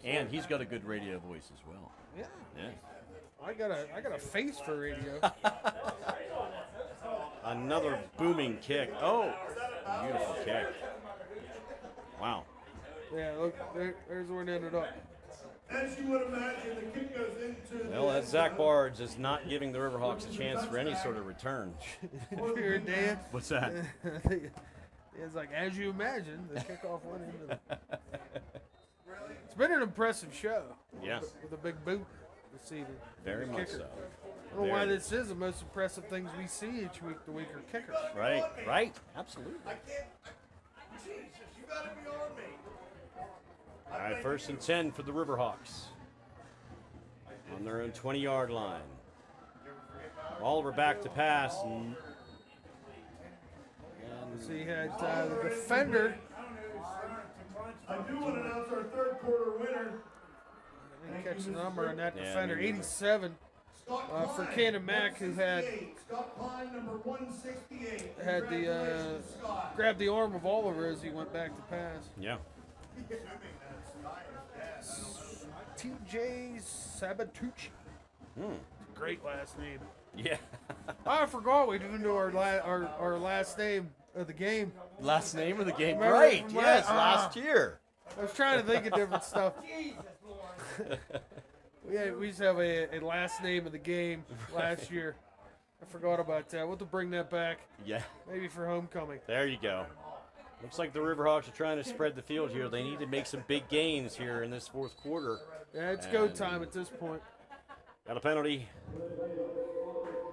And he's got a good radio voice as well. Yeah. Yeah. I got a face for radio. Another booming kick. Oh, beautiful kick. Wow. Yeah, look, there's where it ended up. As you would imagine, the kick goes into Well, that Zach Bards is not giving the Riverhawks a chance for any sort of return. Here, Dan. What's that? It's like, as you imagine, the kickoff went into the... It's been an impressive show. Yeah. With a big boot this evening. Very The much kicker. so. I don't know why this is the most impressive things we see each week, the weaker kickers. Right, absolutely. I can't. Jesus, you gotta be on me. All right, 1st and 10 for the Riverhawks. On their own 20-yard line. Oliver back to pass. So you had the defender. I do want to announce our third quarter winner. I didn't catch the number on that Yeah, defender. me neither. 87 for Canon-McMillan, who had Scott Klein, number 168. had the grabbed the arm of Oliver as he went back to pass. Yeah. TJ Sabatucci. Great last name. Yeah. I forgot we didn't do our last name of the game. Last name of the game. Remember Right, from yes, last year. I was trying to think of different stuff. We used to have a last name of the game last year. I forgot about that. We'll have to bring that back. Yeah. Maybe for homecoming. There you go. Looks like the Riverhawks are trying to spread the field here. They need to make some big gains here in this 4th quarter. Yeah, it's go time at this point. Got a penalty.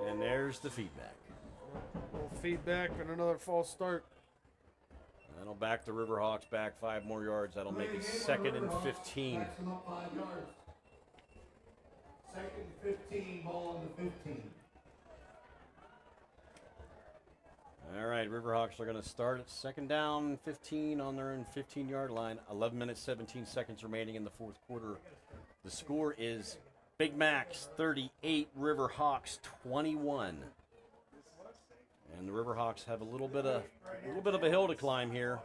And there's the feedback. A little feedback and another false start. That'll back the Riverhawks back 5 more yards. That'll make it 2nd and 15. 2nd and 15, ball on the 15. All right, Riverhawks are going to start at 2nd down, 15 on their own 15-yard line. 11 minutes, 17 seconds remaining in the 4th quarter. The score is Big Macs 38, Riverhawks 21. And the Riverhawks have a little bit of a hill to climb here.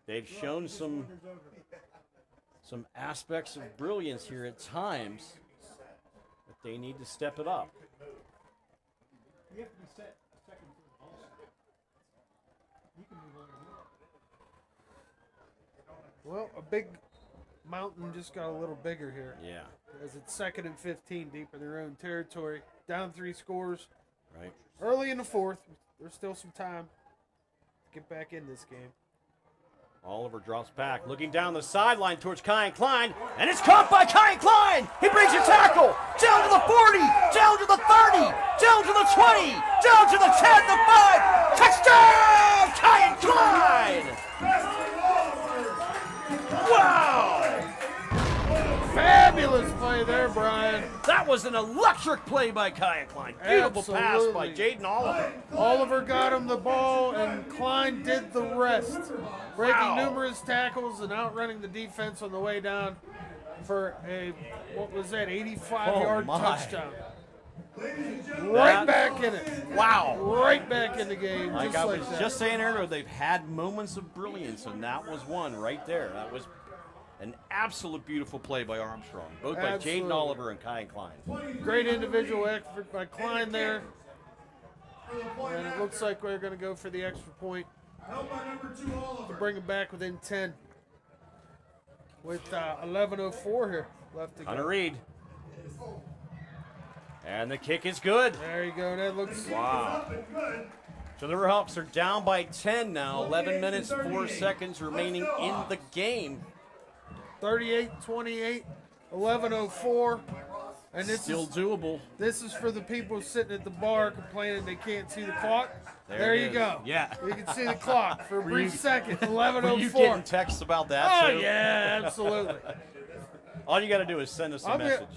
They've shown some aspects of brilliance here at times, but they need to step it up. Well, a big mountain just got a little bigger here. Yeah. As it's 2nd and 15 deep in their own territory. Down 3 scores. Right. Early in the 4th. There's still some time to get back in this game. Oliver drops back, looking down the sideline towards Kyan Klein, and it's caught by Kyan Klein! He breaks a tackle! Down to the 40! Down to the 30! Down to the 20! Down to the 10, the 5! Touchdown! Kyan Klein! Wow! Fabulous play there, Brian. That was an electric play by Kyan Klein. Beautiful pass by Jaden Oliver. Oliver got him the ball, and Klein did the rest. Breaking numerous tackles and outrunning the defense on the way down for a, 85-yard touchdown. Right back in it. Wow. Right back in the game. Like just I like was that. just saying earlier, they've had moments of brilliance, and that was one right there. That was an absolute beautiful play by Armstrong, both by Jaden Oliver and Kyan Klein. Great individual effort by Klein there. And it looks like we're going to go for the extra point to bring it back within 10. With 11:04 here left to go. Hunter Reed. And the kick is good. There you go. That looks... Wow. So the Riverhawks are down by 10 now. 11 minutes, 4 seconds remaining in the game. 38-28, 11:04. And this Still is doable. This is for the people sitting at the bar complaining they can't see the clock. There you it is. go. Yeah. You can see the clock for a Were brief you- second. Were 11:04. you getting texts about that, Oh, too? yeah, absolutely. All you got to do is send us a message.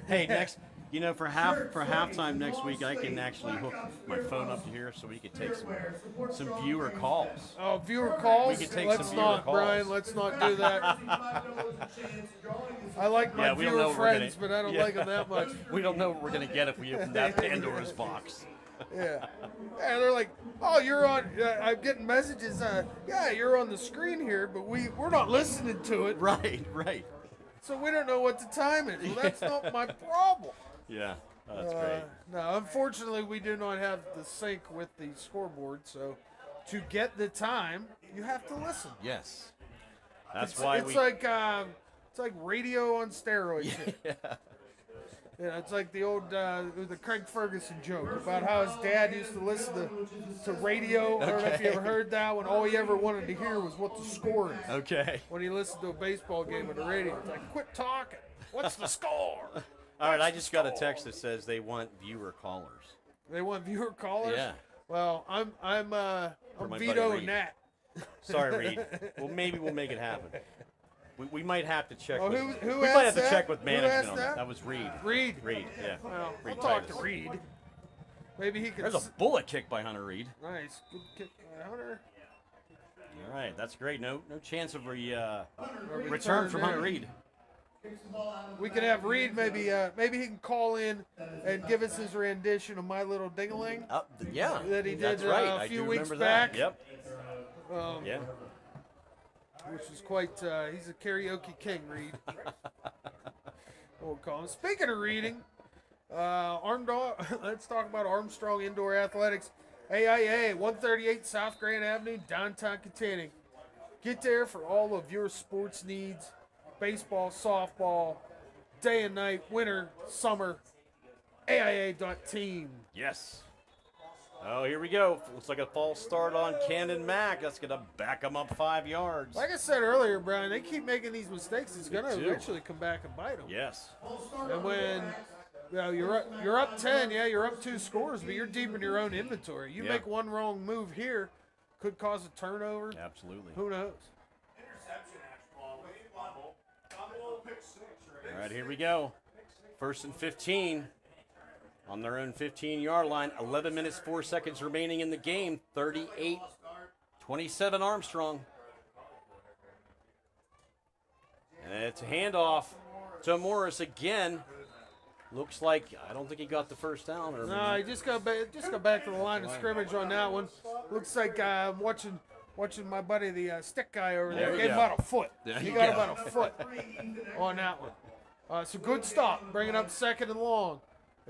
Hey, You know, for halftime next week, I can actually hook my phone up to here so we can take some viewer calls. Oh, viewer calls? We can take let's some viewer not, calls. Brian. Let's not do that. I like my we don't viewer know friends, but I don't like them that much. We don't know what we're gonna get if we open that Pandora's box. Yeah, they're like, oh, you're on. I'm getting messages. Yeah, you're on the screen here, but we're not listening to it. Right. So we don't know what the time is. Well, that's not my problem. Yeah, that's great. No, unfortunately, we do not have the sync with the scoreboard. So to get the time, you have to listen. Yes, that's why it's like radio on steroids. Yeah. Yeah, it's like the old the Craig Ferguson joke about how his dad used to listen to radio. I don't know if you ever heard that, when all he ever wanted to hear was what the score is. Okay. When he listened to a baseball game on the radio, it's like, quit talking. What's the score? All right, I just got a text that says they want viewer callers. They want viewer callers? Yeah. Well, I'm my Vito buddy and Nat. Sorry, Reed. Well, maybe we'll make it happen. We might have to check. Oh, with, who we asked might have to that? check with Who management asked on that? That was Reed. Reed, yeah. Well, Reed I'll talk to Titus. Reed. Maybe he can. There's a bullet kick by Hunter Reed. Nice, good kick by Hunter. All right, that's great. No chance of a return from Hunter Reed. We can have Reed maybe he can call in and give us his rendition of My Little Ding-a-Ling. Yeah, that he did that's right. a I few do weeks remember back. that. Yep. Yeah. Which is quite. He's a karaoke king, Reed. We'll call him. Speaking of reading, let's talk about Armstrong Indoor Athletics. AIA, 138 South Grand Avenue, downtown Katanning. Get there for all of your sports needs. Baseball, softball, day and night, winter, summer, AIA.team. Yes. Oh, here we go. Looks like a false start on Canon-Mac. That's going to back them up 5 yards. Like I said earlier, Brian, they keep making these mistakes. It's going to eventually come back and bite them. Yes. And when you're up 10, you're up 2 scores, but you're deep in your own inventory. You make one wrong move here, could cause a turnover. Absolutely. Who knows? All right, here we go. 1st and 15 on their own 15-yard line. 11 minutes, 4 seconds remaining in the game. 38-27 Armstrong. And it's a handoff to Morris again. Looks like, I don't think he got the first down. No, he just got back to the line of scrimmage on that one. Looks like I'm watching my buddy, the stick guy over there. Gave about a foot. He got about a foot on that one. It's a good stop, bringing up 2nd and long.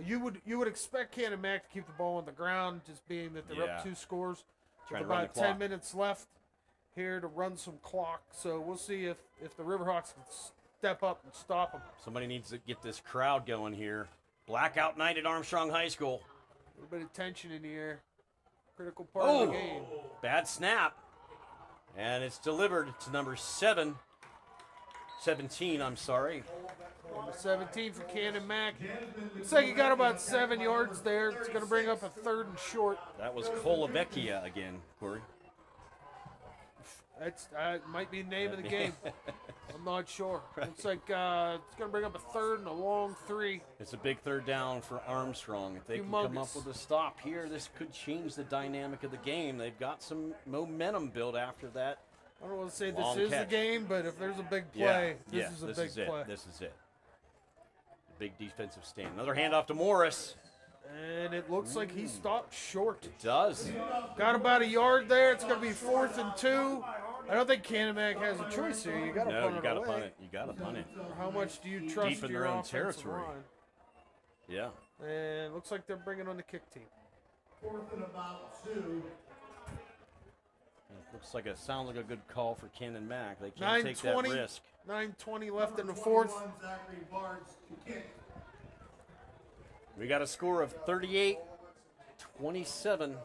You would expect Canon-Mac to keep the ball on the ground, just being that they're up 2 scores. With about 10 minutes left here to run some clock. So we'll see if the Riverhawks can step up and stop them. Somebody needs to get this crowd going here. Blackout night at Armstrong High School. A little bit of tension in the air. Critical part of the game. Bad snap. And it's delivered to number 17, I'm sorry. Number 17 for Canon-Mac. Looks like he got about 7 yards there. It's going to bring up a 3rd and short. That was Colavecchia again, Corey. That's might be the name of the game. I'm not sure. Looks like it's going to bring up a 3rd and a long 3. It's a big 3rd down for Armstrong. If they can come up with a stop here, this could change the dynamic of the game. They've got some momentum built after that. I don't want to say this is the game, but if there's a big play, this is a big play. This is it. Big defensive stand. Another handoff to Morris. And it looks like he stopped short. It does. Got about a yard there. It's going to be 4th and 2. I don't think Canon-Mac has a choice here. You got to punt it away. Punt it. You got to punt it. How much do you trust deep in your their own offensive territory? line? Yeah. And it looks like they're bringing on the kick team. 4th and about 2. Looks like sounds like a good call for Canon-Mac. They can't take that risk. 9:20 left in the 4th. We got a score of 38-27.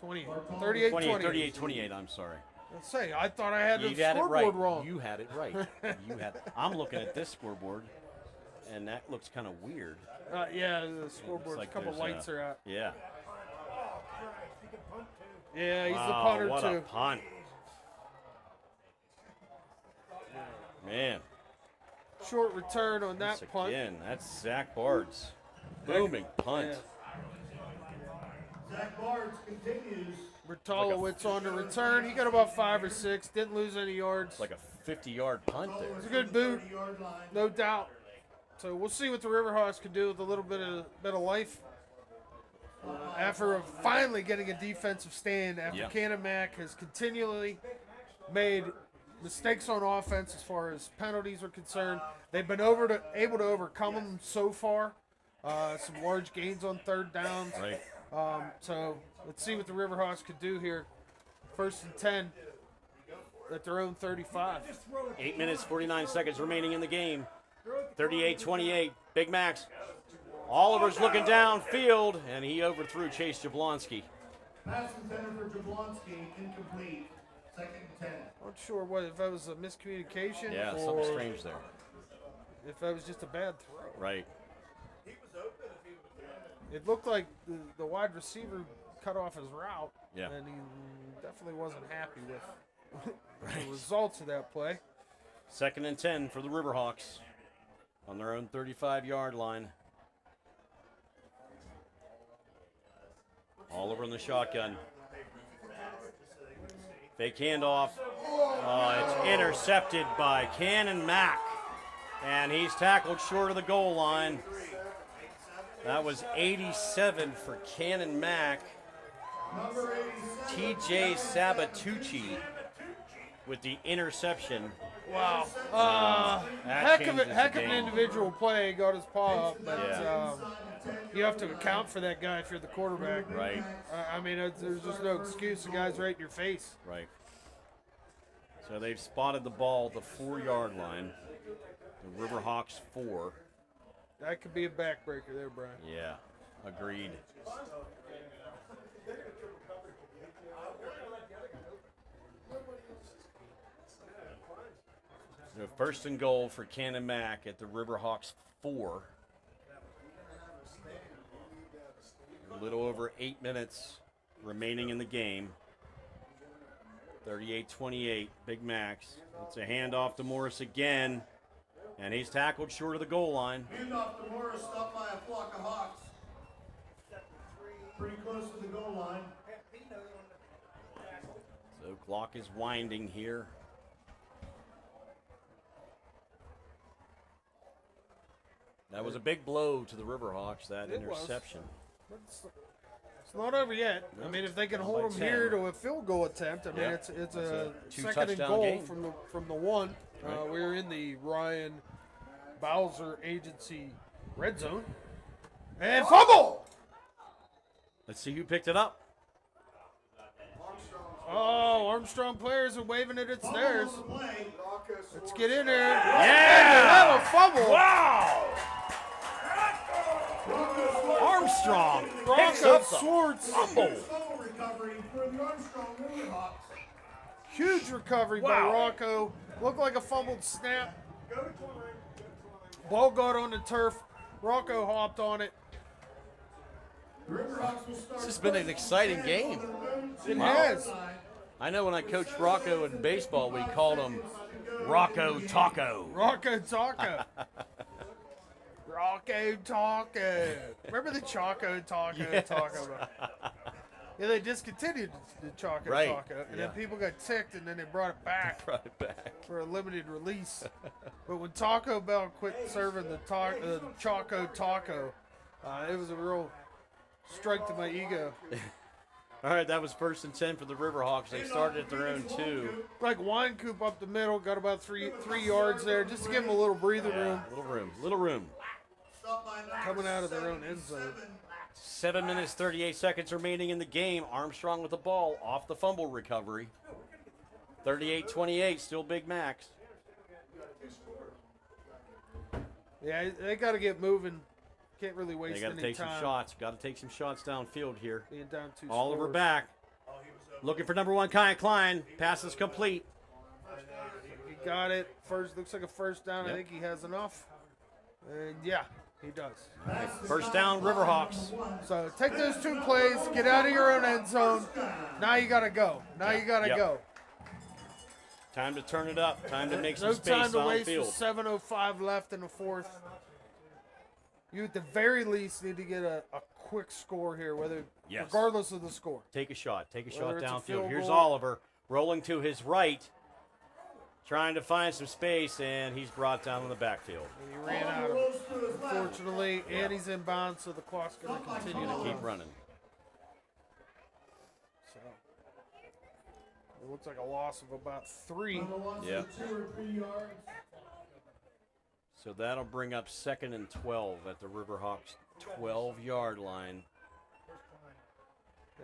38-28, I'm sorry. Let's say, I thought I had the scoreboard scoreboard wrong. You had it right. I'm looking at this scoreboard, and that looks kind of weird. Yeah, the scoreboard, like a couple lights are out. Yeah. Yeah, he's the punter, what too. A punt. Man. Short return on that punt. Again, that's Zach Bards. Booming punt. Zach Barnes continues. Bertolowicz on the return. He got about 5 or 6. Didn't lose any yards. Like a 50-yard punt there. It's a good boot, no doubt. So we'll see what the Riverhawks can do with a little bit of life. After finally getting a defensive stand, after Canon-Mac has continually made mistakes on offense as far as penalties are concerned. They've been able to overcome them so far. Some large gains on third downs. Right. So let's see what the Riverhawks could do here. 1st and 10 at their own 35. 8 minutes, 49 seconds remaining in the game. 38-28, Big Macs. Oliver's looking downfield, and he overthrew Chase Jablonski. Pass intended for Jablonski, incomplete. 2nd and 10. Not sure if that was a miscommunication or something strange there. if that was just a bad throw. Right. It looked like the wide receiver cut off his route, Yeah. and he definitely wasn't happy with the results of that play. 2nd and 10 for the Riverhawks on their own 35-yard line. Oliver in the shotgun. Fake handoff. It's intercepted by Canon-Mac. And he's tackled short of the goal line. That was 87 for Canon-Mac. TJ Sabatucci with the interception. Wow. That Heck of changes the an game. individual play. Got his paw up, but you have to account for that guy if you're the quarterback. Right. I mean, there's just no excuse. The guy's right in your face. Right. So they've spotted the ball at the 4-yard line. The Riverhawks 4. That could be a backbreaker there, Brian. Yeah, agreed. So 1st and goal for Canon-Mac at the Riverhawks 4. A little over 8 minutes remaining in the game. 38-28, Big Macs. It's a handoff to Morris again, and he's tackled short of the goal line. Handoff to Morris, stopped by a flock of Hawks. Pretty close to the goal line. So clock is winding here. That was a big blow to the Riverhawks, that interception. But it's not over yet. I mean, if they can hold them here to a field goal attempt, I mean, it's a 2nd and goal game. from the 1. Right. We're in the Ryan Bowser Agency red zone. And fumble! Let's see who picked it up. Oh, Armstrong players are waving it. It's theirs. Let's get in there. Yeah! They have a fumble. Wow! Armstrong picks Rocco up the Swartz. fumble. Recovery for the Armstrong Riverhawks. Huge recovery by Rocco. Looked like a fumbled snap. Ball got on the turf. Rocco hopped on it. This has been an exciting game. It has. I know when I coached Rocco in baseball, we called him Rocco Taco. Rocco Taco. Rocco Taco. Remember the Choco Taco Taco? Yeah, they discontinued the Choco Taco, and then people got ticked, and then they brought it back. For a limited release. But when Taco Bell quit serving the Choco Taco, it was a real strike to my ego. All right, that was 1st and 10 for the Riverhawks. They started at their own 2. Like wine coop up the middle, got about three yards there, just to give them a little breathing room. Little room. Coming out of their own end zone. 7 minutes, 38 seconds remaining in the game. Armstrong with the ball off the fumble recovery. 38-28, still Big Macs. Yeah, they got to get moving. Can't really waste They got to any take time. some shots. Got to take some shots downfield here. Being down 2 Oliver scores. back. Looking for number 1, Kyle Klein. Pass is complete. He got it. Looks like a first down. Yep. I think he has enough. And yeah, he does. First down, Riverhawks. So take those 2 plays, get out of your own end zone. Now you got to go. You got to go. Time to turn it up. Time to make some No space time to on waste field. with 7:05 left in the 4th. You at the very least need to get a quick score here, Yes. regardless of the score. Take a shot. Take a shot Whether it's a downfield. field Here's goal. Oliver rolling to his right, trying to find some space, and he's brought down in the backfield. And he ran out of it, unfortunately, and he's inbounds, so the clock's going to continue to Keep running. So it looks like a loss of about 3. Yeah. So that'll bring up 2nd and 12 at the Riverhawks 12-yard line.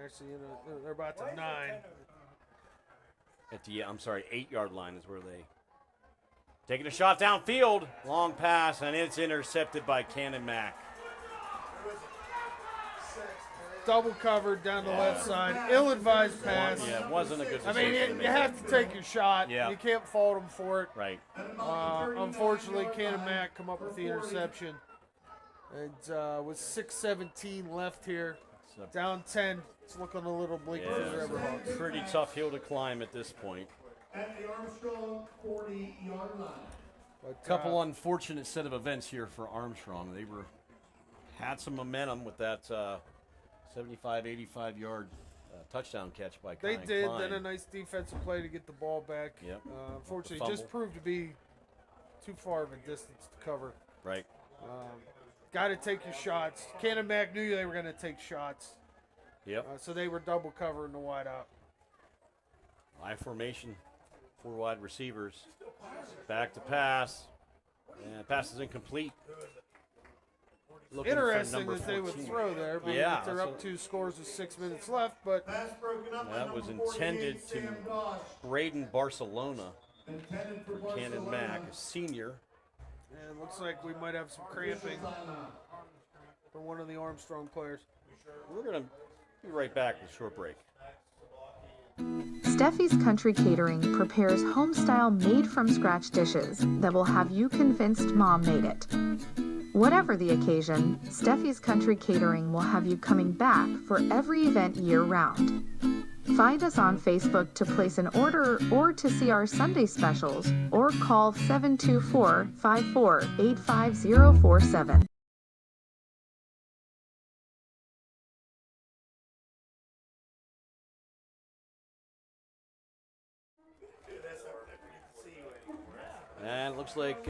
Actually, they're about to 9. At the 8-yard line is where they taking a shot downfield. Long pass, and it's intercepted by Canon-Mac. Double covered down the left side. Ill-advised pass. Yeah, it wasn't a good I decision. mean, you have to take your shot. Yeah. You can't fault him for it. Right. Unfortunately, Canon-Mac come up with the interception. And with 6:17 left here, down 10. It's looking a little bleak for the Riverhawks. Pretty tough hill to climb at this point. At the Armstrong 40-yard line. But, Couple unfortunate set of events here for Armstrong. They had some momentum with that 75, 85-yard touchdown catch by They Kai did. Klein. Then a nice defensive play to get the ball back. Yep. Unfortunately, Fumble. it just proved to be too far of a distance to cover. Right. Got to take your shots. Canon-Mac knew they were going to take shots. Yep. So they were double covering the wide out. I formation, 4 wide receivers. Back to pass. And pass is incomplete. Looking for Interesting number that they would 14. throw there. Being Yeah, that they're that's up 2 scores with 6 minutes left, but that was intended to Braden Barcelona for Canon-Mac, a senior. and looks like we might have some cramping for one of the Armstrong players. We're going to be right back with a short break. Steffi's Country Catering prepares home-style made-from-scratch dishes that will have you convinced Mom made it. Whatever the occasion, Steffi's Country Catering will have you coming back for every event year-round. Find us on Facebook to place an order or to see our Sunday specials, or call 724-54-85047. And it looks like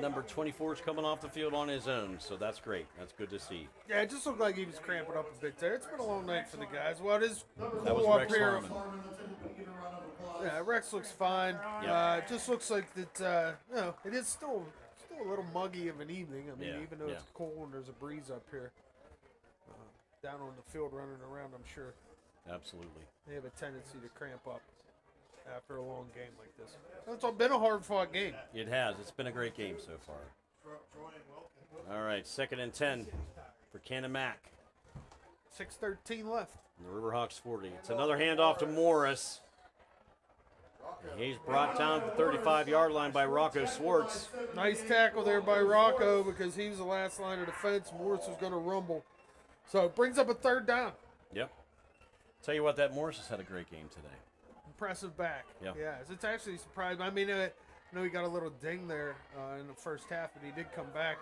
number 24 is coming off the field on his own, so that's great. That's good to see. Yeah, it just looked like he was cramping up a bit there. It's been a long night for the guys. Well, it is That was cool up Rex here. Harmon. Yeah, Rex looks fine. Yep. It just looks like that. It is still a little muggy of an evening. I mean, Yeah, even though yeah. it's cold and there's a breeze up here, down on the field running around, I'm sure Absolutely. they have a tendency to cramp up after a long game like this. It's been a hard-fought game. It has. It's been a great game so far. All right, 2nd and 10 for Canon-Mac. 6:13 left. The Riverhawks 40. It's another handoff to Morris. And he's brought down to the 35-yard line by Rocco Swartz. Nice tackle there by Rocco because he was the last line of defense. Morris was going to rumble. So it brings up a 3rd down. Yep. Tell you what, that Morris has had a great game today. Impressive back. Yeah. Yes, it's actually surprising. I mean, I know he got a little ding there in the first half, but he did come back.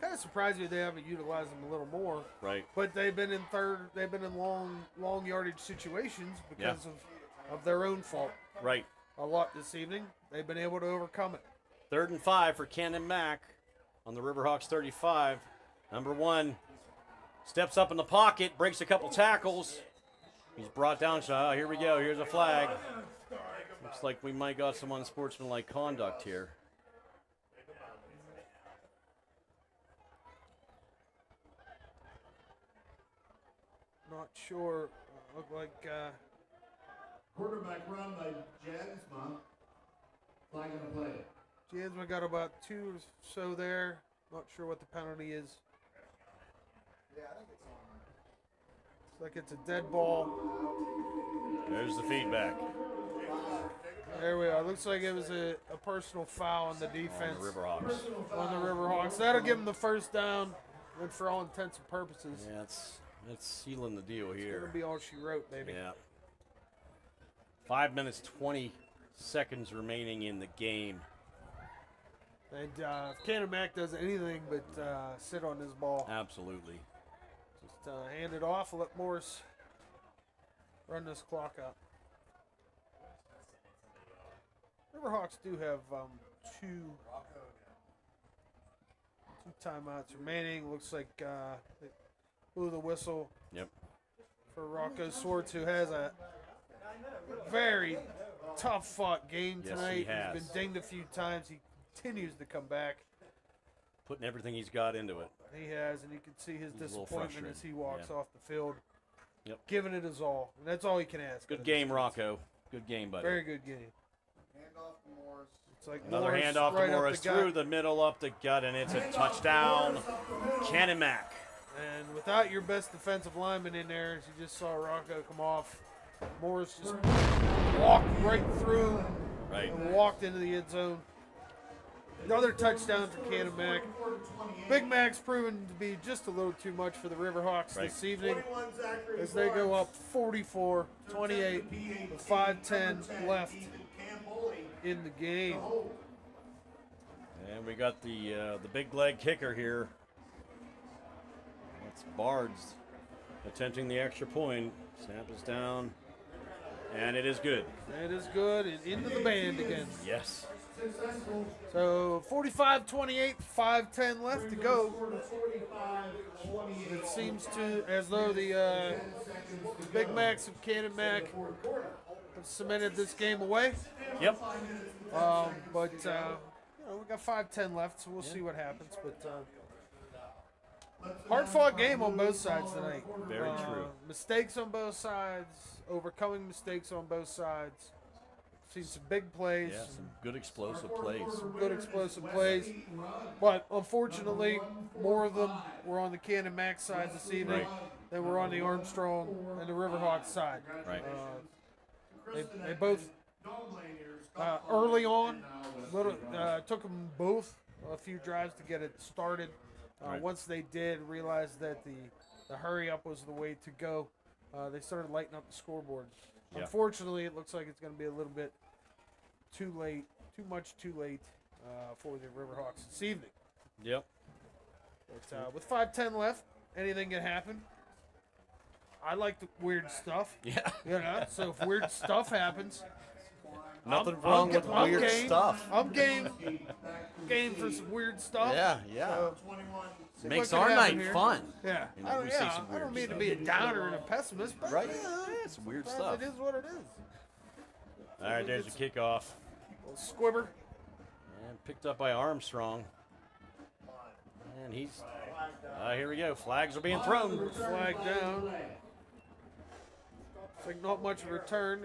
Kind of surprised me they haven't utilized him a little more. Right. But they've been in long yardage situations because of their own fault. Right. A lot this evening. They've been able to overcome it. 3rd and 5 for Canon-Mac on the Riverhawks 35. Number 1 steps up in the pocket, breaks a couple tackles. He's brought down. So here we go. Here's a flag. Looks like we might got some unsportsmanlike conduct here. Not sure. Look like Quarterback run by Jansma. Flag on the play. Jansma got about 2 or so there. Not sure what the penalty is. Looks like it's a dead ball. There's the feedback. There we are. Looks like it was a personal foul on the defense. On the Riverhawks. On the Riverhawks. That'll give them the 1st down. And for all intents and purposes. Yeah, it's sealing the deal here. It'll be all she wrote, baby. Yeah. 5 minutes, 20 seconds remaining in the game. And if Canon-Mac does anything but sit on this ball. Absolutely. Just hand it off and let Morris run this clock out. Riverhawks do have two timeouts remaining. Looks like they blew the whistle. Yep. For Rocco Swartz, who has a very tough-fought game tonight. Yes, he has. He's been dinged a few times. He continues to come back. Putting everything he's got into it. He has, and you can see his He's a little disappointment as he walks yeah. off the field. Yep. Giving it his all. And that's all he can ask. Good game, Rocco. Good game, buddy. Very good game. Handoff to Morris. It's like Another Morris handoff right to up Morris the gut. through the middle, up the gut, and it's a touchdown. Canon-Mac. And without your best defensive lineman in there, as you just saw Rocco come off, Morris just walked right through and walked into the end zone. Another touchdown for Canon-Mac. Big Mac's proven to be just a little too much for the Riverhawks this evening as they go up 44-28 with 5:10 left in the game. And we got the big leg kicker here. That's Bards attempting the extra point. Snap is down, and it is good. It is good, and into the band again. Yes. So 45-28, 5:10 left to go. It seems to as though the Big Macs of Canon-Mac have cemented this game away. Yep. But we got 5:10 left, so we'll see what happens. But hard-fought game on both sides tonight. Very true. Mistakes on both sides, overcoming mistakes on both sides. Seen some big plays. Yeah, some good explosive plays. Some good explosive plays. But unfortunately, more of them were on the Canon-Mac side this evening than were on the Armstrong and the Riverhawks side. Right. They both, early on, took them both a few drives to get it started. Once they did, realized that the hurry-up was the way to go. They started lighting up the scoreboard. Yeah. Unfortunately, it looks like it's going to be a little bit too late, too late for the Riverhawks this evening. Yep. But with 5:10 left, anything can happen. I like the weird stuff. Yeah. You know, so if weird stuff happens, Nothing wrong with weird stuff. I'm game for some weird stuff. Yeah. So, makes our night fun. Yeah. You know, I don't mean to be a downer and a pessimist, but it's weird stuff. It is what it is. All right, there's a kickoff. Little squibber. And picked up by Armstrong. And he's, here we go. Flags are being thrown. Flag down. It's like not much of a return.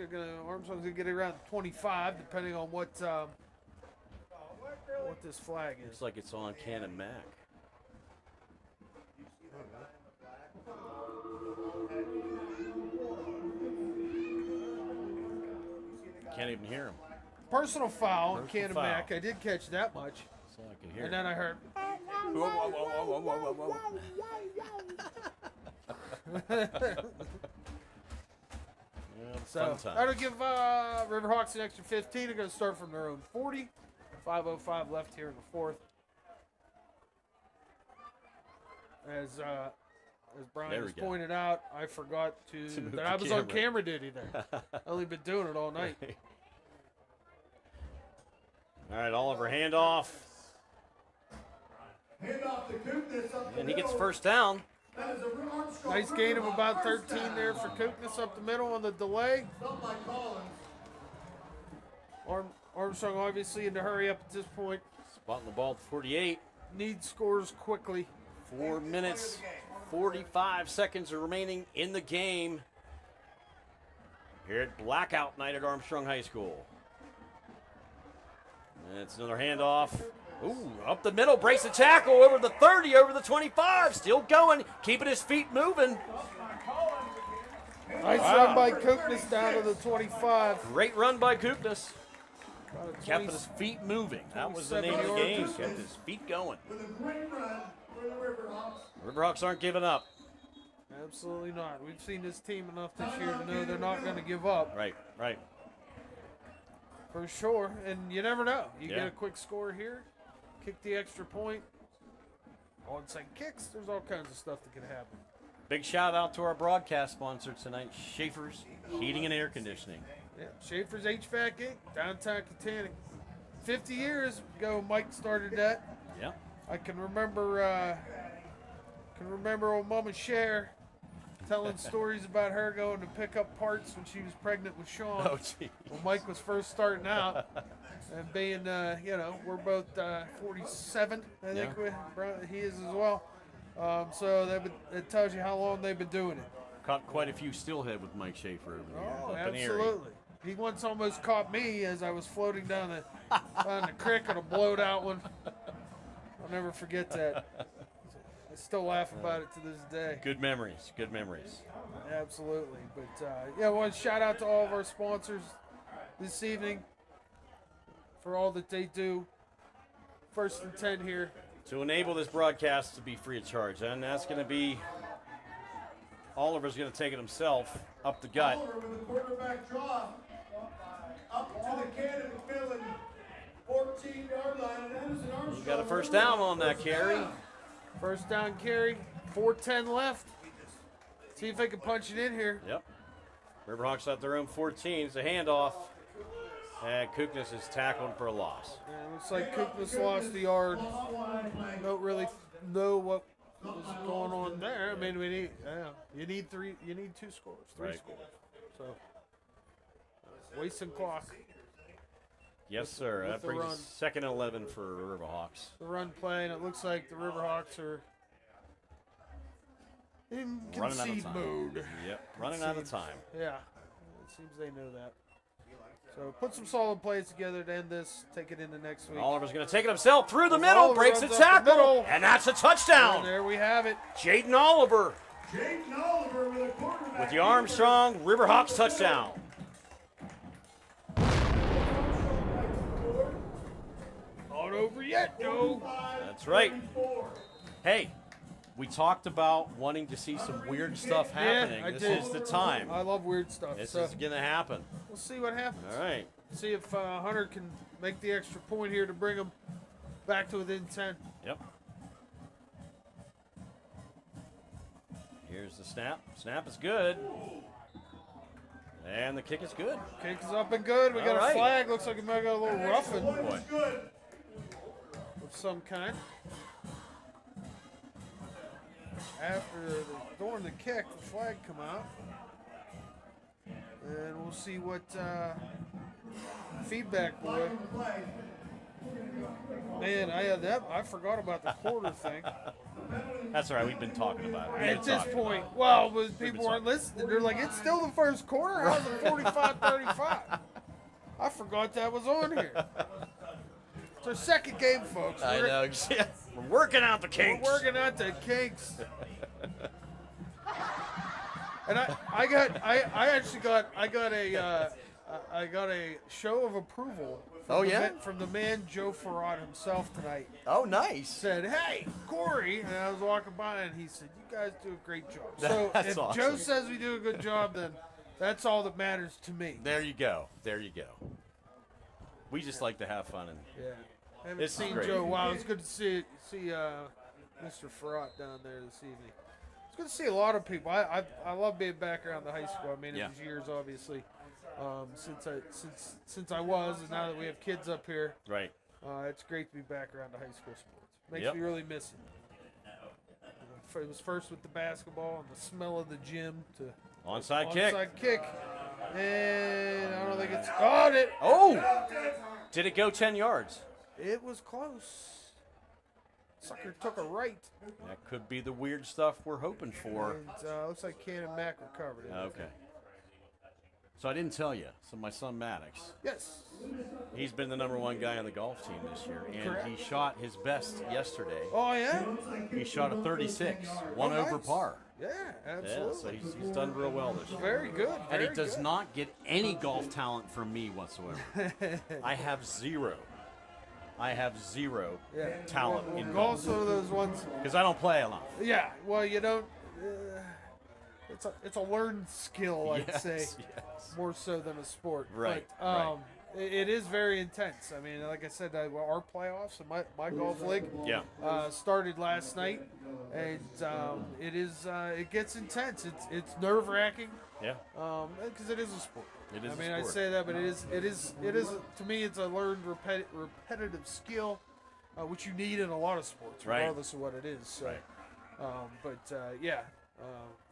Armstrong's going to get it around 25, depending on what this flag is. Looks like it's on Canon-Mac. Can't even hear him. Personal foul on Canon-Mac. I did catch that much. That's all I can hear. And then I heard. So that'll give Riverhawks an extra 15. They're going to start from their own 40. 5:05 left here in the fourth. As Brian has pointed out, I forgot that I was on camera duty there. I've only been doing it all night. All right, Oliver, handoff. And he gets first down. Nice gain of about 13 there for Kookness up the middle on the delay. Armstrong obviously in the hurry up at this point. Spotting the ball at 48. Needs scores quickly. 4 minutes, 45 seconds are remaining in the game here at Blackout Night at Armstrong High School. And it's another handoff. Ooh, up the middle, breaks the tackle, over the 30, over the 25, still going, keeping his feet moving. Nice run by Kookness down to the 25. Great run by Kookness. Kept his feet moving. That was the name of the game. Kept his feet going. Riverhawks aren't giving up. Absolutely not. We've seen this team enough this year to know they're not going to give up. Right. For sure. And you never know. You get a quick score here, kick the extra point. Onside kicks. There's all kinds of stuff that can happen. Big shout out to our broadcast sponsor tonight, Schaefer's Heating and Air Conditioning. Yeah, Schaefer's HVAC Inc., downtown Katanning. 50 years ago, Mike started that. Yeah. I can remember old Mama Cher telling stories about her going to pick up parts when she was pregnant with Sean. Oh, geez. When Mike was first starting out. And being, we're both 47, I think he is as well. So that tells you how long they've been doing it. Caught quite a few steelhead with Mike Schaefer over the years. Oh, up in Erie. absolutely. He once almost caught me as I was floating down the creek on a blowed out one. I'll never forget that. I still laugh about it to this day. Good memories. Good memories. Absolutely. But, I want to shout out to all of our sponsors this evening for all that they do. First and 10 here. To enable this broadcast to be free of charge. And that's going to be Oliver's going to take it himself up the gut. Oliver with a quarterback draw up to the Canon-McMillan 14-yard line. And that is an Armstrong. You got a first down on that carry. First down carry. 4:10 left. See if they can punch it in here. Yep. Riverhawks at their own 14. It's a handoff. And Kookness is tackled for a loss. Yeah, looks like Kookness lost the yard. Don't really know what was going on there. I mean, you need two scores, three scores. So wasting clock. Yes, sir. That brings us second and 11 for Riverhawks. The run play, and it looks like the Riverhawks are in concede mode. Yep, running out of time. Yeah, it seems they know that. So put some solid plays together to end this, take it into next week. Oliver's going to take it himself through the middle, breaks the tackle, and that's a touchdown. And there we have it. Jaden Oliver with a quarterback. with the Armstrong Riverhawks touchdown. Not over yet, Joe. That's right. Hey, we talked about wanting to see some weird stuff happening. I This did. is the time. I love weird stuff. This so is going to happen. we'll see what happens. All right. See if Hunter can make the extra point here to bring them back to within 10. Yep. Here's the snap. Snap is good. And the kick is good. Kick is up and good. We got a flag. Looks like we might got a little roughing of some kind. After during the kick, the flag come out. And we'll see what feedback boy. Man, I forgot about the quarter thing. That's all right. We've been talking about it. At this point, well, people weren't listening. They're like, it's still the first quarter? How's it 45-35? I forgot that was on here. It's our second game, folks. I know. Yeah. We're working out the kinks. We're working out the kinks. And I got a show of approval from the man Joe Farad himself tonight. Oh, nice. Said, hey, Corey, and I was walking by and he said, you guys do a great job. So That's if awesome. Joe says we do a good job, then that's all that matters to me. There you go. There you go. We just like to have fun. And I haven't seen Joe. Wow, it's good to see Mr. Farad down there this evening. It's good to see a lot of people. I love being back around the high school. I mean, it was years, obviously, since I was, and now that we have kids up here, right? It's great to be back around the high school sports. Makes me really miss it. It was first with the basketball and the smell of the gym to onside kick, and I don't think it's did it go 10 yards? It was close. Sucker took a right. That could be the weird stuff we're hoping for. And, looks like Canon-Mac recovered it. Okay. So I didn't tell you. So my son Maddox. Yes. He's been the #1 guy on the golf team this year, and he shot his best yesterday. Oh yeah. He shot a 36, one over par. Yeah, absolutely. Yeah, so he's done real well this year. Very good. And he does not get any golf talent from me whatsoever. I have zero. Talent in golf. Golf's one of those ones. Because I don't play enough. Yeah, well, you don't. It's a learned skill, I'd say, more so than a sport. Right. But, it is very intense. I mean, like I said, our playoffs and my golf league started last night, and it gets intense. It's nerve wracking. Yeah. Because it is a sport. It is. I mean, I say that, but it is. To me, it's a learned repetitive skill, which you need in a lot of sports, regardless of what it is. So,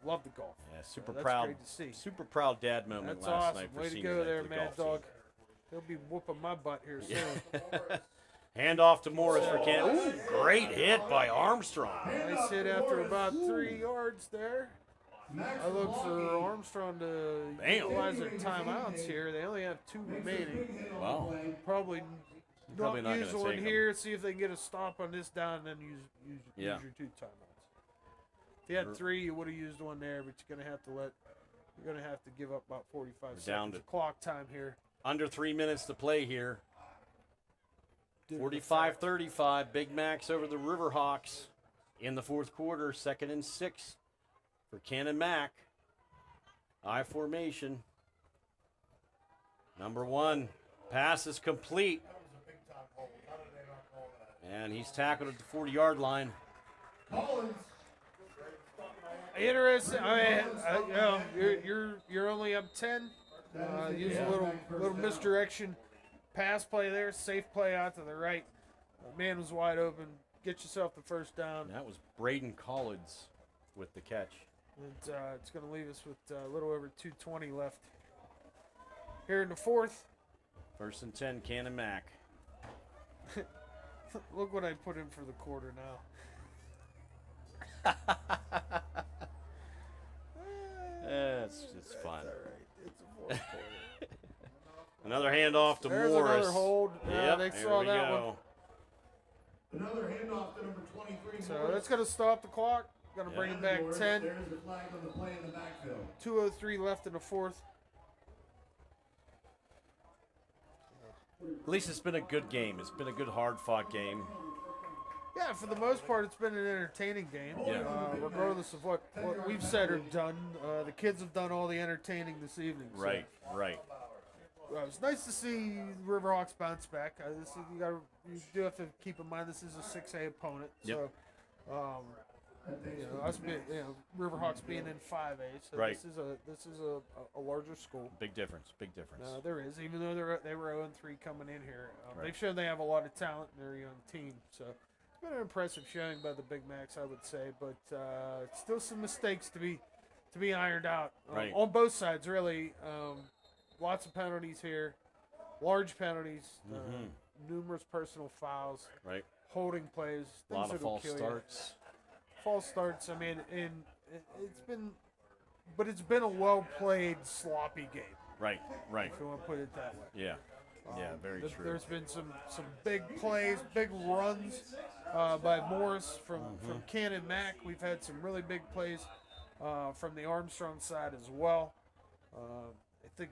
love the golf. Yeah, super that's proud. Great to see. Super proud dad moment That's last awesome. night for Way to senior go night there, for the Mad golf Dog. team. He'll be whooping my butt here soon. Hand off to Morris for Canada. Ooh, great hit by Armstrong. Nice hit after about 3 yards there. I look for Armstrong to utilize their timeouts here. They only have 2 remaining. Wow. Probably Probably not use gonna one take here, see if they can get a stop on this down, and then use your 2 timeouts. If you had 3, you would have used one there, but you're gonna have to give up about 45 seconds of clock time here. Under 3 minutes to play here. 45-35, Big Macs over the Riverhawks in the fourth quarter, 2nd and 6 for Canon-Mac. I formation. Number 1, pass is complete. And he's tackled at the 40-yard line. Interesting. I mean, you're only up 10. Use a little misdirection. Pass play there, safe play out to the right. Man was wide open. Get yourself the first down. That was Braden Collins with the catch. And it's going to leave us with a little over 2:20 left. Here in the fourth. 1st and 10, Canon-Mac. Look what I put in for the quarter now. It's fun. All right. It's a fourth quarter. Another handoff to There's Morris. Another hold. Yep, they there saw we that go. one. Another handoff to number 23. So that's going to stop the clock. Going to bring it back 10. There's the flag on the play in the backfield. 2:03 left in the fourth. At least it's been a good game. It's been a good, hard-fought game. Yeah, for the most part, it's been an entertaining game. Yeah. Regardless of what we've said or done, the kids have done all the entertaining this evening. So. Right. It's nice to see Riverhawks bounce back. You do have to keep in mind this is a 6A opponent. Yep. So, Riverhawks being in 5A, so right. this is a larger school. Big difference. There is, even though they were 0-3 coming in here. Right. They've shown they have a lot of talent in their young team. So it's been an impressive showing by the Big Macs, I would say, but still some mistakes to be ironed out right. on both sides, really. Lots of penalties here, large penalties, numerous personal fouls, right? Holding plays, a lot of false starts. False starts. I mean, it's been a well played, sloppy game. Right. If you want to put it that way. Yeah. Very true. There's been some big plays, big runs by Morris from Canon-Mac. We've had some really big plays from the Armstrong side as well. I think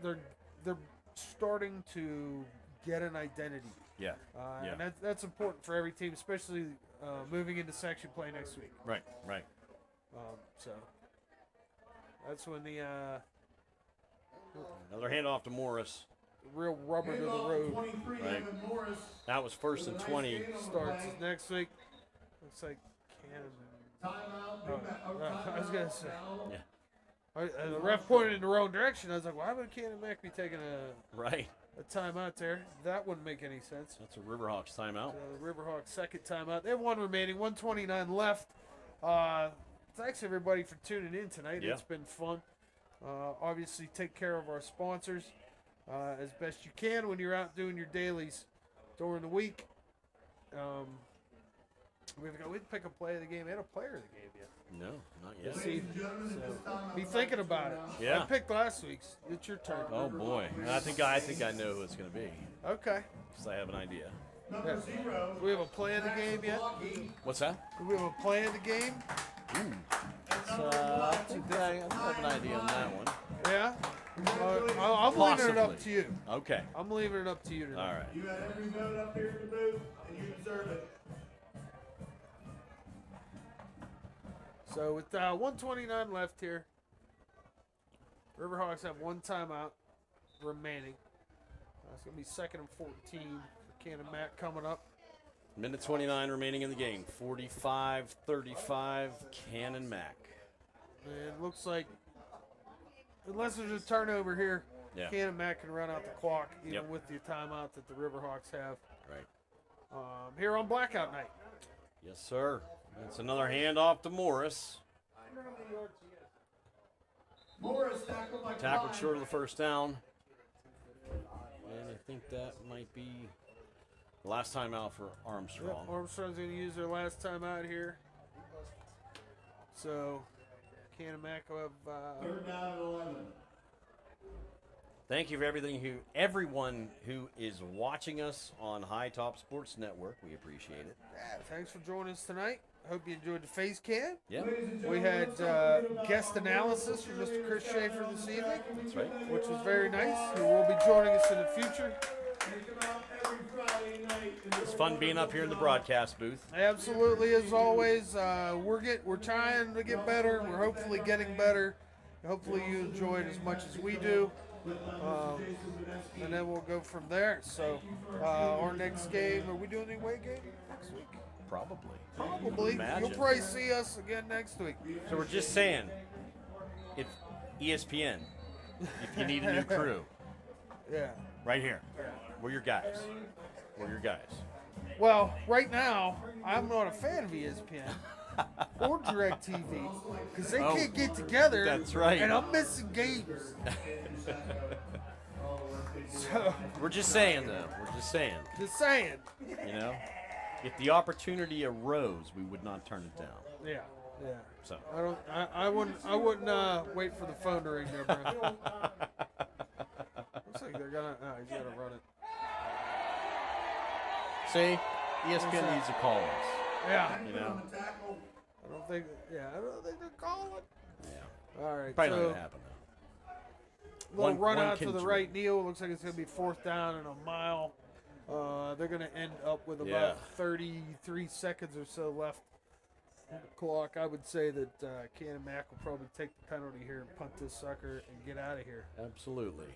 they're starting to get an identity. Yeah. And that's important for every team, especially moving into section play next week. Right. So that's when the another handoff to Morris. Real rubber to the road. Right. That was 1st and 20. Starts next week. Looks like Canon. I was gonna say. Yeah. The ref pointed in the wrong direction. I was like, why would Canon-Mac be taking a timeout there? That wouldn't make any sense. That's a Riverhawks timeout. The Riverhawks' second timeout. They have 1 remaining, 1:29 left. Thanks, everybody, for tuning in tonight. Yeah. It's been fun. Obviously, take care of our sponsors as best you can when you're out doing your dailies during the week. We didn't pick a play of the game and a player of the game yet. No, not yet. So be thinking about it. Yeah. I picked last week's. It's your turn. Oh boy, I think I know who it's going to be. Okay. Because I have an idea. Yeah. Do we have a play of the game yet? What's that? Do we have a play of the game? I think I have an idea on that one. Yeah? I'm leaving it up to you. Okay. I'm leaving it up to you tonight. All right. You got every vote up here in the booth, and you deserve it. So with 1:29 left here, Riverhawks have 1 timeout remaining. going to be 2nd and 14 for Canon-Mac coming up. Minute 29 remaining in the game. 45-35, Canon-Mac. And it looks like, unless there's a turnover here, Yeah. Canon-Mac can run out the clock, even Yep. with the timeout that the Riverhawks have. Right. Here on Blackout Night. Yes, sir. That's another handoff to Morris. Morris tackled by Tackled Klein. short of the first down. And I think that might be the last time out for Armstrong. Yep, Armstrong's going to use their last time out here. So, Canon-Mac will have... 3rd down and 11. Thank you for everyone who is watching us on High Top Sports Network. We appreciate it. Yeah, thanks for joining us tonight. Hope you enjoyed the face cam. Yeah. We had guest analysis from Mr. Chris Schaefer this evening. That's right. Which was very nice. He will be joining us in the future. It's fun being up here in the broadcast booth. Absolutely, as always. We're trying to get better. We're hopefully getting better. Hopefully you enjoy it as much as we do. And then we'll go from there. So our next game, are we doing the away game next week? Probably. Probably. You'll probably see us again next week. So we're just saying, if ESPN, if you need a new crew, Yeah. right here, we're your guys. We're your guys. Well, right now, I'm not a fan of ESPN or DirecTV because they can't get together. That's right. And I'm missing games. So, We're just saying, though. We're just saying. just saying. You know, if the opportunity arose, we would not turn it down. Yeah. Yeah. So I wouldn't wait for the phone to ring there, bro. Looks like they're gonna. Oh, he's gonna run it. see, ESPN needs to call us. Yeah. You know. I don't think they're calling. Yeah. All right. Probably so, not gonna happen though. Little One run out to the Kindred. right, Neil. Looks like it's going to be 4th down and a mile. They're going to end up with about Yeah. 33 seconds or so left on the clock. I would say that Canon-Mac will probably take the penalty here and punt this sucker and get out of here. Absolutely.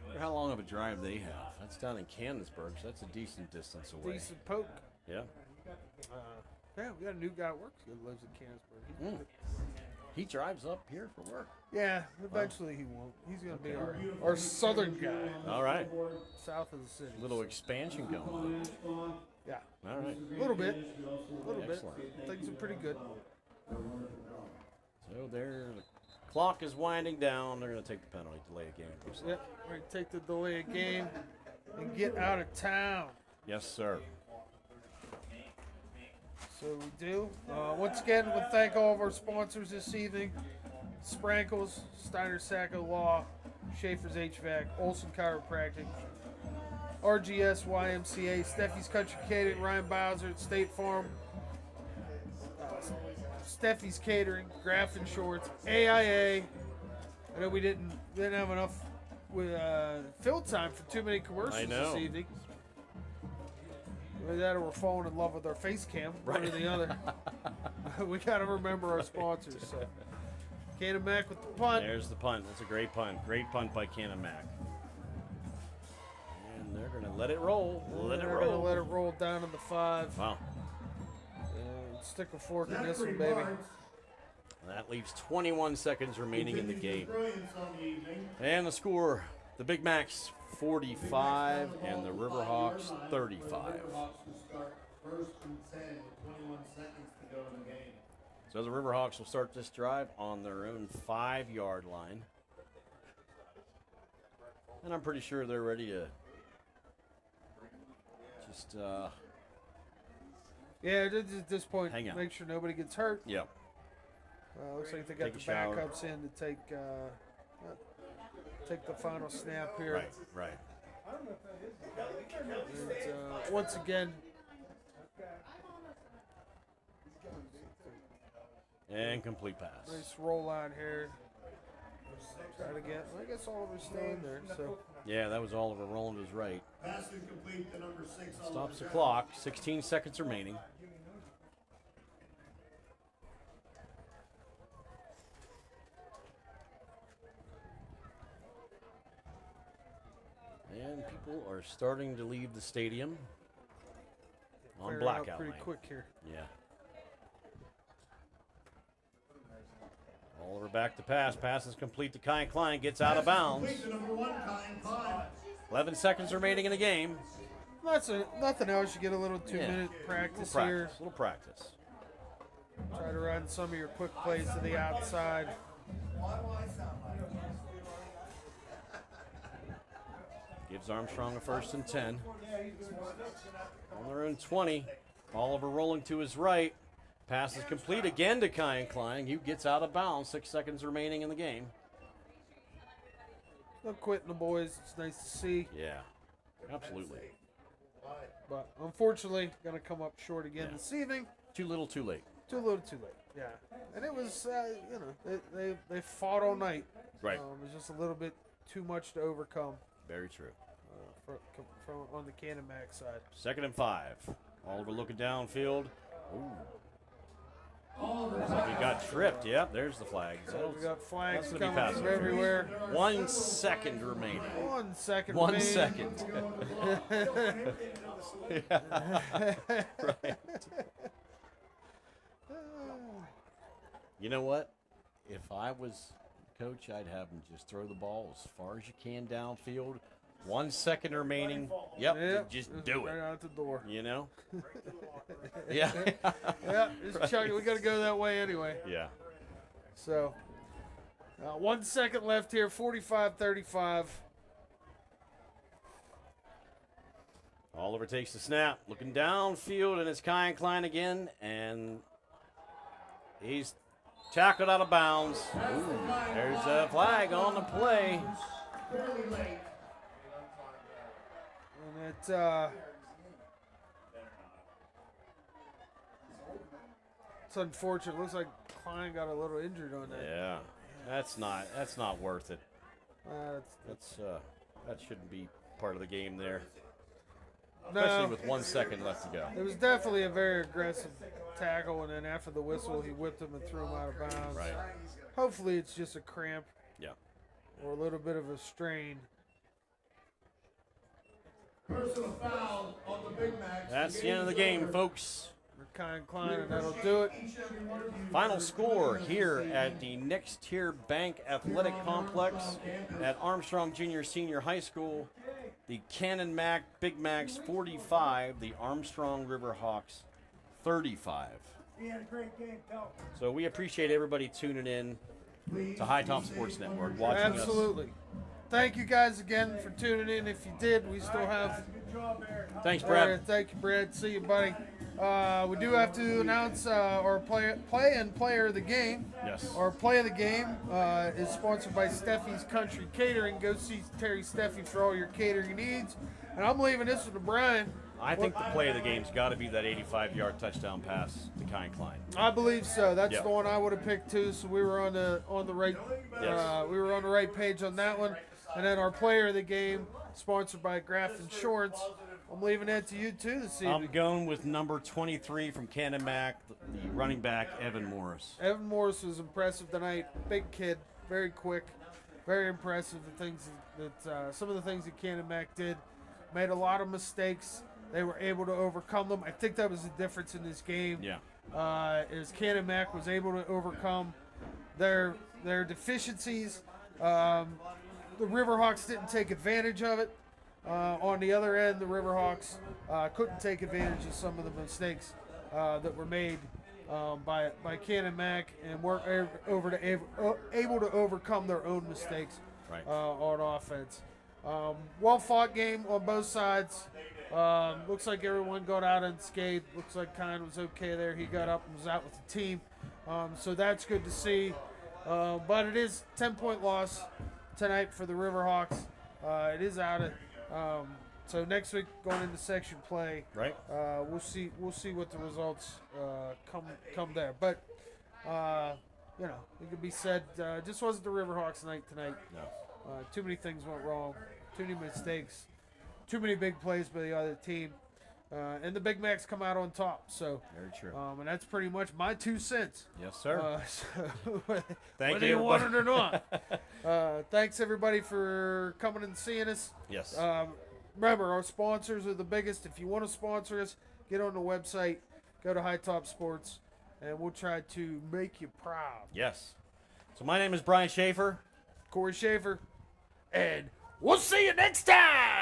Wonder how long of a drive they have? That's down in Canonsburg, so that's a decent distance away. Decent poke. Yeah. Yeah, we got a new guy that works that lives in Canonsburg. He drives up here for work. Yeah, eventually he won't. He's going to be our southern guy. All right. South of the city. Little expansion going on. Yeah. All right. A little bit. A little Excellent. bit. Things are pretty good. So there, the clock is winding down. They're going to take the penalty, delay a game. Yep. We're going to take the delay of game and get out of town. Yes, sir. So we do. Once again, we'll thank all of our sponsors this evening. Sprankles, Steiner Sacco Law, Schaefer's HVAC, Olson Chiropractic, RGS YMCA, Steffi's Country Catering, Ryan Bowser at State Farm, Steffi's Catering, Grafton Shorts, AIA. I know we didn't have enough with fill time for too many commercials I know. this evening. Either that or we're falling in love with our face cam, one or the other. We got to remember our sponsors. So, Canon-Mac with the punt. There's the punt. That's a great punt. Great punt by Canon-Mac. And they're going to let it roll. Let it They're going to roll. let it roll down to the 5. Wow. And stick a fork in this one, baby. That leaves 21 seconds remaining in the game. And the score, the Big Macs 45 and the Riverhawks 35. So the Riverhawks will start this drive on their own 5-yard line. And I'm pretty sure they're ready to just Yeah, at this point, hang on. make sure nobody gets hurt. Yep. Looks like they got Take the a shower. backups in to take the final snap here. Right, right. And, once again, And complete pass. nice roll out here. Try to get. I guess Oliver's still in there. So Yeah, that was Oliver rolling to his right. Pass incomplete to number 6. Stops the clock. 16 seconds remaining. And people are starting to leave the stadium on Clear it out blackout pretty lane. quick here. Yeah. Oliver back to pass. Pass is complete to Kai Klein. Gets out of bounds. 11 seconds remaining in the game. Nothing else. You get a little 2-minute practice here. Little practice. Try to run some of your quick plays to the outside. Gives Armstrong a 1st and 10. On their own 20. Oliver rolling to his right. Pass is complete again to Kai Klein. He gets out of bounds. 6 seconds remaining in the game. No quitting the boys. It's nice to see. Yeah, absolutely. But unfortunately, going to come up short again this evening. Too little, too late. Too little, too late. Yeah, and it was, they fought all night. Right. It was just a little bit too much to overcome. Very true. From on the Canon-Mac side. 2nd and 5. Oliver looking downfield. Ooh. Looks like he got tripped. Yep, there's the flag. So we got flags That's gonna be coming from pass everywhere. 1 second remaining. 1 second. 1 remaining. second. Right. You know what? If I was coach, I'd have him just throw the ball as far as you can downfield. 1 second remaining. Yep, just do right it. out the door. You know? Yeah. Yeah, just chuck it. We got to go that way anyway. Yeah. So, 1 second left here, 45-35. Oliver takes the snap, looking downfield, and it's Kai Klein again, and he's tackled out of bounds. Ooh, there's a flag on the play. And it's unfortunate. Looks like Klein got a little injured on that. Yeah, that's not worth it. That shouldn't be part of the game there. Especially with 1 second left to go. It was definitely a very aggressive tackle, and then after the whistle, he whipped him and threw him out of bounds. Right. Hopefully, it's just a cramp. Yeah. Or a little bit of a strain. Personal foul on the Big Macs. That's the end of the game, folks. Kai Klein, and that'll do it. Final score here at the Next Tier Bank Athletic Complex at Armstrong Junior Senior High School. The Canon-Mac Big Macs 45, the Armstrong Riverhawks 35. We had a great game, Cal. So we appreciate everybody tuning in to High Top Sports Network, watching us. Absolutely. Thank you guys again for tuning in. If you did, we still have. Thanks, Brad. Right, thank you, Brad. See you, buddy. We do have to announce our play and player of the game. Yes. Our play of the game is sponsored by Steffi's Country Catering. Go see Terry Steffi for all your catering needs. And I'm leaving this one to Brian. I think the play of the game's got to be that 85-yard touchdown pass to Kai Klein. I believe so. That's the one I would have picked too. So we were on the right. We were on the right page on that one. And then our player of the game, sponsored by Graft Insurance. I'm leaving that to you too this evening. I'm going with number 23 from Canon-Mac, the running back, Evan Morris. Evan Morris was impressive tonight. Big kid, very quick, very impressive. The things that some of the things that Canon-Mac did, made a lot of mistakes. They were able to overcome them. I think that was the difference in this game. Yeah. Is Canon-Mac was able to overcome their deficiencies. The Riverhawks didn't take advantage of it. On the other end, the Riverhawks couldn't take advantage of some of the mistakes that were made by Canon-Mac, and weren't able to overcome their own mistakes on offense. Well-fought game on both sides. Looks like everyone got out unscathed. Looks like Kine was okay there. He got up and was out with the team. So that's good to see. But it is a 10-point loss tonight for the Riverhawks. It is out at so next week going into section play, right? We'll see what the results come there. But you know, it could be said just wasn't the Riverhawks night tonight. No. Too many things went wrong, too many mistakes, too many big plays by the other team. And the Big Macs come out on top. So Very true. And that's pretty much my 2 cents. Yes, sir. So Thank whether you, you want it everybody. or not. Thanks everybody for coming and seeing us. Yes. Remember, our sponsors are the biggest. If you want to sponsor us, get on the website, go to High Top Sports, and we'll try to make you proud. Yes. So my name is Brian Schaefer. Corey Schaefer, and we'll see you next time.